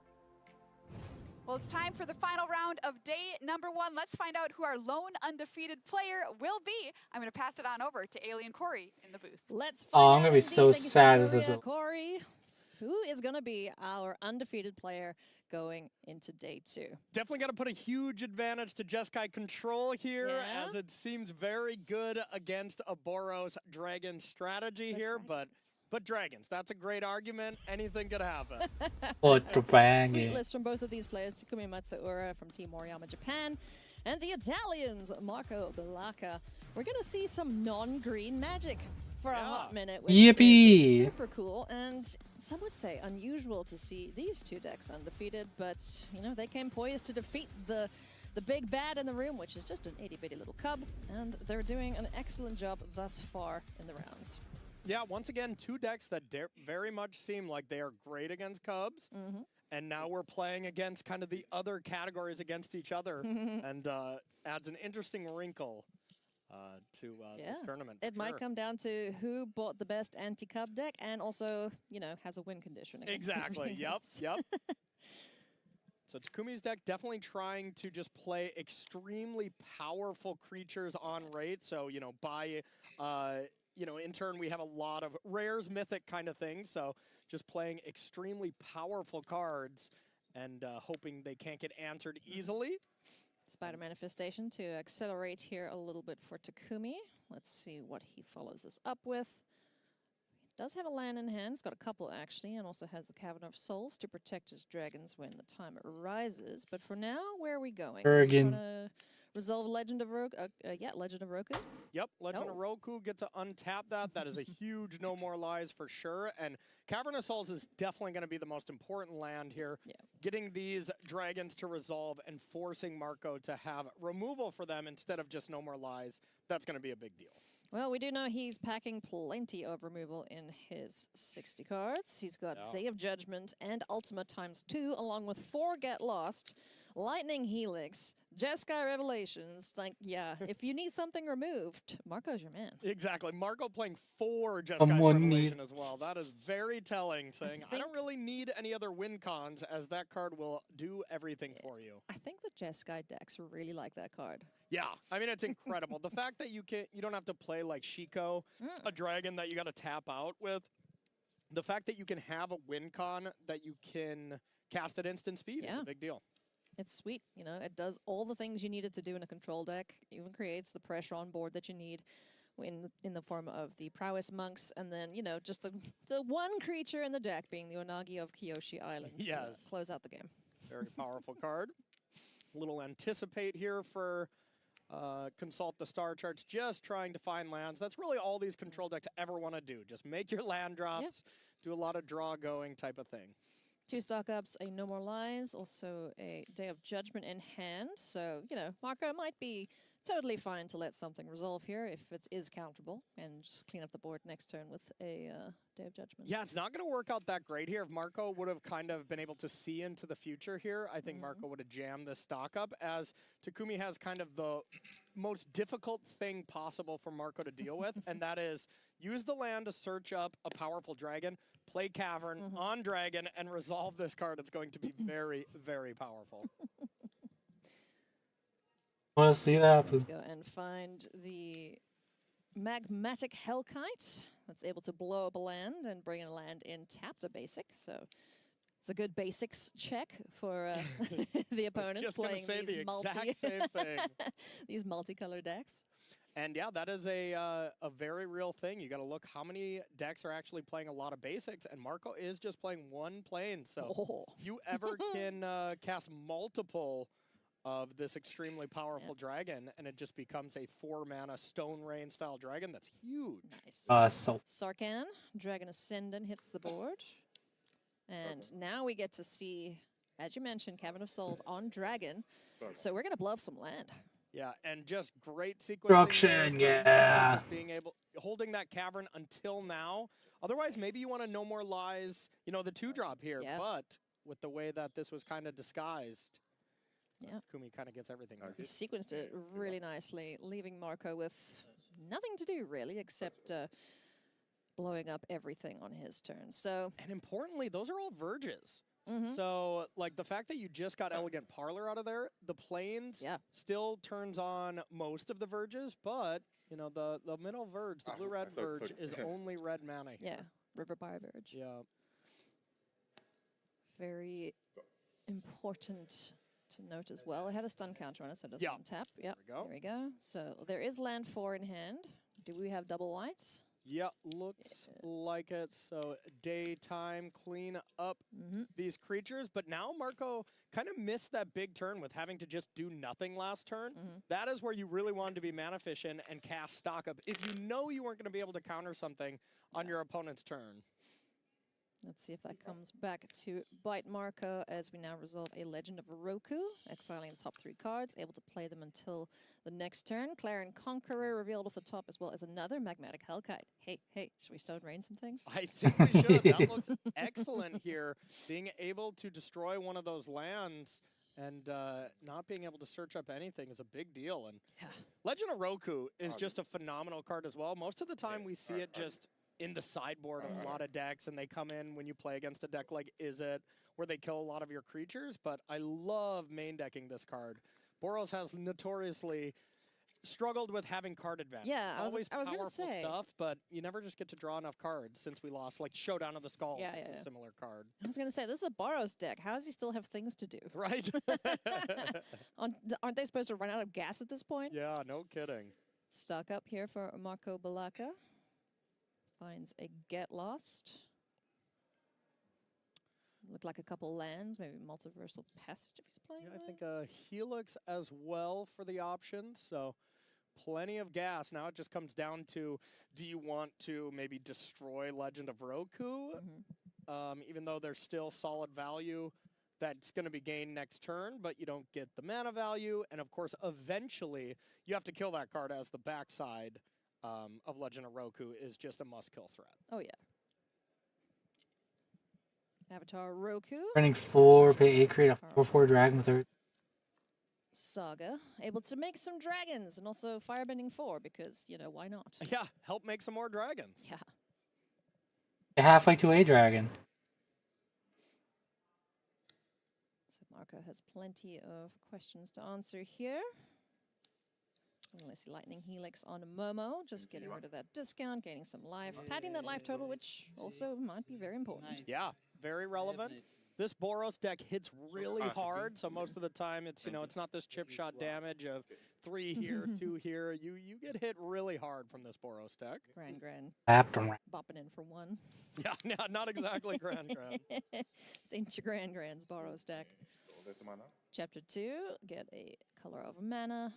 Well, it's time for the final round of day number 1. Let's find out who our lone undefeated player will be. I'm going to pass it on over to Alien Corey in the booth. Let's Oh, find I'm gonna out be indeed. so Thank you sad much, if this Maria is- Corey. Who is going to be our undefeated player going into day 2? Definitely got to put a huge advantage to Jeskai Control here, Yeah. as it seems very good against a Boros Dragon strategy here, but dragons, that's a great argument. Anything could happen. Sweet list from both of these players, Takumi Matsuura from Team Moriyama Japan, and the Italians, Marco Balaka. We're going to see some non-green magic for a hot minute, which Yippee! is super cool, and some would say unusual to see these 2 decks undefeated, but, you know, they came poised to defeat the big bad in the room, which is just an itty-bitty little cub, and they're doing an excellent job thus far in the rounds. Yeah, once again, 2 decks that very much seem like they are great against Cubs, and now we're playing against kind of the other categories against each other, and adds an interesting wrinkle to this tournament. It might come down to who bought the best anti-cub deck and also, you know, has a win condition. Exactly. Yep. So Takumi's deck definitely trying to just play extremely powerful creatures on rate. So, you know, by you know, in turn, we have a lot of rares, mythic kind of things. So just playing extremely powerful cards and hoping they can't get answered easily. Spider Manifestation to accelerate here a little bit for Takumi. Let's see what he follows this up with. Does have a land in hand. He's got a couple, actually, and also has the Cavern of Souls to protect his dragons when the time arises. But for now, where are we going? Bergen. Trying to resolve Legend of Roku? Yeah, Legend of Roku. Yep, Legend of Roku, get to untap that. That is a huge No More Lies for sure. And Cavern of Souls is definitely going to be the most important land here. Yeah. Getting these dragons to resolve and forcing Marco to have removal for them instead of just No More Lies, that's going to be a big deal. Well, we do know he's packing plenty of removal in his 60 cards. He's got Day of Judgment and Ultima ×2, along with 4 Get Lost, Lightning Helix, Jeskai Revelations. Like, yeah, if you need something removed, Marco's your man. Exactly. Marco playing 4 Jeskai Revelation as well. That is very telling, saying, I don't really need any other win cons, as that card will do everything for you. I think the Jeskai decks really like that card. Yeah, I mean, it's incredible. The fact that you don't have to play like Shiko, a dragon that you got to tap out with. The fact that you can have a win con that you can cast at instant speed is a big deal. It's sweet, you know, it does all the things you need it to do in a control deck, even creates the pressure on board that you need in the form of the Prowess Monks, and then, you know, just the one creature in the deck being the Onagi of Kyoshi Island. Yes. To close out the game. Very powerful card. A little anticipate here for consult the star charts, just trying to find lands. That's really all these control decks ever want to do. Just make your land drops, do a lot of draw going type of thing. 2 stock ups, a No More Lies, also a Day of Judgment in hand. So, you know, Marco might be totally fine to let something resolve here if it is counterable and just clean up the board next turn with a Day of Judgment. Yeah, it's not going to work out that great here. If Marco would have kind of been able to see into the future here, I think Marco would have jammed this stock up, as Takumi has kind of the most difficult thing possible for Marco to deal with, and that is use the land to search up a powerful dragon, play Cavern on dragon, and resolve this card. It's going to be very, very powerful. Want to see that happen. Let's go and find the Magmatic Hellkite that's able to blow up a land and bring a land in tapped a basic. So it's a good basics check for the opponents playing these multicolored decks. And yeah, that is a very real thing. You got to look how many decks are actually playing a lot of basics, and Marco is just playing 1 plane. So if you ever can cast multiple of this extremely powerful dragon, and it just becomes a 4-mana Stone Rain style dragon, that's huge. Nice. So Sarkhan, Dragon Ascendant hits the board. And now we get to see, as you mentioned, Cavern of Souls on dragon. So we're going to blow up some land. Yeah, and just great sequencing. Construction, yeah. Just being able, holding that cavern until now. Otherwise, maybe you want to No More Lies, you know, the 2-drop here. But with the way that this was kind of disguised, Kumi kind of gets everything. He sequenced it really nicely, leaving Marco with nothing to do, really, except blowing up everything on his turn. So, and importantly, those are all verges. So, like, the fact that you just got Elegant Parlor out of there, the plains still turns on most of the verges, but, you know, the middle verge, the blue-red verge, is only red mana. Yeah, River Bar verge. Yeah. Very important to note as well. It had a stun counter on it, so it doesn't tap. Yep, there we go. So, there is land 4 in hand. Do we have double whites? Yeah, looks like it. So daytime, clean up these creatures. But now Marco kind of missed that big turn with having to just do nothing last turn. That is where you really wanted to be mana efficient and cast stock up if you know you weren't going to be able to counter something on your opponent's turn. Let's see if that comes back to bite Marco as we now resolve a Legend of Roku, exiling the top 3 cards, able to play them until the next turn. Clarion Conqueror revealed off the top, as well as another Magmatic Hellkite. Hey, should we Stone Rain some things? I think we should. That looks excellent here. Being able to destroy one of those lands and not being able to search up anything is a big deal. And Legend of Roku is just a phenomenal card as well. Most of the time we see it just in the sideboard of a lot of decks, and they come in when you play against a deck like Izzet, where they kill a lot of your creatures, but I love main decking this card. Boros has notoriously struggled with having card advantage. Yeah, It's I was always gonna powerful say. stuff, but you never just get to draw enough cards since we lost. Like Showdown of the Skulls, Yeah, it's yeah, a yeah. similar card. I was gonna say this is a Boros deck. How does he still have things to do? Right? Aren't they supposed to run out of gas at this point? Yeah, no kidding. Stock up here for Marco Balaka. Finds a Get Lost. Look like a couple lands, maybe Multiversal Passage if he's playing. Yeah, I think a Helix as well for the options. So plenty of gas. Now it just comes down to, do you want to maybe destroy Legend of Roku? Even though there's still solid value that's going to be gained next turn, but you don't get the mana value. And of course, eventually, you have to kill that card, as the backside of Legend of Roku is just a must-kill threat. Oh, yeah. Avatar Roku. Running 4, pay 8, create a 4/4 dragon with Earth. Saga. Able to make some dragons and also Firebending 4 because, you know, why not? Yeah, help make some more dragons. Yeah. Halfway to a dragon. So Marco has plenty of questions to answer here. Unless Lightning Helix on Momo, just getting rid of that discount, gaining some life, padding that life total, which also might be very important. Yeah, very relevant. This Boros deck hits really hard, so most of the time it's, you know, it's not this chip shot damage of 3 here, 2 here. You get hit really hard from this Boros deck. Grand. Bopping in for 1. Yeah, not exactly grand. St. Grand's Boros deck. Chapter 2, get a Color of Mana.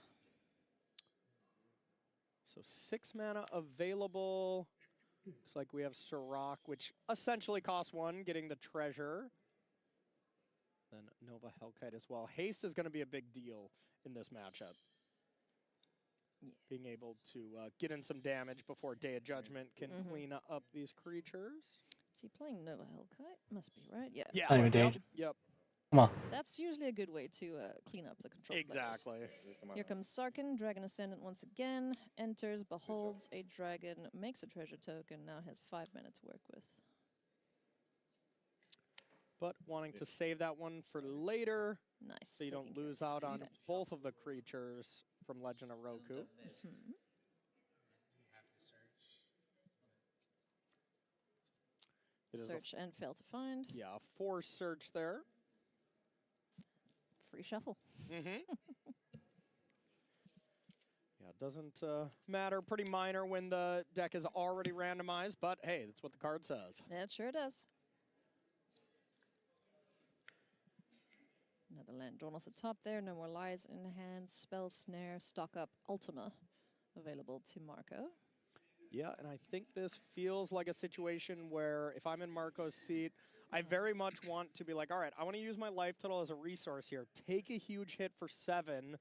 So 6 mana available. Looks like we have Sirach, which essentially costs 1, getting the treasure. Then Nova Hellkite as well. Haste is going to be a big deal in this matchup. Yes. Being able to get in some damage before Day of Judgment can clean up these creatures. Is he playing Nova Hellkite? Must be, right? Yeah. Not even Yep, danger. yep. Come on. That's usually a good way to clean up the control players. Exactly. Here comes Sarkin, Dragon Ascendant once again. Enters, beholds a dragon, makes a treasure token, now has 5 mana to work with. But wanting to save that one for later. Nice. So you don't lose out on both of the creatures from Legend of Roku. Search and fail to find. Yeah, 4 search there. Free shuffle. Yeah, it doesn't matter. Pretty minor when the deck is already randomized, but hey, that's what the card says. Yeah, it sure does. Another land drawn off the top there. No more lies in hand. Spell Snare, stock up Ultima available to Marco. Yeah, and I think this feels like a situation where if I'm in Marco's seat, I very much want to be like, all right, I want to use my life total as a resource here. Take a huge hit for 7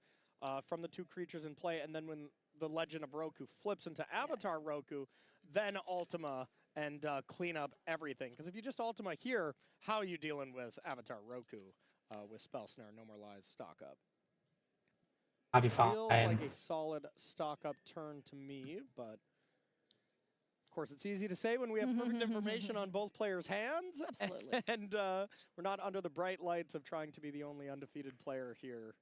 from the 2 creatures in play, and then when the Legend of Roku flips into Avatar Roku, then Ultima and clean up everything. Because if you just Ultima here, how are you dealing with Avatar Roku with Spell Snare, No More Lies, stock up? I'll be fine. Feels like a solid stock up turn to me, but of course it's easy to say when we have perfect information on both players' hands. Absolutely. And we're not under the bright lights of trying to be the only undefeated player here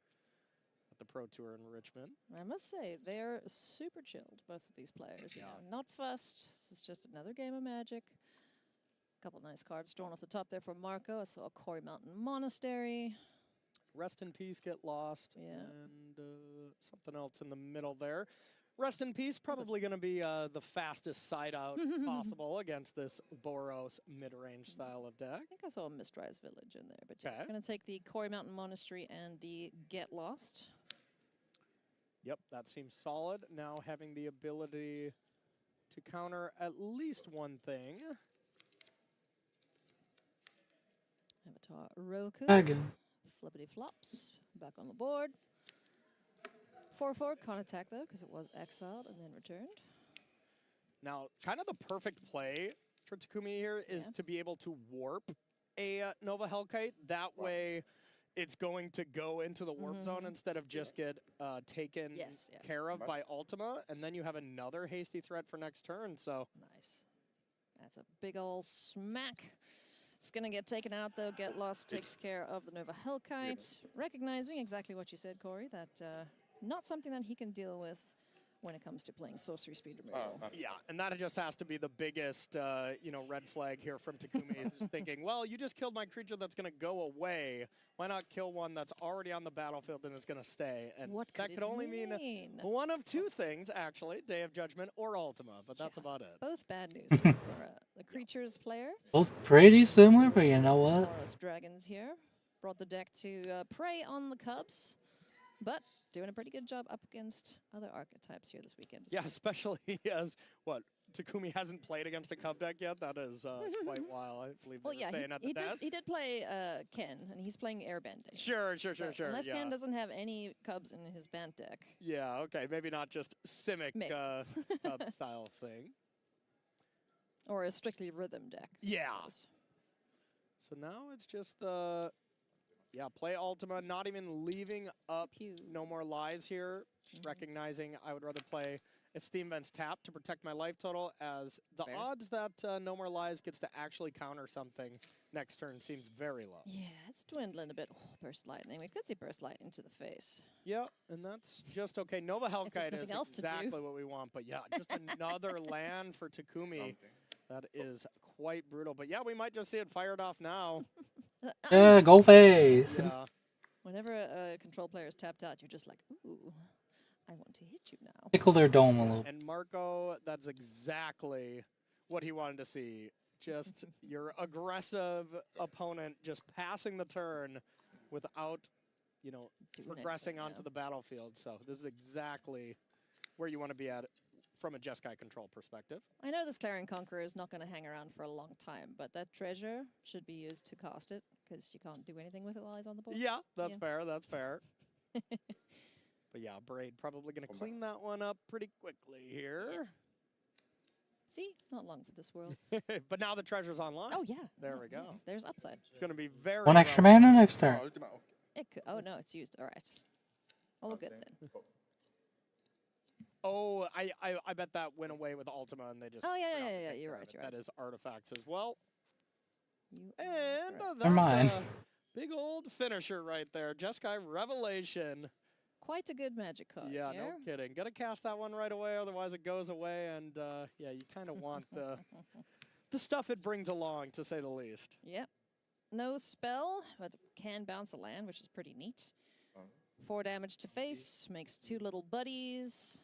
at the Pro Tour in Richmond. I must say, they're super chilled, both of these players. You know, not fussed. This is just another game of Magic. A couple nice cards drawn off the top there for Marco. I saw Quarry Mountain Monastery. Rest in Peace, Get Lost, and something else in the middle there. Rest in Peace, probably going to be the fastest side out possible against this Boros mid-range style of deck. I think I saw a Mistrise Village in there, but yeah, I'm going to take the Quarry Mountain Monastery and the Get Lost. Yep, that seems solid. Now having the ability to counter at least one thing. Avatar Roku. Dragon. Flippity flops. Back on the board. 4/4, can't attack though, because it was exiled and then returned. Now, kind of the perfect play for Takumi here is to be able to warp a Nova Hellkite. That way, it's going to go into the warp zone instead of just get taken care of by Ultima, and then you have another hasty threat for next turn. So nice. That's a big ol' smack. It's going to get taken out, though. Get Lost takes care of the Nova Hellkite. Recognizing exactly what you said, Corey, that not something that he can deal with when it comes to playing sorcery speed removal. Yeah, and that just has to be the biggest, red flag here from Takumi. Is just thinking, well, you just killed my creature that's going to go away. Why not kill one that's already on the battlefield and is going to stay? And that could only mean one of two things, actually: Day of Judgment or Ultima. But that's about it. Both bad news here for the creatures player. Both pretty similar, but you know what? Boros Dragons here brought the deck to prey on the Cubs, but doing a pretty good job up against other archetypes here this weekend. Yeah, especially as Takumi hasn't played against a Cub deck yet. That is quite wild. I believe they were saying at the desk. He did play Ken, and he's playing Airbending. Sure. Unless yeah. Ken doesn't have any Cubs in his band deck. Yeah, okay. Maybe not just Simic Cub style thing. Or a strictly rhythm deck. Yeah. So now it's just the... Yeah, play Ultima, not even leaving up No More Lies here. Just recognizing I would rather play Esteem Vent's Tap to protect my life total, as the odds that No More Lies gets to actually counter something next turn seems very low. Yeah, it's dwindling a bit. Oh, Burst Lightning. We could see Burst Lightning to the face. Yeah, and that's just okay. Nova Hellkite is else to do. exactly what we want, but yeah, just another land for Takumi. That is quite brutal. But yeah, we might just see it fired off now. Yeah, go face. Yeah. Whenever a control player is tapped out, you're just like, ooh, I want to hit you now. Tickle their dome a little. And Marco, that's exactly what he wanted to see. Just your aggressive opponent just passing the turn without, progressing onto the battlefield. So this is exactly where you want to be at from a Jeskai control perspective. I know this Clarion Conqueror is not going to hang around for a long time, but that treasure should be used to cast it, because you can't do anything with it while he's on the board. Yeah, that's fair, that's fair. But yeah, Braid probably going to clean that one up pretty quickly here. Yeah. See? Not long for this world. But now the treasure's online. Oh, yeah. There we go. Yes, there's upside. It's going to be very... One extra mana next turn. Oh, no, it's used. All right. All good then. Oh, I bet that went away with Ultima and they just... Oh, yeah, you're right. That is artifacts as well. And Never that's mind. a big old finisher right there. Jeskai Revelation. Quite a good magic card. Yeah, here. no kidding. Gotta cast that one right away, otherwise it goes away. And yeah, you kind of want the stuff it brings along, to say the least. Yep. No spell, but can bounce a land, which is pretty neat. 4 damage to face, makes 2 little buddies.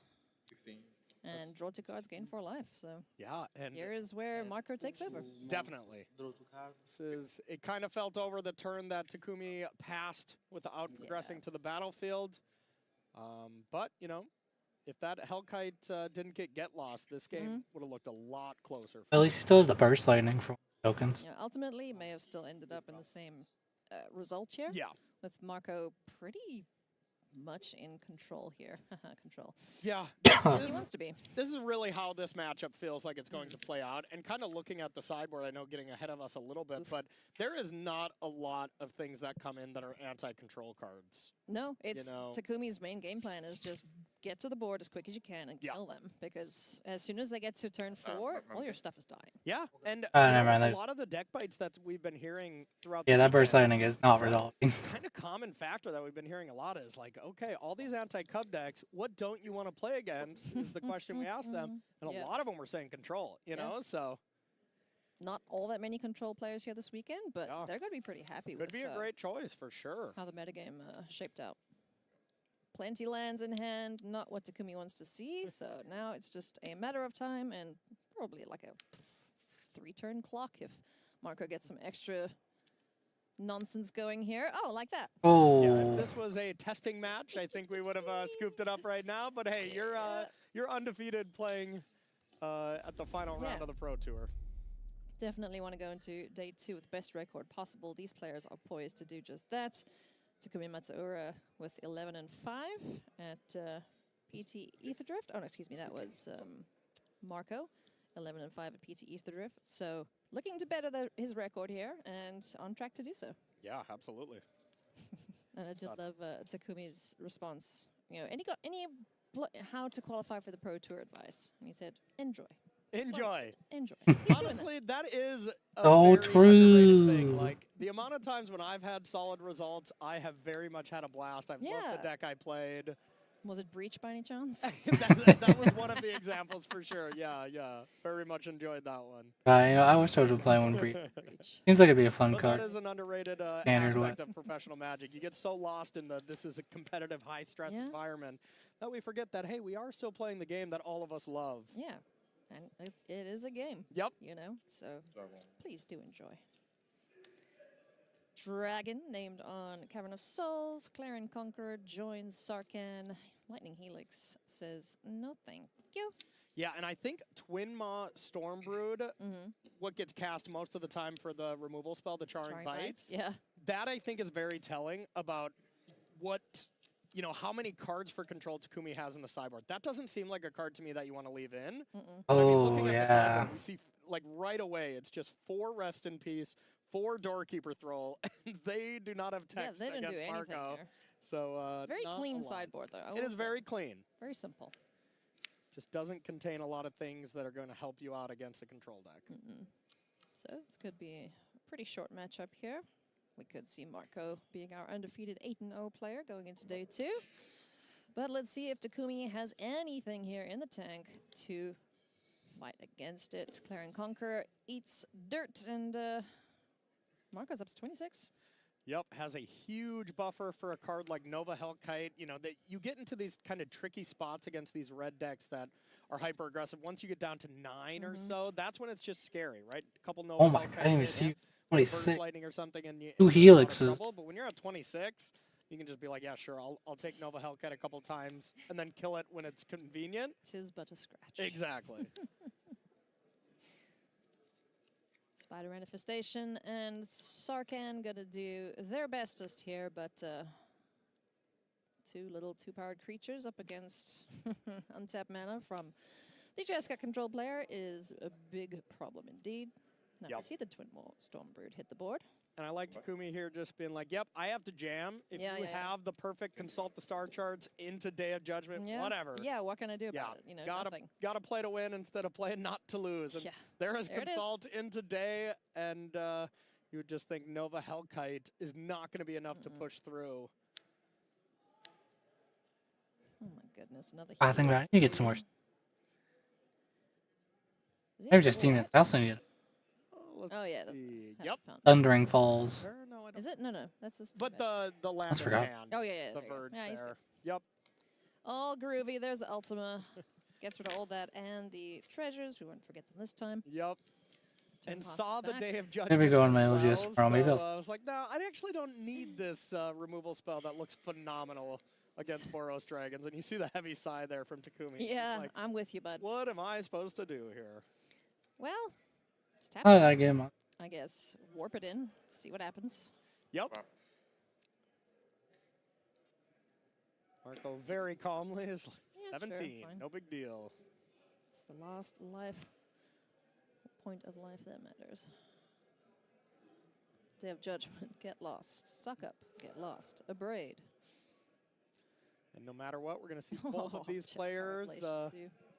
16. And draw 2 cards, gain 4 life. So yeah, and here is where Marco takes over. Definitely. It kind of felt over the turn that Takumi passed without progressing to the battlefield. But, if that Hellkite didn't get lost, this game would have looked a lot closer. At least he still has the Burst Lightning for tokens. Yeah, ultimately, it may have still ended up in the same result here. Yeah. With Marco pretty much in control here. Control. Yeah. He wants to be. This is really how this matchup feels like it's going to play out. And kind of looking at the sideboard, I know getting ahead of us a little bit, but there is not a lot of things that come in that are anti-control cards. No, it's Takumi's main game plan is just get to the board as quick as you can and kill them. Because as soon as they get to turn 4, all your stuff is dying. Yeah, and never mind, a lot of the deck bites that we've been hearing throughout Yeah, the that Burst weekend, Lightning is not resolving. kind of common factor that we've been hearing a lot is like, okay, all these anti-Cub decks, what don't you want to play against is the question we asked them. And a lot of them were saying control, you know, so. Not all that many control players here this weekend, but they're going to be pretty happy with Could be a great choice for sure. how the metagame shaped out. Plenty lands in hand, not what Takumi wants to see, so now it's just a matter of time and probably like a 3-turn clock if Marco gets some extra nonsense going here. Oh, like that. Oh. Yeah, if this was a testing match, I think we would have scooped it up right now. But hey, you're undefeated playing at the final round of the Pro Tour. Definitely want to go into day 2 with the best record possible. These players are poised to do just that. Takumi Matsuura with 11 and 5 at PT Aetherdrift. Oh, no, excuse me, that was Marco, 11 and 5 at PT Aetherdrift. So looking to better his record here and on track to do so. Yeah, absolutely. And I did love Takumi's response. Any how to qualify for the Pro Tour advice? And he said, enjoy. Enjoy. Enjoy. Honestly, that is a So very true. underrated thing. Like, the amount of times when I've had solid results, I have very much had a blast. I've loved the deck I played. Was it Breach by any chance? that was one of the examples for sure. Yeah, yeah. Very much enjoyed that one. You know, I wish I would play one Breach. Seems like it'd be a fun But card. that is an underrated Standard aspect one. of professional Magic. You get so lost in this is a competitive, high-stress environment that we forget that, hey, we are still playing the game that all of us love. Yeah, and it is a game. Yep. You know, so please do enjoy. Dragon, named on Cavern of Souls. Clarion Conqueror joins Sarkhan. Lightning Helix says, no thank you. Yeah, and I think Twin Maw Stormbrood, what gets cast most of the time for the removal spell, the Charring Bites, yeah. that I think is very telling about what, you know, how many cards for control Takumi has in the sideboard. That doesn't seem like a card to me that you want to leave in. I mean, looking at the sideboard, we see, like, right away, it's just 4 Rest in Peace, 4 Doorkeeper Thrall, and they do not have text they didn't against do anything Marco. there. So, It's very not clean a lot. sideboard, though. It is very clean. Very simple. Just doesn't contain a lot of things that are going to help you out against a control deck. So this could be a pretty short matchup here. We could see Marco being our undefeated 8-0 player going into day 2. But let's see if Takumi has anything here in the tank to fight against it. Clarion Conqueror eats dirt, and Marco's up to 26. Yep, has a huge buffer for a card like Nova Hellkite. You know, that you get into these kind of tricky spots against these red decks that are hyper aggressive. Once you get down to 9 or so, that's when it's just scary, right? A couple Nova Oh my Hellkite god, I didn't even hits, see a burst 26. lightning or something, and you 2 end up in a lot of helixes. trouble. But when you're at 26, you can just be like, yeah, sure, I'll take Nova Hellkite a couple times and then kill it when it's convenient. 'Tis but a scratch. Exactly. Spider Manifestation and Sarkhan gonna do their bestest here, but 2 little 2-powered creatures up against untapped mana from the Jessica control player is a big problem indeed. Now we see the Twin Maw Stormbrood hit the board. And I like Takumi here just being like, yep, I have to jam. If you have the perfect consult the star charts into Day of Judgment, whatever. Yeah, what can I do about it? You know, nothing. Gotta play to win instead of playing not to lose. And there is consult into Day, and you would just think Nova Hellkite is not going to be enough to push through. Oh my goodness, another I think I need to get some more. Maybe just team it. I also need Oh yeah, that's yep. Thundering Falls. Is it? No, that's a But the last forgot. hand. Oh yeah, the verge yeah, he's there. good. Yep. All groovy. There's Ultima. Gets rid of all that and the treasures. We won't forget them this time. Yep. And saw the Day of Judgment. Maybe go on my as LGS well, Pro. Maybe so, I'll. I was like, no, I actually don't need this removal spell that looks phenomenal against Boros Dragons. And you see the heavy sigh there from Takumi. Yeah, Like, I'm with you, bud. what am I supposed to do here? Well, it's tap. How did I get him? I guess warp it in, see what happens. Yep. Marco very calmly is like, Yeah, 17, sure, fine. no big deal. It's the last life, point of life that matters. Day of Judgment, get lost. Stuck up, get lost. A braid. And no matter what, we're going to see both of these players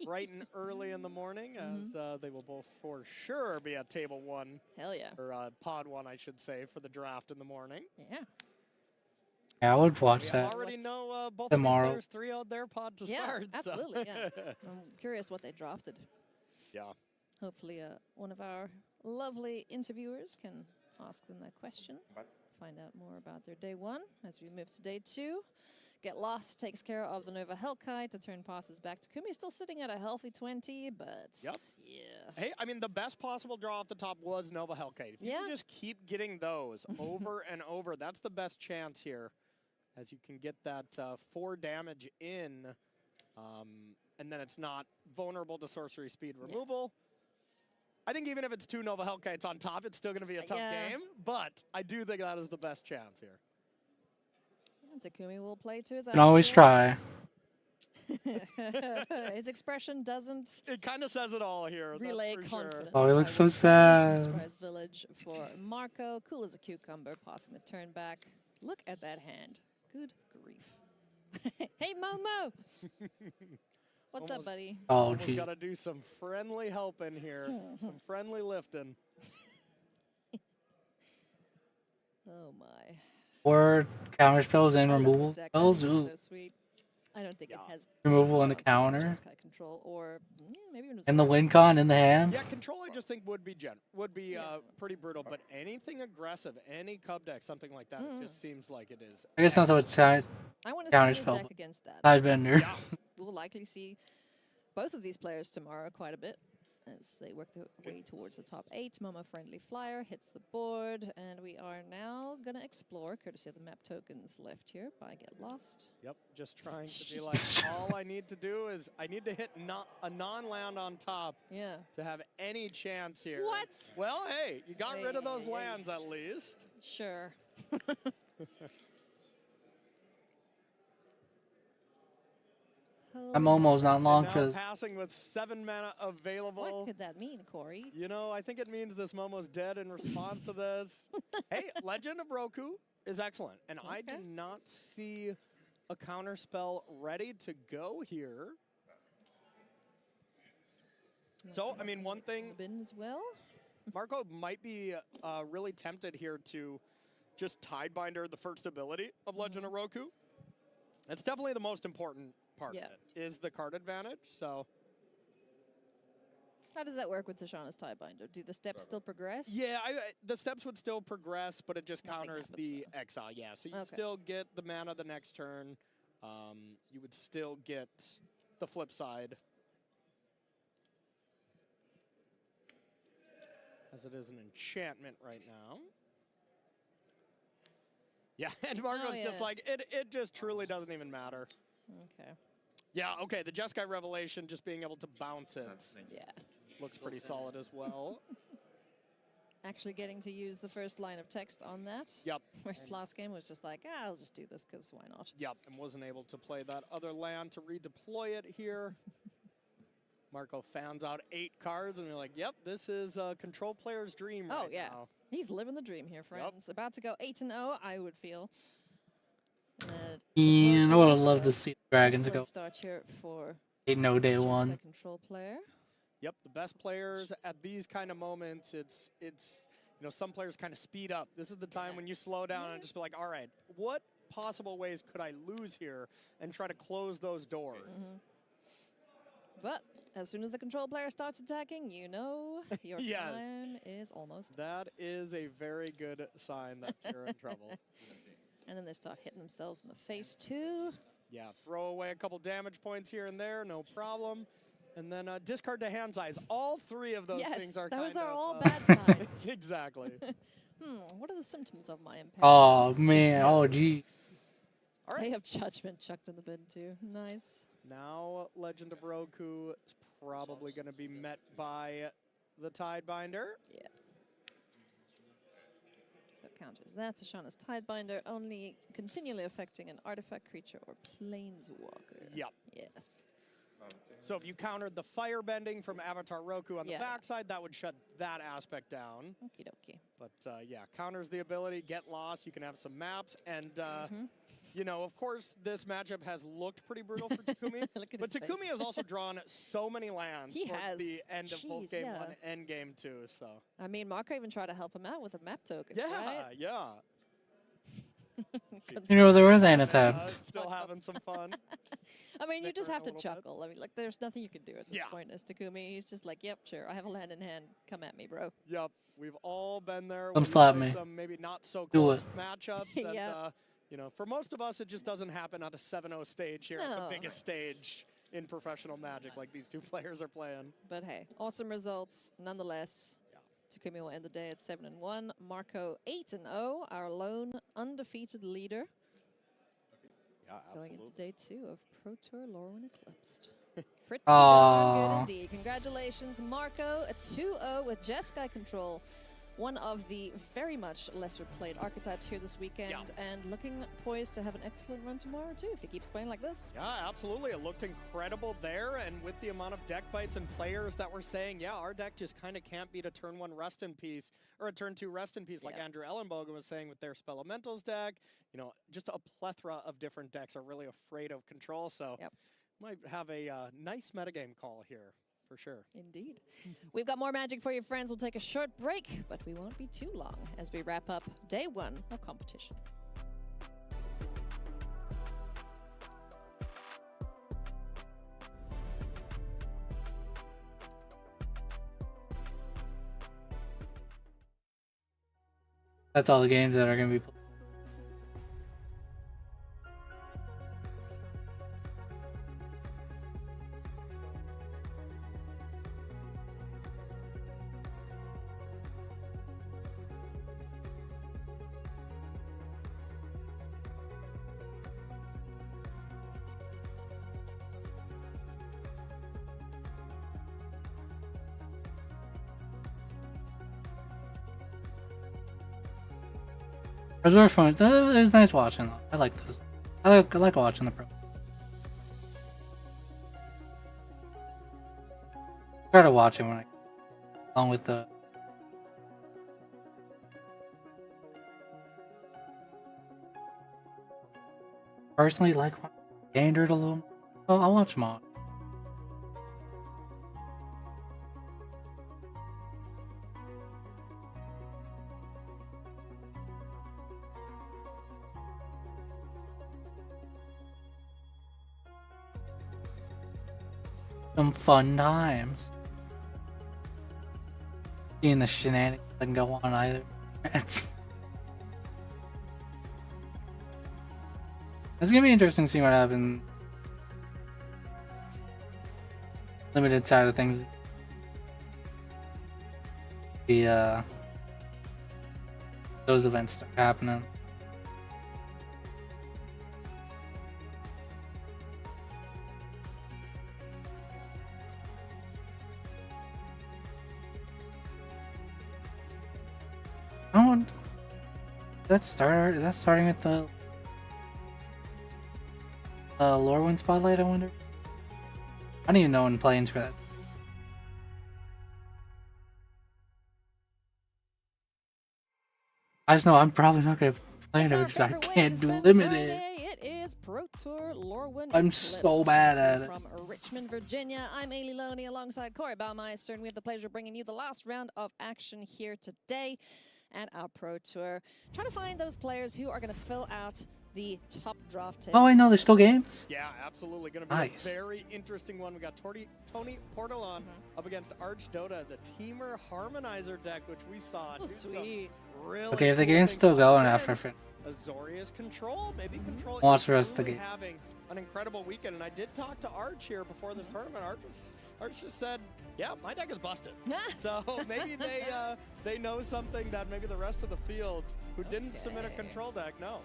bright and early in the morning, as they will both for sure be at table 1. Hell yeah. Or pod 1, I should say, for the draft in the morning. Yeah. Yeah, I would watch We that already know both tomorrow. of these players 3-0'd their pod to start. Absolutely, yeah. I'm curious what they drafted. Yeah. Hopefully one of our lovely interviewers can ask them that question. Find out more about their day 1 as we move to day 2. Get Lost takes care of the Nova Hellkite. The turn passes back to Kumi. Still sitting at a healthy 20, but yeah. Hey, I mean, the best possible draw off the top was Nova Hellkite. If you can just keep getting those over and over, that's the best chance here, as you can get that 4 damage in, and then it's not vulnerable to sorcery speed removal. I think even if it's 2 Nova Hellkites on top, it's still going to be a tough game, but I do think that is the best chance here. Takumi will play to his Can always try. His expression doesn't. It kind of says it all here. Relay that's for confidence. Sure. Oh, he looks so sad. Surprise Village for Marco. Cool as a cucumber, passing the turn back. Look at that hand. Good grief. Hey, Momo. What's up, buddy? Oh, gee. Got to do some friendly helping here. Some friendly lifting. Oh, my. Or counter spells and I love removal this deck. spells. It's Ooh. so sweet. I don't think it has Removal and a chance against counter. Jeskai control, or maybe even And the Azorius. win con in the hand. Yeah, control I just think would be pretty brutal, but anything aggressive, any Cub deck, something like that, it just seems like it is. I guess not so much side. I want to Counter see his spell, deck but against that. Sidebender. because We'll likely see both of these players tomorrow quite a bit as they work their way towards the top 8. Momo Friendly Flyer hits the board, and we are now going to explore, courtesy of the map tokens left here by Get Lost. Yep, just trying to be like, all I need to do is I need to hit a non-land on top to have any chance here. What? Well, hey, you got rid of those lands at least. Sure. I'm almost not long And for now this. passing with 7 mana available. What could that mean, Corey? You know, I think it means this Momo's dead in response to this. Hey, Legend of Roku is excellent, and I do not see a counter spell ready to go here. So, I mean, one thing, bin as well. Marco might be really tempted here to just Tidebinder the first ability of Legend of Roku. It's definitely the most important part of it, is the card advantage, so. How does that work with Tashana's Tidebinder? Do the steps still progress? Yeah, the steps would still progress, but it just counters the exile, yeah. So you still get the mana the next turn. You would still get the flip side. As it is an enchantment right now. Yeah, and Marco's just like, it just truly doesn't even matter. Okay. Yeah, okay, the Jeskai Revelation, just being able to bounce it. Yeah. Looks pretty solid as well. Actually getting to use the first line of text on that. Yep. Whereas last game was just like, I'll just do this because why not? Yep, and wasn't able to play that other land to redeploy it here. Marco fans out 8 cards, and you're like, yep, this is a control player's dream right now. He's living the dream here, friends. About to go 8-0, I would feel. And I would have loved to see the Dragons go Start here for 8-0 day one. Control player. Yep, the best players at these kind of moments, it's you know, some players kind of speed up. This is the time when you slow down and just be like, all right, what possible ways could I lose here, and try to close those doors. But as soon as the control player starts attacking, you know your time is almost. That is a very good sign that you're in trouble. And then they start hitting themselves in the face too. Yeah, throw away a couple damage points here and there, no problem. And then discard to hand size. All 3 of those things are those kind are of, all bad signs. Exactly. What are the symptoms of my impairment? Oh man, oh gee. All right. Day of Judgment chucked in the bin too. Nice. Now Legend of Roku is probably going to be met by the Tidebinder. Yeah. So counters that. Tashana's Tidebinder only continually affecting an artifact, creature, or planeswalker. Yep. Yes. So if you countered the firebending from Avatar Roku on the backside, that would shut that aspect down. Okie dokie. But yeah, counters the ability, get lost, you can have some maps, and you know, of course, this matchup has looked pretty brutal for Takumi, but Takumi has also drawn so many lands towards the end of both game 1 and game 2, so. I mean, Marco even tried to help him out with a map token, Yeah, right? yeah. You know, there was an attempt. Still having some fun. I mean, you just have to chuckle. I mean, like, there's nothing you can do at this point as Takumi. He's just like, yep, sure, I have a land in hand. Come at me, bro. Yep, we've all been there. Come slap me. Some maybe not so Do close it. matchups. And, you know, for most of us, it just doesn't happen on a 7-0 stage here at the biggest stage in professional Magic like these 2 players are playing. But hey, awesome results nonetheless. Takumi will end the day at 7-1. Marco 8-0, our lone undefeated leader. Yeah, going into day 2 of Pro Tour Lorwyn Eclipsed. Pretty darn good indeed. Congratulations, Marco. A 2-0 with Jeskai control. One of the very much lesser played archetypes here this weekend, and looking poised to have an excellent run tomorrow too if he keeps playing like this. Yeah, absolutely. It looked incredible there, and with the amount of deck bites and players that were saying, yeah, our deck just kind of can't beat a turn 1 rest in peace or a turn 2 rest in peace, like Andrew Ellenbogen was saying with their Spelementals deck. You know, just a plethora of different decks are really afraid of control, so might have a nice metagame call here. For sure. Indeed. We've got more Magic for you, friends. We'll take a short break, but we won't be too long as we wrap up day 1 of competition. That's all the games that are going to be played. Those were fun. It was nice watching them. I like those. I like watching the pro. Try to watch it when I, along with the. Personally, like Gaindered a little. Oh, I'll watch them all. Some fun times. Seeing the shenanigans that can go on either. It's gonna be interesting to see what happens. Limited side of things. Those events start happening. Oh, is that starting with the Lorwyn spotlight? I wonder. I don't even know when planes for that. I just know I'm probably not gonna play it because I can't do limited. It is Pro Tour Lorwyn. I'm Eclipse, so bad at it. From Richmond, Virginia, I'm Ailey Loney alongside Corey Baumeister, and we have the pleasure of bringing you the last round of action here today at our Pro Tour. Trying to find those players who are going to fill out the top draft table. Oh, I know there's still games. Yeah, absolutely. Going to be Nice. a very interesting one. We got Tony Portalon up against Arch Dota, the Teamer Harmonizer deck, which we saw. So sweet. Really Okay, if the cool game's things. still going Again, after Azorius Control, maybe Control. Watch is the rest of the truly game. Having an incredible weekend, and I did talk to Arch here before this tournament. Arch just said, "Yeah, my deck is busted." So maybe they know something that maybe the rest of the field who didn't submit a control deck know.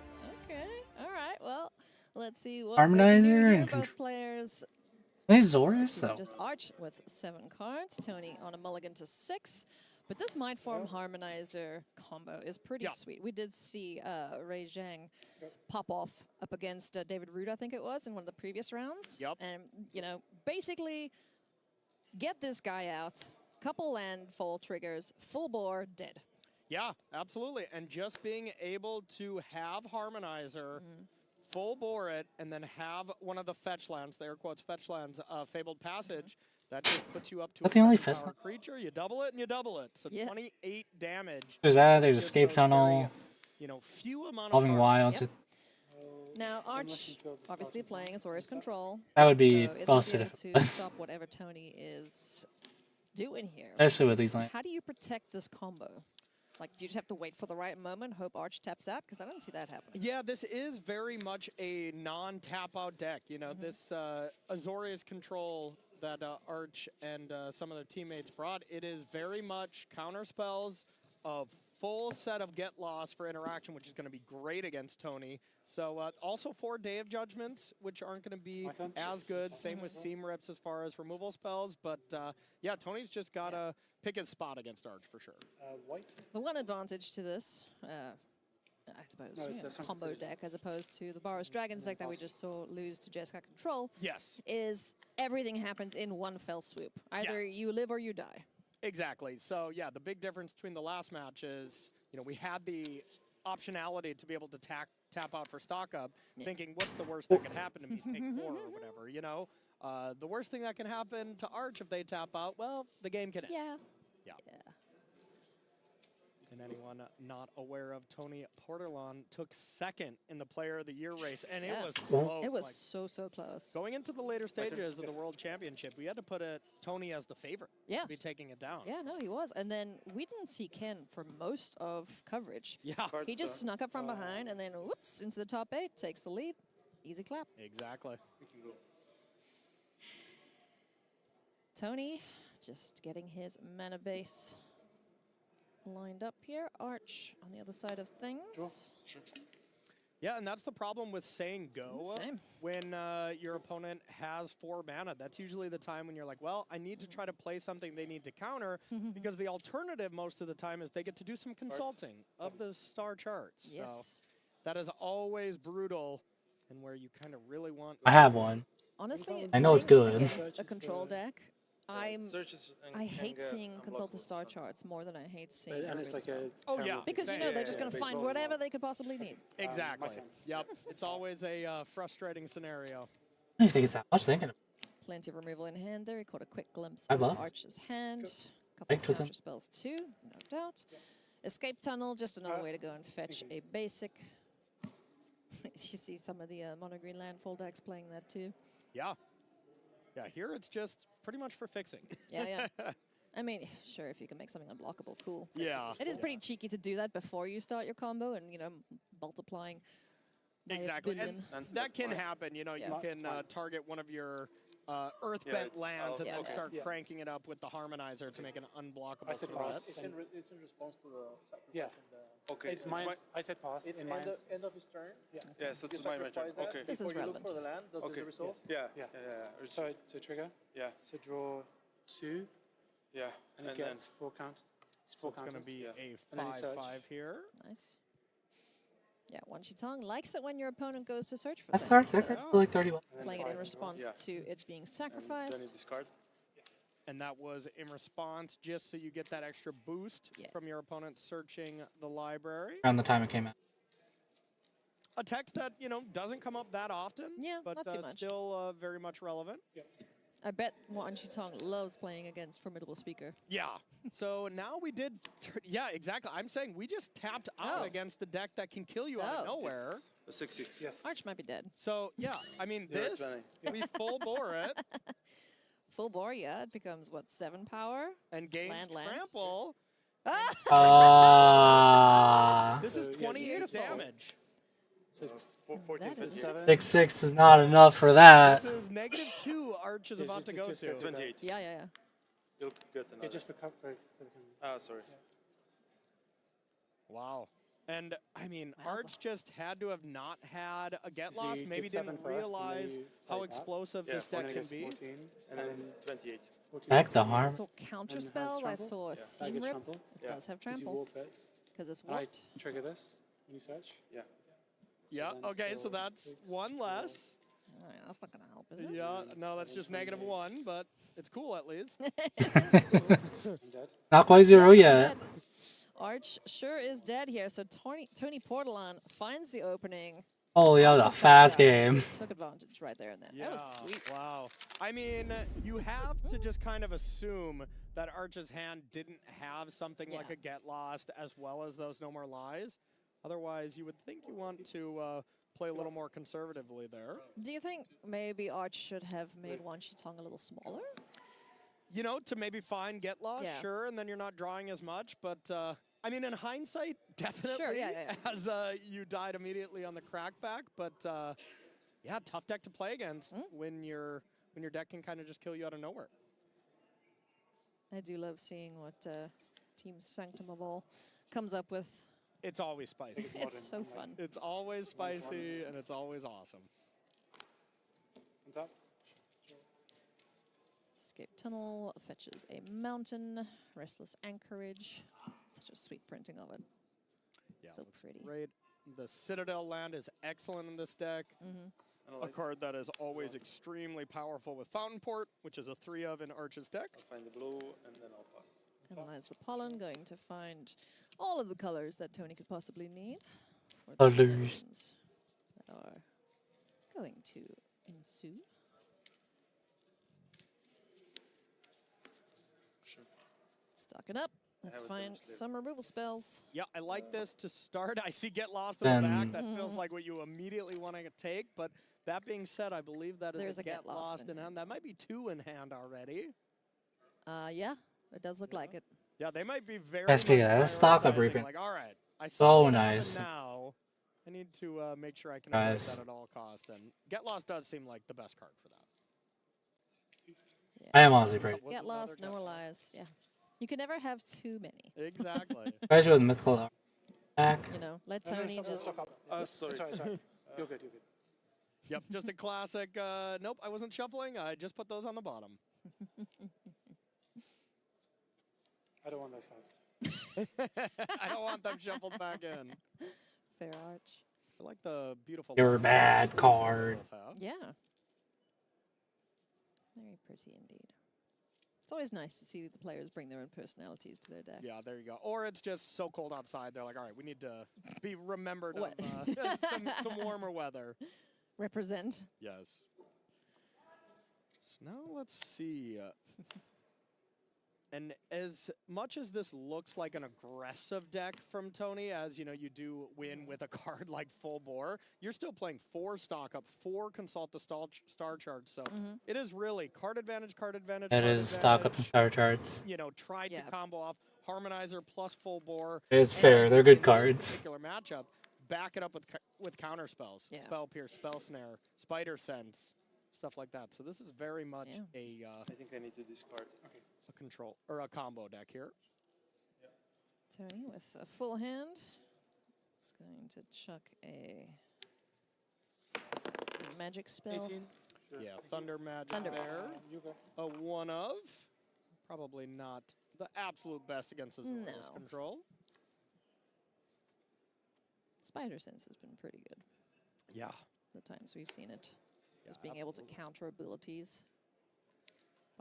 Okay. All right. Well, let's see what Harmonizer we can do here. and Both players. Hey, Zorus, So though. just Arch with 7 cards. Tony on a mulligan to 6. But this Mind Form Harmonizer combo is pretty sweet. We did see Ray Zhang pop off up against David Root, I think it was, in one of the previous rounds. Yep. And, you know, basically get this guy out, couple landfall triggers, full bore, dead. Yeah, absolutely. And just being able to have Harmonizer, full bore it, and then have one of the fetch lands, the air quotes fetch lands, Fabled Passage, that just puts you up to That a the only 7 fetch power creature. You double it and you double it. So 28 damage. There's that, there's Just Escape those Tunnel, few amount of Evolving cards. Wilds. Now, Arch obviously playing Azorius Control. That would be so is busted able if it to was. stop whatever Tony is doing here. Especially with these lands. How do you protect this combo? Like, do you just have to wait for the right moment, hope Arch taps out? Because I don't see that happening. Yeah, this is very much a non-tap out deck. You know, this Azorius Control that Arch and some of their teammates brought, it is very much counter spells, a full set of get lost for interaction, which is going to be great against Tony. So also 4 Day of Judgments, which aren't going to be as good. Same with Seam Rips as far as removal spells. But yeah, Tony's just got to pick his spot against Arch for sure. White. The one advantage to this, I suppose, combo deck, as opposed to the Boros Dragons deck that we just saw lose to Jeskai Control, is everything happens in one fell swoop. Either you live or you die. Exactly. So yeah, the big difference between the last match is, we had the optionality to be able to tap out for stock up, thinking what's the worst that could happen to me, take 4 or whatever, the worst thing that can happen to Arch if they tap out, well, the game can end. Yeah. And anyone not aware of Tony Porterlon took second in the Player of the Year race, and it was close. It was like, so close. going into the later stages of the World Championship, we had to put Tony as the favorite. Yeah. To be taking it down. Yeah, no, he was. And then we didn't see Ken for most of coverage. Yeah. He just snuck up from behind and then, whoops, into the top 8, takes the lead. Easy clap. Exactly. Tony just getting his mana base lined up here. Arch on the other side of things. Yeah, and that's the problem with saying go. Same. When your opponent has 4 mana. That's usually the time when you're like, well, I need to try to play something they need to counter, because the alternative most of the time is they get to do some consulting of the star charts. Yes. So that is always brutal, and where you kind of really want... I have one. Honestly, I know it's playing good. against a control deck, I hate seeing consult the star charts more than I hate seeing everybody spell. Oh, yeah. Because, you know, they're just going to find whatever they could possibly need. Exactly. Yep. It's always a frustrating scenario. I don't think it's that much thinking. Plenty of removal in hand there. He caught a quick glimpse I of love. Arch's hand. Couple Baked of with him. counter spells too, no doubt. Escape tunnel, just another way to go and fetch a basic. You see some of the mono green landfall decks playing that too. Yeah. Yeah, here it's just pretty much for fixing. Yeah. I mean, sure, if you can make something unblockable, cool. Yeah. It is pretty cheeky to do that before you start your combo and, you know, multiplying by Exactly. a billion. And that can happen. You know, you can target one of your earthbent lands and then start cranking it up with the harmonizer to make an unblockable threat. It's in response to the sacrifice. Okay. It's mine. I said pass. It's end of his turn. Yeah. So it's my turn. Okay. This is relevant. Look for the land. Does this resolve? Yeah. So trigger. Yeah. So draw 2. Yeah. And it gets 4 count. It's going to be a 5/5 here. Nice. Yeah, Wan Shitong likes it when your opponent goes to search for That's things. hard. They're like 31. Playing it in response to it being sacrificed. Discard. And that was in response just so you get that extra boost from your opponent searching the library. Around the time it came out. A text that, you know, doesn't come up that often. Yeah, but not too much. Still very much relevant. I bet Wan Shitong loves playing against Formidable Speaker. Yeah. So now we did... yeah, exactly. I'm saying we just tapped out against the deck that can kill you out of nowhere. A 6/6. Yes. Arch might be dead. So, yeah, I mean, this, we full bore it. Full bore, yeah. It becomes, what, 7 power? And gains land. trample. This is 28 damage. So it's 14, 27. 6/6 is not enough for that. This is -2 Arch is about to go to. 28. Yeah. You'll get another. Just for sorry. Wow. And, I mean, Arch just had to have not had a get loss. Maybe didn't realize how explosive this deck can be. 14, and then 28. Back the harm. I saw counter spell. I saw a seam rip. It does have trample. Because it's warped. Trigger this when you search. Yeah. Yeah, okay, so that's 1 less. That's not going to help, is it? Yeah, no, that's just -1, but it's cool at least. Not quite 0 yet. Arch sure is dead here, so Tony Portelon finds the opening. Oh, yeah, that was a fast game. Just took advantage right there and then. That was sweet. Wow. I mean, you have to just kind of assume that Arch's hand didn't have something like a get lost as well as those no more lies. Otherwise, you would think you want to play a little more conservatively there. Do you think maybe Arch should have made Wan Shitong a little smaller? You know, to maybe find get lost, sure, and then you're not drawing as much, but I mean, in hindsight, definitely, sure, as you died immediately on the crackback, but yeah, tough deck to play against when your deck can kind of just kill you out of nowhere. I do love seeing what Team Sanctum of All comes up with. It's always spicy. It's so fun. It's always spicy, and it's always awesome. On top. Escape Tunnel fetches a mountain. Restless Anchorage. Such a sweet printing of it. Yeah, so pretty. Great. The Citadel land is excellent in this deck. A card that is always extremely powerful with Fountain Port, which is a 3 of in Arch's deck. I'll find the blue, and then I'll pass. Analyze the pollen, going to find all of the colors that Tony could possibly need for the Colors. shenanigans that are going to ensue. Stock it up. Let's find some removal spells. Yeah, I like this to start. I see Get Lost in the back. That feels Mhm. like what you immediately want to take. But that being said, I believe that is There's a Get Lost in hand. That might be 2 in hand already. Yeah, it does look like it. Yeah, they might be very Let's speak of that. Let's stock up prioritizing, reaping. like, all right, I saw So what nice. happened now. I need to make sure I can avoid Nice. that at all costs. And Get Lost does seem like the best card for that. I am honestly pretty. Get lost, no more lies. Yeah. You can never have too many. Exactly. Especially with mythical back. You know, let Tony just. Sorry. You're good. Yep, just a classic. Nope, I wasn't shuffling. I just put those on the bottom. I don't want those cards. I don't want them shuffled back in. Fair Arch. I like the beautiful. You're a lines bad that they card. both have. Yeah. Very pretty indeed. It's always nice to see the players bring their own personalities to their decks. Yeah, there you go. Or it's just so cold outside, they're like, all right, we need to be remembered of What? some warmer weather. Represent. Yes. So now let's see. And as much as this looks like an aggressive deck from Tony, as you know, you do win with a card like Full Bore, you're still playing 4 stock up, 4 consult the star charts. So it is really card advantage, card advantage. That card is stock up advantage. and star charts. You know, try to combo off Harmonizer plus Full Bore. It is and fair. They're good in this cards. particular matchup, back it up with counter spells. Yeah. Spell Pierce, Spell Snare, Spider Sense, stuff like that. So this is very much a I think I need to discard. Okay. a control or a combo deck here. Tony with a full hand. It's going to chuck a magic spell. 18. Yeah, Thunder Magic Thunder. there. You go. A 1 of. Probably not the absolute best against his No. control. Spider Sense has been pretty good. Yeah. The times we've seen it. Just being able to counter abilities.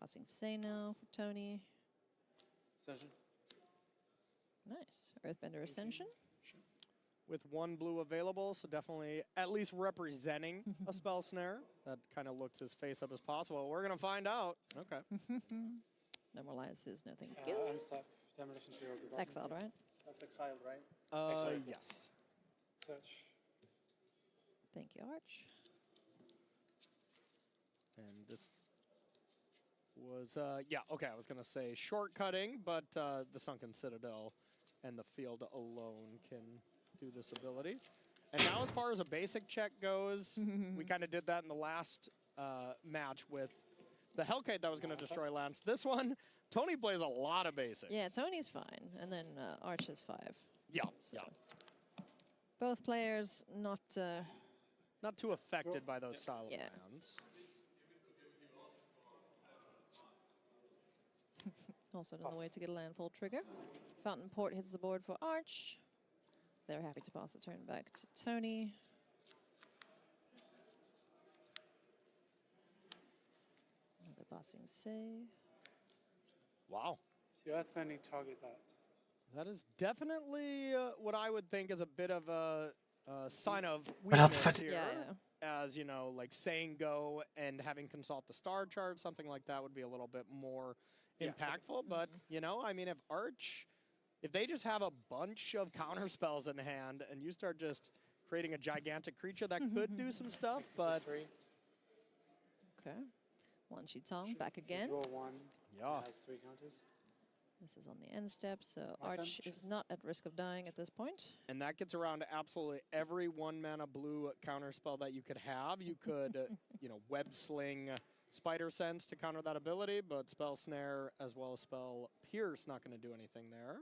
Passing Say now for Tony. Ascension. Nice. Earthbender Ascension. With 1 blue available, so definitely at least representing a Spell Snare. That kind of looks as face up as possible. We're going to find out. Okay. No more lies is no thank you. Unstuck. Demolition Field. It's exiled, right? That's exiled, right? Yes. Search. Thank you, Arch. And this was, yeah, okay, I was going to say shortcutting, but the Sunken Citadel and the field alone can do this ability. And now as far as a basic check goes, we kind of did that in the last match with the Hellkite that was going to destroy lands. This one, Tony plays a lot of basics. Yeah, Tony's fine. And then Arch is 5. Yeah, so both players not too affected by those style of lands. Also on the way to get a landfall trigger. Fountain Port hits the board for Arch. They're happy to pass the turn back to Tony. The passing Say. Wow. So you're planning to target that. That is definitely what I would think is a bit of a sign of weakness here. As, you know, like saying go and having consult the star chart, something like that would be a little bit more impactful. But, you know, I mean, if Arch, if they just have a bunch of counter spells in hand and you start just creating a gigantic creature that could do some stuff, but... Okay. One Shitong back again. Draw 1. Yeah. Has 3 counters. This is on the end step, so Arch is not at risk of dying at this point. And that gets around to absolutely every 1 mana blue counter spell that you could have. You could, you know, Web Sling Spider Sense to counter that ability, but Spell Snare as well as Spell Pierce not going to do anything there.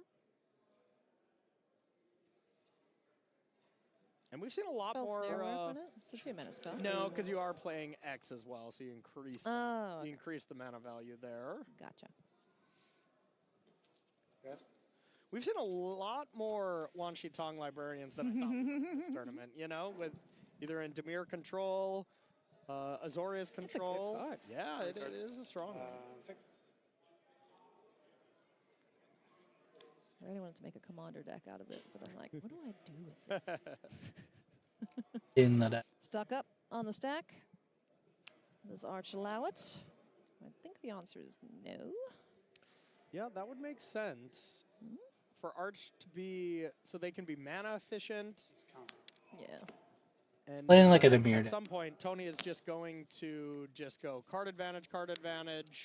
And we've seen a lot Spell more. Snare work on it? It's a 2-mana spell. No, because you are playing X as well, so you increase. Oh, you increase the mana value there. Gotcha. Good. We've seen a lot more Wan Shi Tong librarians than I thought we would in this tournament. You know, with either in Dimir control, Azorius control. It's a good card. Yeah, it is a strong one. 6. I really wanted to make a commander deck out of it, but I'm like, what do I do with this? In the deck. Stock up on the stack. Does Arch allow it? I think the answer is no. Yeah, that would make sense. for Arch to be, so they can be mana efficient. Yeah. And Playing like a Demir at deck. some point, Tony is just going to just go card advantage,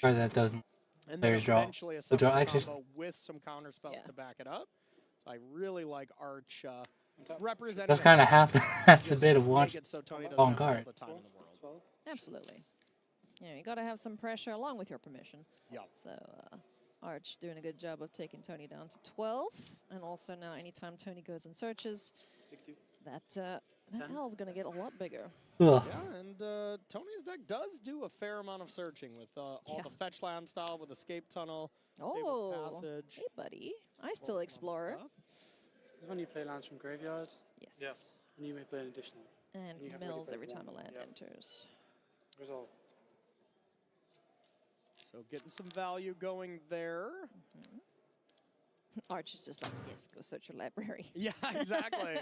Or that doesn't. and then Players draw. eventually a They'll draw summon actually. combo with some counter spells to back it up. So I really like Arch representing. That's kind of half the bit of make watch it so Tony doesn't on have all card. the time in the world. Absolutely. Yeah, you got to have some pressure along with your permission. Yep. So Arch doing a good job of taking Tony down to 12, and also now anytime Tony goes and searches, that L's going to get a lot bigger. Ugh. Yeah, and Tony's deck does do a fair amount of searching with all the fetch land style with escape tunnel, Oh, passage. hey buddy, I still Explorer. When you play lands from graveyard, Yes. yeah, and you may play an additional. And you have mills play every time a one. land Yeah. enters. Resolve. So getting some value going there. Arch is just like, yes, go search your library. Yeah, exactly.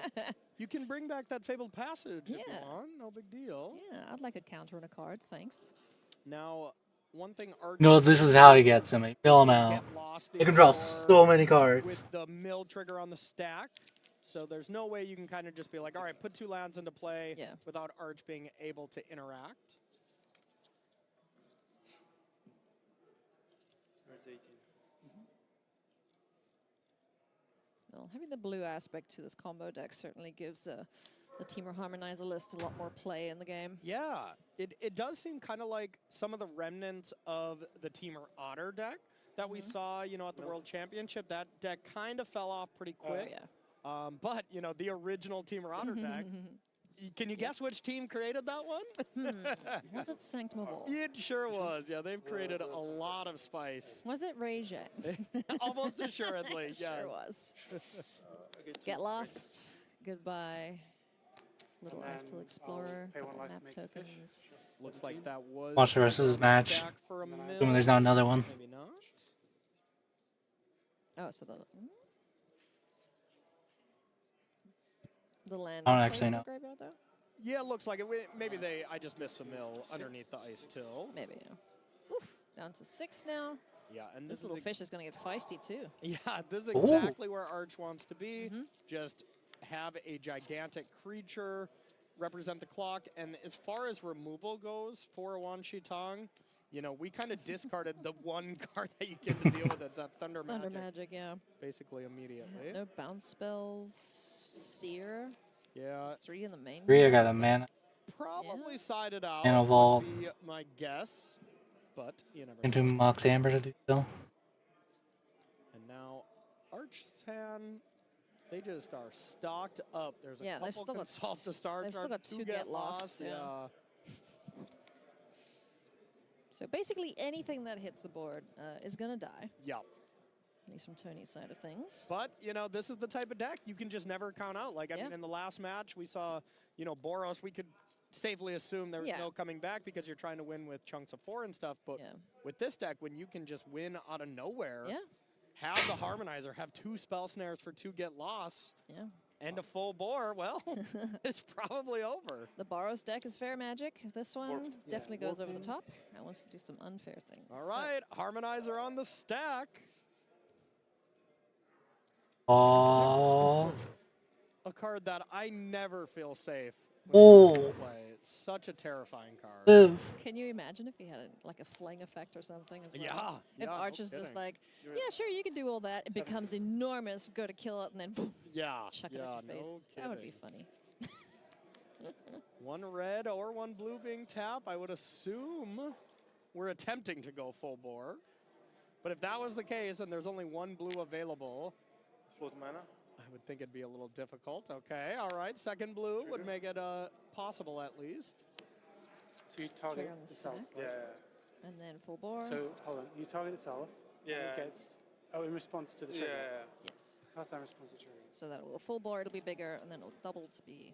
You can bring back that fabled passage if you Yeah. want. No big deal. Yeah, I'd like a counter on a card, thanks. Now, one thing Arch No, this is how he gets them. Fill them out. get lost They can draw in so many cards. with the mill trigger on the stack. So there's no way you can kind of just be like, all right, put 2 lands into play without Arch being able to interact. Well, having the blue aspect to this combo deck certainly gives the Teamer Harmonizer list a lot more play in the game. Yeah, it does seem kind of like some of the remnants of the Teamer Otter deck that we saw, you know, at the World Championship. That deck kind of fell off pretty quick. But, you know, the original Teamer Otter deck, can you guess which team created that one? Was it Sanctum of All? It sure was. Yeah, they've created a lot of spice. Was it Ray J? Almost assuredly, It yes. sure was. Get lost. Goodbye. Little Ice Tool Explorer. Couple map tokens. Looks like that was. Watch the rest of this match. stack for a Assuming there's not another one. Maybe not. Oh, so the land. I don't is actually played in know. the graveyard, though? Yeah, it looks like it. Maybe I just missed the mill underneath the ice till. Maybe, yeah. Oof, down to 6 now. Yeah, and This little fish is going to get feisty, too. Yeah, this is Ooh. exactly where Arch wants to be. Just have a gigantic creature represent the clock. And as far as removal goes for Wan Shitong, you know, we kind of discarded the one card that you get to deal with it, that Thunder Magic. Thunder Magic, yeah. Basically immediately. No bounce spells. Seer. Yeah. There's 3 in the main. Rhea got a mana. Probably sided out. And a vault. Would be my guess. But you never Into know. Mox Amber to do so. And now Arch's hand, they just are stocked up. There's a Yeah, they've couple still got consult to start. they've still got 2 get lost. Yeah. So basically anything that hits the board is going to die. Yeah. At least from Tony's side of things. But, you know, this is the type of deck you can just never count out. Like, I mean, in the last match, we saw, you know, Boros, we could safely assume there was no coming back because you're trying to win with chunks of 4 and stuff. But with this deck, when you can just win out of nowhere, have the Harmonizer, have 2 spell snares for 2 get lost, and a full bore, well, it's probably over. The Boros deck is fair magic. This one definitely goes over the top. It wants to do some unfair things. All right, Harmonizer on the stack. Oh. A card that I never feel safe Oh. when I play. It's such a terrifying card. Can you imagine if he had like a fling effect or something as well? Yeah, If yeah, Arch no is just kidding. like, yeah, sure, you can do all that. It becomes enormous, go to kill it, and then boom, Yeah, chuck it yeah, at your face. no That would be kidding. funny. 1 red or 1 blue being tapped. I would assume we're attempting to go full bore. But if that was the case and there's only 1 blue available, I would think it'd be a little difficult. Okay, all right. 2nd blue would make it possible at least. So you target Trigger on the itself. stack. And then full bore. So hold on, you target itself. and it gets, in response to the trigger. Yes. Cast that in response to the trigger. So that will full bore, it'll be bigger, and then it'll double to be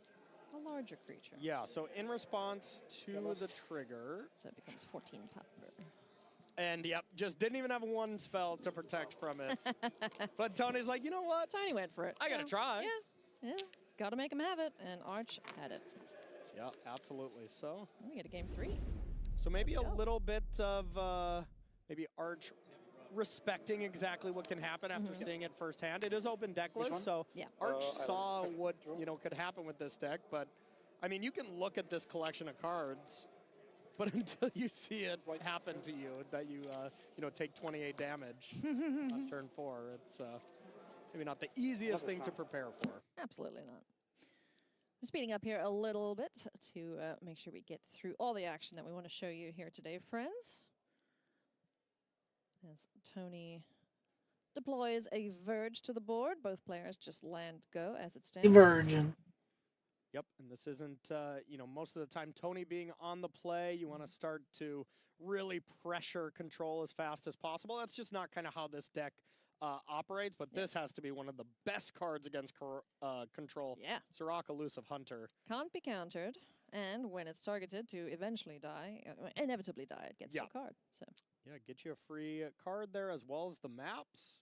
a larger creature. Yeah, so in response to the trigger. So it becomes 14 pepper. And yep, just didn't even have 1 spell to protect from it. But Tony's like, you know what? Tony went for it. I gotta try. Yeah, gotta make him have it, and Arch had it. Yeah, absolutely. So we get a game 3. So maybe a little bit of maybe Arch respecting exactly what can happen after seeing it firsthand. It is open deckless, so yeah. Arch saw what could happen with this deck, but I mean, you can look at this collection of cards, but until you see it happen to you, that you take 28 damage on turn 4, it's maybe not the easiest thing to prepare for. Absolutely not. We're speeding up here a little bit to make sure we get through all the action that we want to show you here today, friends. As Tony deploys a Verge to the board, both players just land go as it stands. Virgin. Yep, and this isn't, most of the time Tony being on the play, you want to start to really pressure control as fast as possible. That's just not kind of how this deck operates, but this has to be one of the best cards against control. Yeah. Sirach, Elusive Hunter. Can't be countered, and when it's targeted to eventually die, inevitably die, it gets you a card. So. Yeah, get you a free card there as well as the maps.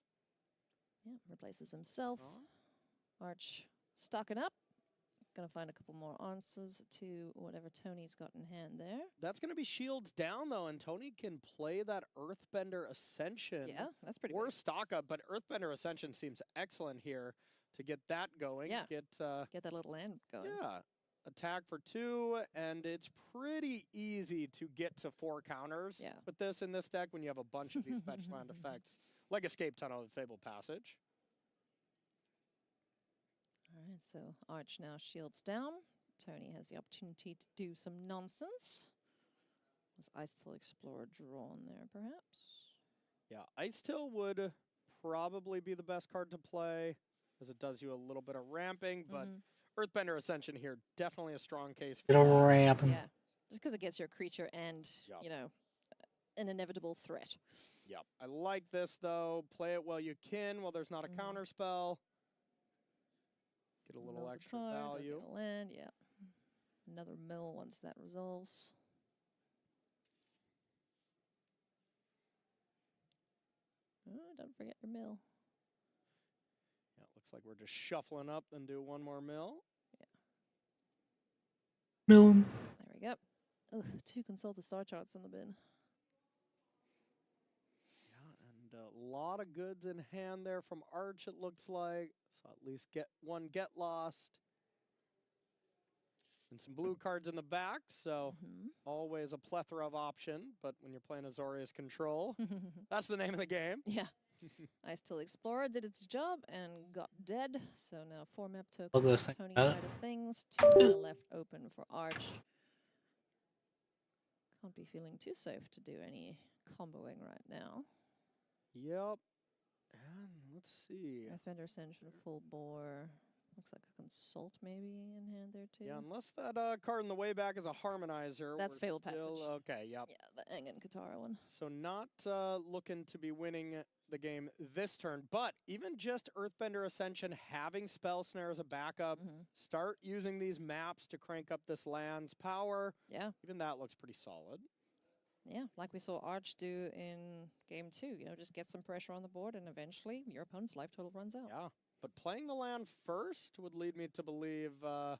Yeah, replaces himself. Arch stocking up. Gonna find a couple more answers to whatever Tony's got in hand there. That's gonna be shields down though, and Tony can play that Earthbender Ascension. Yeah, that's pretty Or big. stock up, but Earthbender Ascension seems excellent here to get that going. Yeah, get that little land going. Yeah, attack for 2, and it's pretty easy to get to 4 counters with this in this deck when you have a bunch of these fetch land effects, like Escape Tunnel and Fabled Passage. All right, so Arch now shields down. Tony has the opportunity to do some nonsense. Was Ice Till Explorer drawn there, perhaps? Yeah, Ice Till would probably be the best card to play, as it does you a little bit of ramping, but Earthbender Ascension here, definitely a strong case for Bit of ramping. Yeah, just because it gets your creature and, an inevitable threat. Yep, I like this, though. Play it while you can, while there's not a counter spell. Get a little extra value. Land, yeah. Another mill once that resolves. Oh, don't forget your mill. Yeah, looks like we're just shuffling up and do one more mill. Milling. There we go. Ugh, 2 consult the star charts in the bin. Yeah, and a lot of goods in hand there from Arch, it looks like. So at least get one get lost. And some blue cards in the back, so always a plethora of option. But when you're playing Azorius Control, that's the name of the game. Yeah. Ice Till Explorer did its job and got dead. So now 4 map Look at tokens this on thing. Tony's side of things. 2 mana left open for Arch. Can't be feeling too safe to do any comboing right now. Yep. And let's see. Earthbender Ascension, full bore. Looks like a consult maybe in hand there too. Yeah, unless that card in the way back is a Harmonizer. That's Fabled Passage. Okay, yep. Yeah, the Engen Katara one. So not looking to be winning the game this turn, but even just Earthbender Ascension, having Spell Snare as a backup, start using these maps to crank up this land's power. Yeah. Even that looks pretty solid. Yeah, like we saw Arch do in game 2. Just get some pressure on the board and eventually your opponent's life total runs out. Yeah, but playing the land first would lead me to believe... I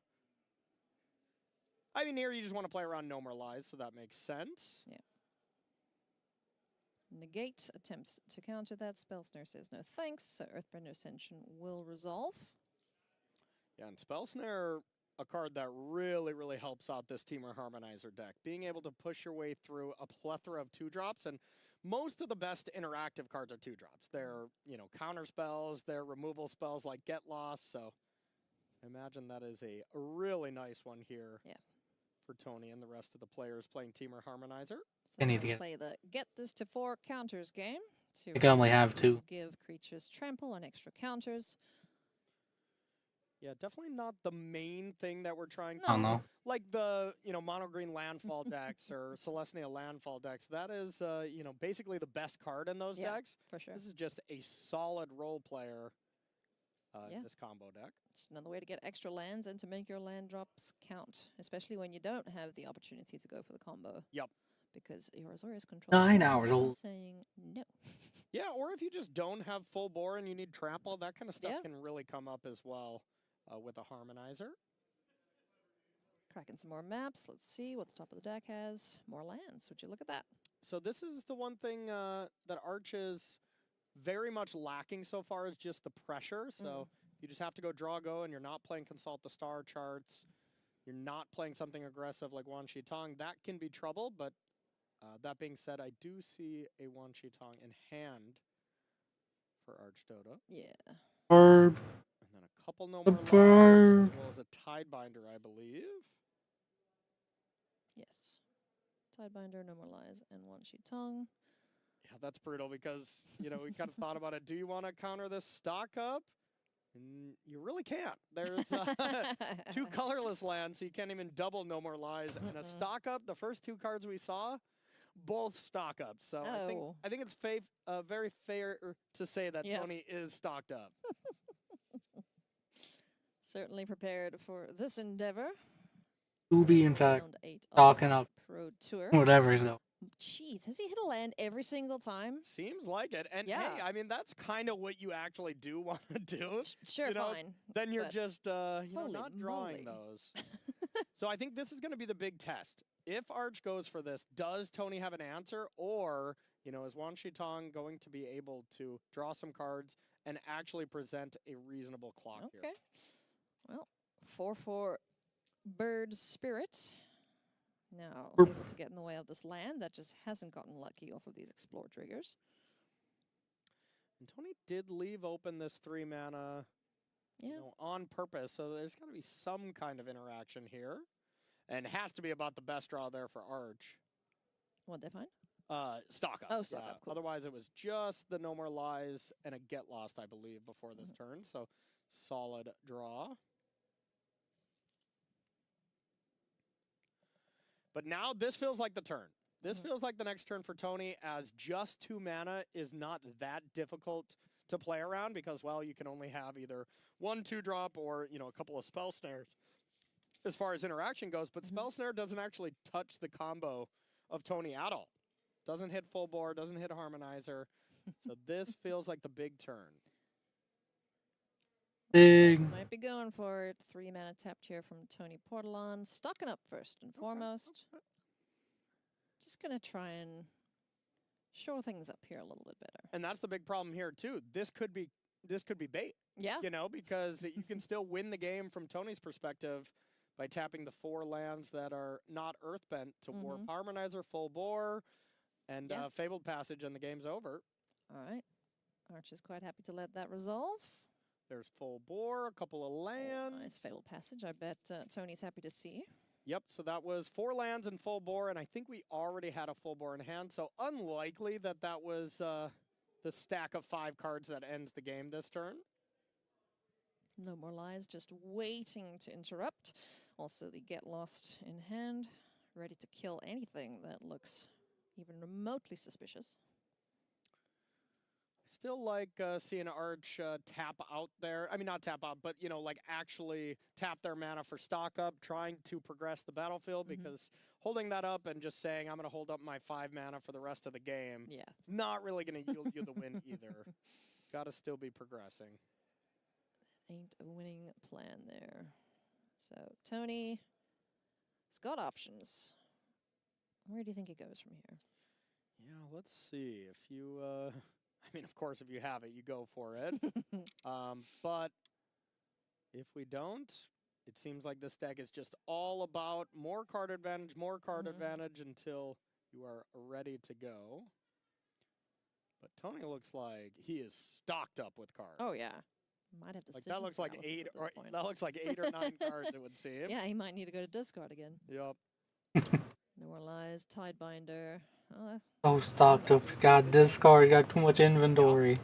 mean, here you just want to play around No More Lies, so that makes sense. Yeah. Negate attempts to counter that. Spell Snare says no thanks, so Earthbender Ascension will resolve. Yeah, and Spell Snare, a card that really, really helps out this Teamer Harmonizer deck. Being able to push your way through a plethora of 2-drops, and most of the best interactive cards are 2-drops. They're, counter spells, they're removal spells like Get Lost, so I imagine that is a really nice one here. Yeah. For Tony and the rest of the players playing Teamer Harmonizer. So we'll play the get this to 4 counters game. I can only have 2. Give creatures trample on extra counters. Yeah, definitely not the main thing that we're trying to Oh, no. Like the, mono green landfall decks or Celestia landfall decks. That is, basically the best card in those decks. For sure. This is just a solid role player, this combo deck. It's another way to get extra lands and to make your land drops count, especially when you don't have the opportunity to go for the combo. Yep. Because your Azorius control 9 is hours old. saying no. Yeah, or if you just don't have full bore and you need trample, that kind of stuff can really come up as well with a Harmonizer. Cracking some more maps. Let's see what the top of the deck has. More lands. Would you look at that? So this is the one thing that Arch is very much lacking so far is just the pressure. So you just have to go draw go, and you're not playing Consult the Star charts. You're not playing something aggressive like Wan Shi Tong. That can be trouble, but that being said, I do see a Wan Shi Tong in hand for Arch Dota. Yeah. Bird. And then a couple no more lines, bird. as well as a Tidebinder, I believe. Yes. Tidebinder, no more lies, and Wan Shi Tong. Yeah, that's brutal because, you know, we kind of thought about it. Do you want to counter this stock up? And you really can't. There's 2 colorless lands, so you can't even double no more lies. And a stock up, the first 2 cards we saw, both stock up. So I think it's very fair to say that Tony is stocked up. Certainly prepared for this endeavor. To be, in fact, Round 8 stocking up. Pro Tour. Whatever, so. Jeez, has he hit a land every single time? Seems like it. And hey, I mean, that's kind of what you actually do want to do. Sure, you know, fine. Then you're just, you know, not drawing moly. those. So I think this is going to be the big test. If Arch goes for this, does Tony have an answer? Or, you know, is Wan Shi Tong going to be able to draw some cards and actually present a reasonable clock here? Okay. Well, 4/4 Bird Spirit. Now able to get in the way of this land that just hasn't gotten lucky off of these explore triggers. And Tony did leave open this 3 mana you know, on purpose, so there's got to be some kind of interaction here. And it has to be about the best draw there for Arch. What'd they find? Stock up. Oh, stock up. Cool. Otherwise, it was just the No More Lies and a Get Lost, I believe, before this turn. So solid draw. But now this feels like the turn. This feels like the next turn for Tony, as just 2 mana is not that difficult to play around because, well, you can only have either 1 2-drop or, you know, a couple of Spell Snares as far as interaction goes. But Spell Snare doesn't actually touch the combo of Tony at all. Doesn't hit full bore, doesn't hit Harmonizer. So this feels like the big turn. Big. Might be going for it. 3 mana tap chair from Tony Portalon. Stocking up first and foremost. Just going to try and shore things up here a little bit better. And that's the big problem here too. This could be bait. Yeah. You know, because you can still win the game from Tony's perspective by tapping the 4 lands that are not Earthbent to Warp Harmonizer, full bore, and Fabled Passage, and the game's over. All right. Arch is quite happy to let that resolve. There's full bore, a couple of lands. Nice Fabled Passage. I bet Tony's happy to see. Yep, so that was 4 lands and full bore, and I think we already had a full bore in hand, so unlikely that that was the stack of 5 cards that ends the game this turn. No More Lies, just waiting to interrupt. Also the Get Lost in hand, ready to kill anything that looks even remotely suspicious. Still like seeing Arch tap out there. I mean, not tap out, but, you know, like actually tap their mana for stock up, trying to progress the battlefield, because holding that up and just saying, I'm going to hold up my 5 mana for the rest of the game, it's not really going to yield you the win either. Got to still be progressing. Ain't a winning plan there. So Tony has got options. Where do you think he goes from here? Yeah, let's see. If you, I mean, of course, if you have it, you go for it. But if we don't, it seems like this deck is just all about more card advantage until you are ready to go. But Tony looks like he is stocked up with cards. Oh, yeah. Might have to. Like that looks like 8 or that looks like 8 or 9 cards, it would seem. Yeah, he might need to go to discard again. Yep. No More Lies, Tidebinder. Oh, So stocked up. He's got discard. He's got too much inventory.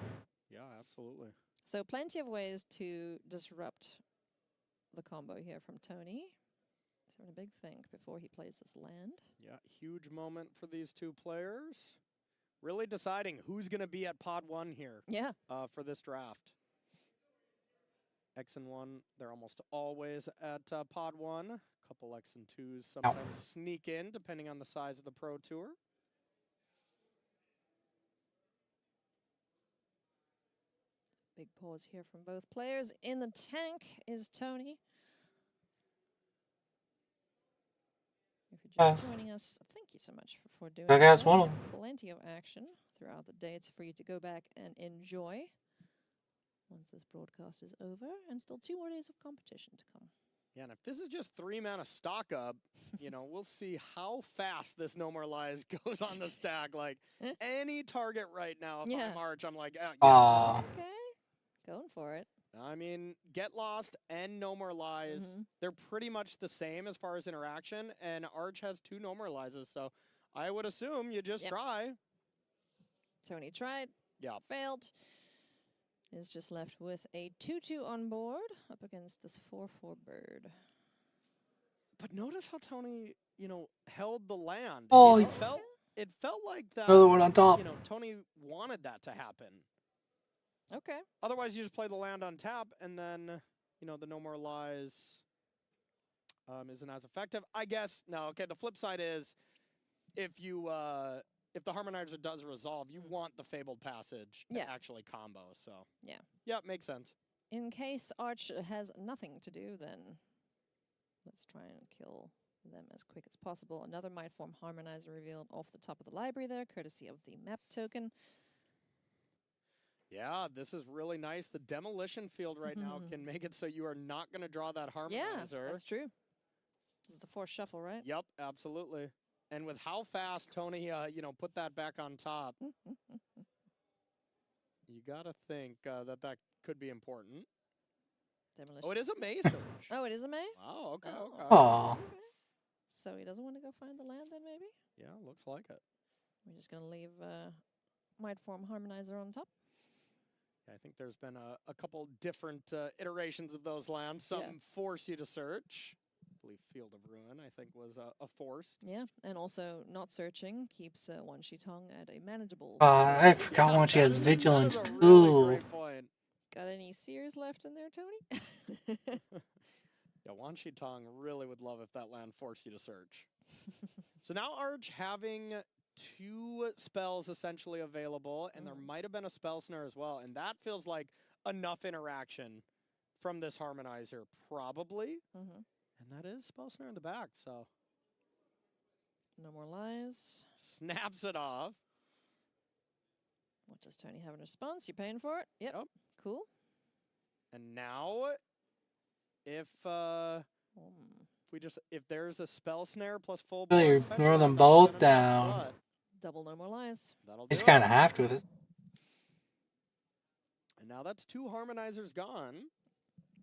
Yeah, absolutely. so plenty of ways to disrupt the combo here from Tony. He's having a big think before he plays this land. Yeah, huge moment for these 2 players. Really deciding who's going to be at pod 1 here. Yeah. For this draft. X and 1, they're almost always at pod 1. A couple X and 2s sometimes sneak in, depending on the size of the Pro Tour. Big pause here from both players. In the tank is Tony. If you're Yes. joining us. Thank you so much for doing I guess so. one of Plenty of action throughout the day. It's for you to go back and enjoy once this broadcast is over, and still 2 more days of competition to come. Yeah, and if this is just 3 mana stock up, you know, we'll see how fast this No More Lies goes on the stack. Like, any target right now, if I'm Arch, I'm like, yes. Okay, going for it. I mean, Get Lost and No More Lies, they're pretty much the same as far as interaction, and Arch has 2 No More Lies, so I would assume you just try. Tony tried. Yeah. Failed. Is just left with a 2/2 on board up against this 4/4 bird. But notice how Tony, you know, held the land. Oh, it felt like that. Another one on top. You know, Tony wanted that to happen. Okay. Otherwise, you just play the land on tap, and then, you know, the No More Lies isn't as effective. I guess, no, okay, the flip side is, if the Harmonizer does resolve, you want the Fabled Passage to actually combo, so. Yeah, makes sense. In case Arch has nothing to do, then let's try and kill them as quick as possible. Another Mightform Harmonizer revealed off the top of the library there, courtesy of the map token. Yeah, this is really nice. The Demolition Field right now can make it so you are not going to draw that Harmonizer. Yeah, that's true. This is a forced shuffle, right? Yep, absolutely. And with how fast Tony, you know, put that back on top, you got to think that could be important. Demolition. Oh, it is a May search. Oh, it is a May? Wow, okay, okay. Aw. So he doesn't want to go find the land then, maybe? Yeah, looks like it. We're just going to leave Mightform Harmonizer on top. I think there's been a couple different iterations of those lands. Some force you to search. I believe Field of Ruin, I think, was a force. Yeah, and also not searching keeps Wan Shitong at a manageable. I forgot one. She has vigilance That is a too. really great point. Got any Seers left in there, Tony? Yeah, Wan Shitong really would love if that land forced you to search. So now Arch having 2 spells essentially available, and there might have been a spell snare as well, and that feels like enough interaction from this Harmonizer, probably. And that is spell snare in the back, so. No More Lies. Snaps it off. What does Tony have in response? You paying for it? Yep. Cool. And now, if there's a spell snare plus full Really board, throw them both down. Double No More Lies. That'll do It's it. kind of have to with it. And now that's 2 Harmonizers gone.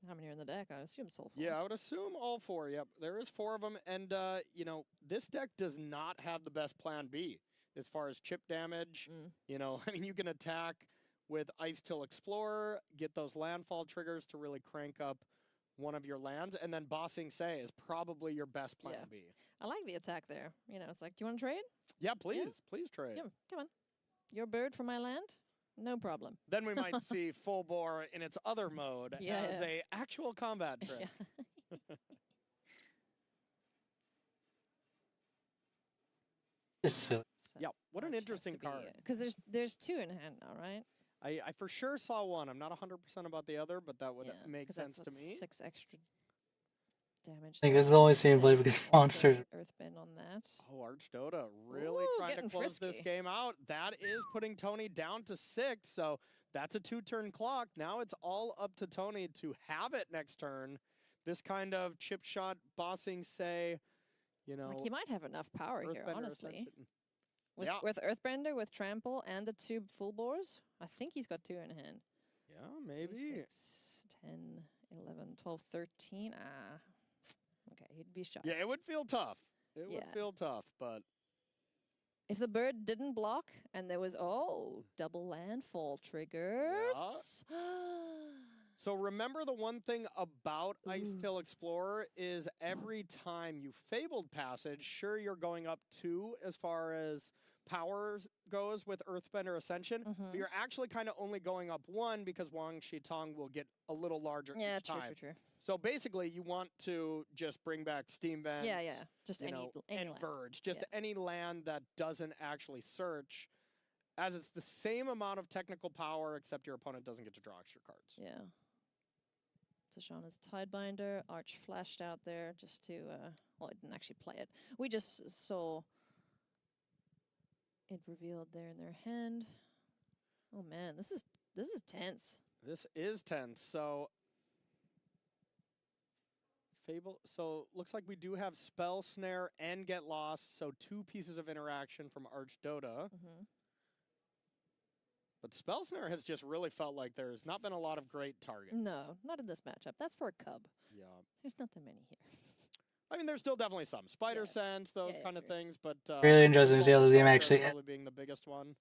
How many are in the deck? I assume Soulful. Yeah, I would assume all 4. Yep, there is 4 of them, and you know, this deck does not have the best plan B as far as chip damage. You know, I mean, you can attack with Ice Till Explorer, get those landfall triggers to really crank up one of your lands, and then Bossing Say is probably your best plan B. I like the attack there. You know, it's like, do you want to trade? Yeah, please, please trade. Yeah, come on. Your bird for my land? No problem. Then we might see Full Bore in its other mode as a actual combat trick. It's silly. Yeah, what an interesting card. Because there's 2 in hand now, right? I for sure saw one. I'm not 100% about the other, but that would make sense to me. 6 extra damage. I think this is only seen play because monsters. Earthbend on that. Oh, Archdota really trying to close this game out. That is putting Tony down to 6, so that's a 2-turn clock. Now it's all up to Tony to have it next turn. This kind of chip shot Bossing Say, you know. Like he might have enough power here, honestly. With Yeah. with Earthbender, with Trample, and the 2 full bores, I think he's got 2 in hand. Yeah, maybe. 6, 10, 11, 12, 13. Ah. Okay, he'd be shot. Yeah, it would feel tough. It would feel tough, but if the bird didn't block and there was, double landfall triggers. So remember, the one thing about Ice Till Explorer is every time you Fabled Passage, sure, you're going up 2 as far as power goes with Earthbender Ascension, but you're actually kind of only going up 1 because Wang Shitong will get a little larger each time. True. So basically, you want to just bring back Steam Vents. Yeah. Just you any know, land. and Verge. Just any land that doesn't actually search, as it's the same amount of technical power, except your opponent doesn't get to draw extra cards. Yeah. to Shauna's Tidebinder. Arch flashed out there just to, well, it didn't actually play it. We just saw it revealed there in their hand. Oh man, this is tense. This is tense. So Fable. So looks like we do have Spell Snare and Get Lost. So 2 pieces of interaction from Arch Dota. But Spell Snare has just really felt like there's not been a lot of great targets. No, not in this matchup. That's for a Cub. Yeah. There's not that many here. I mean, there's still definitely some. Spider Sense, those kind of things, but... Really interesting to see how this game actually probably being the biggest one.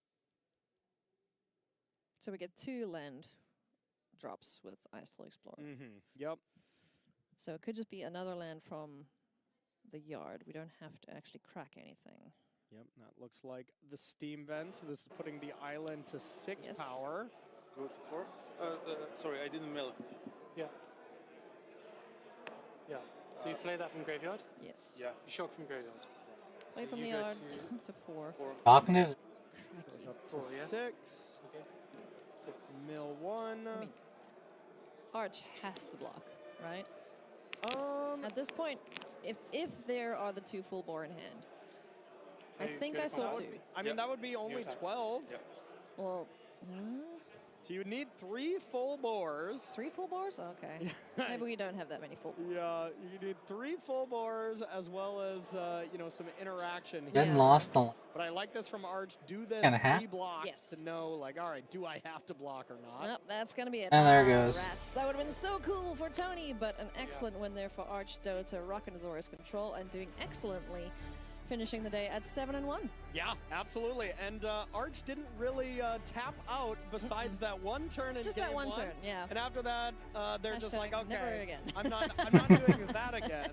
So we get 2 land drops with Isle Explorer. Yep. So it could just be another land from the yard. We don't have to actually crack anything. Yep, that looks like the Steam Vent. So this is putting the island to 6 power. Go to 4? Sorry, I didn't milk. Yeah. Yeah. So you play that from graveyard? Yes. Yeah. You shock from graveyard. Play So from the you go yard. to It's a 4. Talking it. Goes up to 4, yeah? 6. Okay. 6. Mill 1. I mean, Arch has to block, right? At this point, if there are the 2 full bore in hand, So I you think go I for saw that? 2. I mean, that would be only attack. 12. Well, So you would need 3 full bores. 3 full bores? Okay. Maybe we don't have that many full bores. Yeah, you need 3 full bores as well as, you know, some interaction. Getting lost the But I like this from Arch. Do this Kinda half? 3 blocks Yes. to know, like, all right, do I have to block or not? Nope, that's going to be it. And there it goes. Rats. That would have been so cool for Tony, but an excellent win there for Arch Dota, rocking Azorius control and doing excellently, finishing the day at 7-1. Yeah, absolutely. And Arch didn't really tap out besides that one turn in Just game that one turn, yeah. And after that, they're just like, Hashtag okay, never again. I'm not doing that again.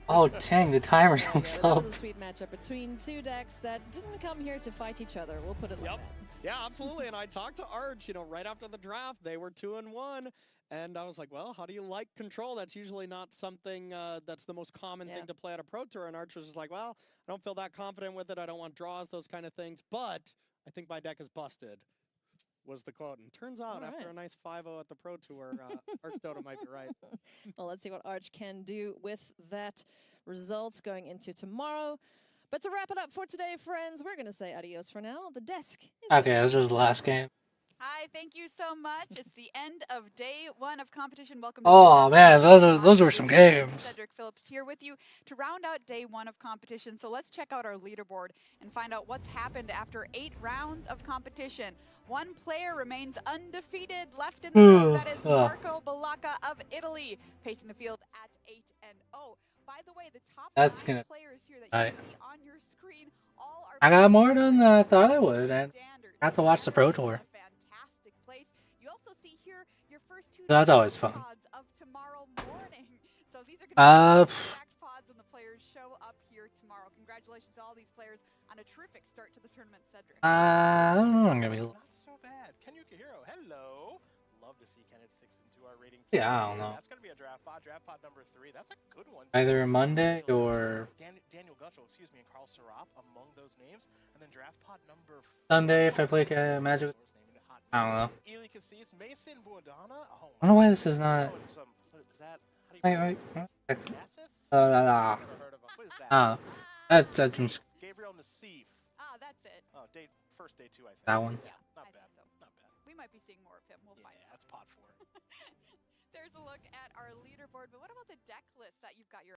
Oh dang, the timer's almost That up. was a sweet matchup between 2 decks that didn't come here to fight each other. We'll put it like that. Yeah, absolutely. And I talked to Arch, you know, right after the draft. They were 2-1. And I was like, well, how do you like control? That's usually not something that's the most common thing to play at a Pro Tour. And Arch was just like, well, I don't feel that confident with it. I don't want draws, those kind of things. But I think my deck is busted, was the quote. And turns out, after a nice 5-0 at the Pro Tour, Arch Dota might be right. Well, let's see what Arch can do with that results going into tomorrow. But to wrap it up for today, friends, we're going to say adios for now. The desk is Okay, this was the last game. Hi, thank you so much. It's the end of day 1 of competition. Welcome Oh to the man, those were some games. Cedric Phillips here with you to round out day 1 of competition. So let's check out our leaderboard and find out what's happened after 8 rounds of competition. 1 player remains undefeated left in the room. That is Marco Balacca of Italy, pacing the field at 8-0. By the way, the top 5 players here that you see on your screen all are I got more done than I thought I would, and I have to watch the Pro Tour. fantastic place. You also see here your first 2 That's always fun. pods of tomorrow morning. So these are going to be stacked pods when the players show up here tomorrow. Congratulations to all these players on a terrific start to the tournament, Cedric. I don't know. I'm gonna be. Not so bad. Kenyuka Hero, hello. Love to see Kenneth 6 into our rating. Yeah, I don't know. That's going to be a draft pod number 3. That's a good one. Either Monday or Daniel Gutschel, excuse me, and Carl Sarop among those names. And then draft pod number 4. Sunday if I play Magic. I don't know. Eli Cassis, Mason Buadana. Oh, I don't know why this is not. is that, how do you Wait. Yassif? What is that? Oh, that's just Gabriel Nassif. Ah, that's it. Oh, first day 2, I think. that one. Yeah, Not I bad. think so. Not bad. We might be seeing more of him. We'll find out. That's pod 4. There's a look at our leaderboard, but what about the deck list that you've got your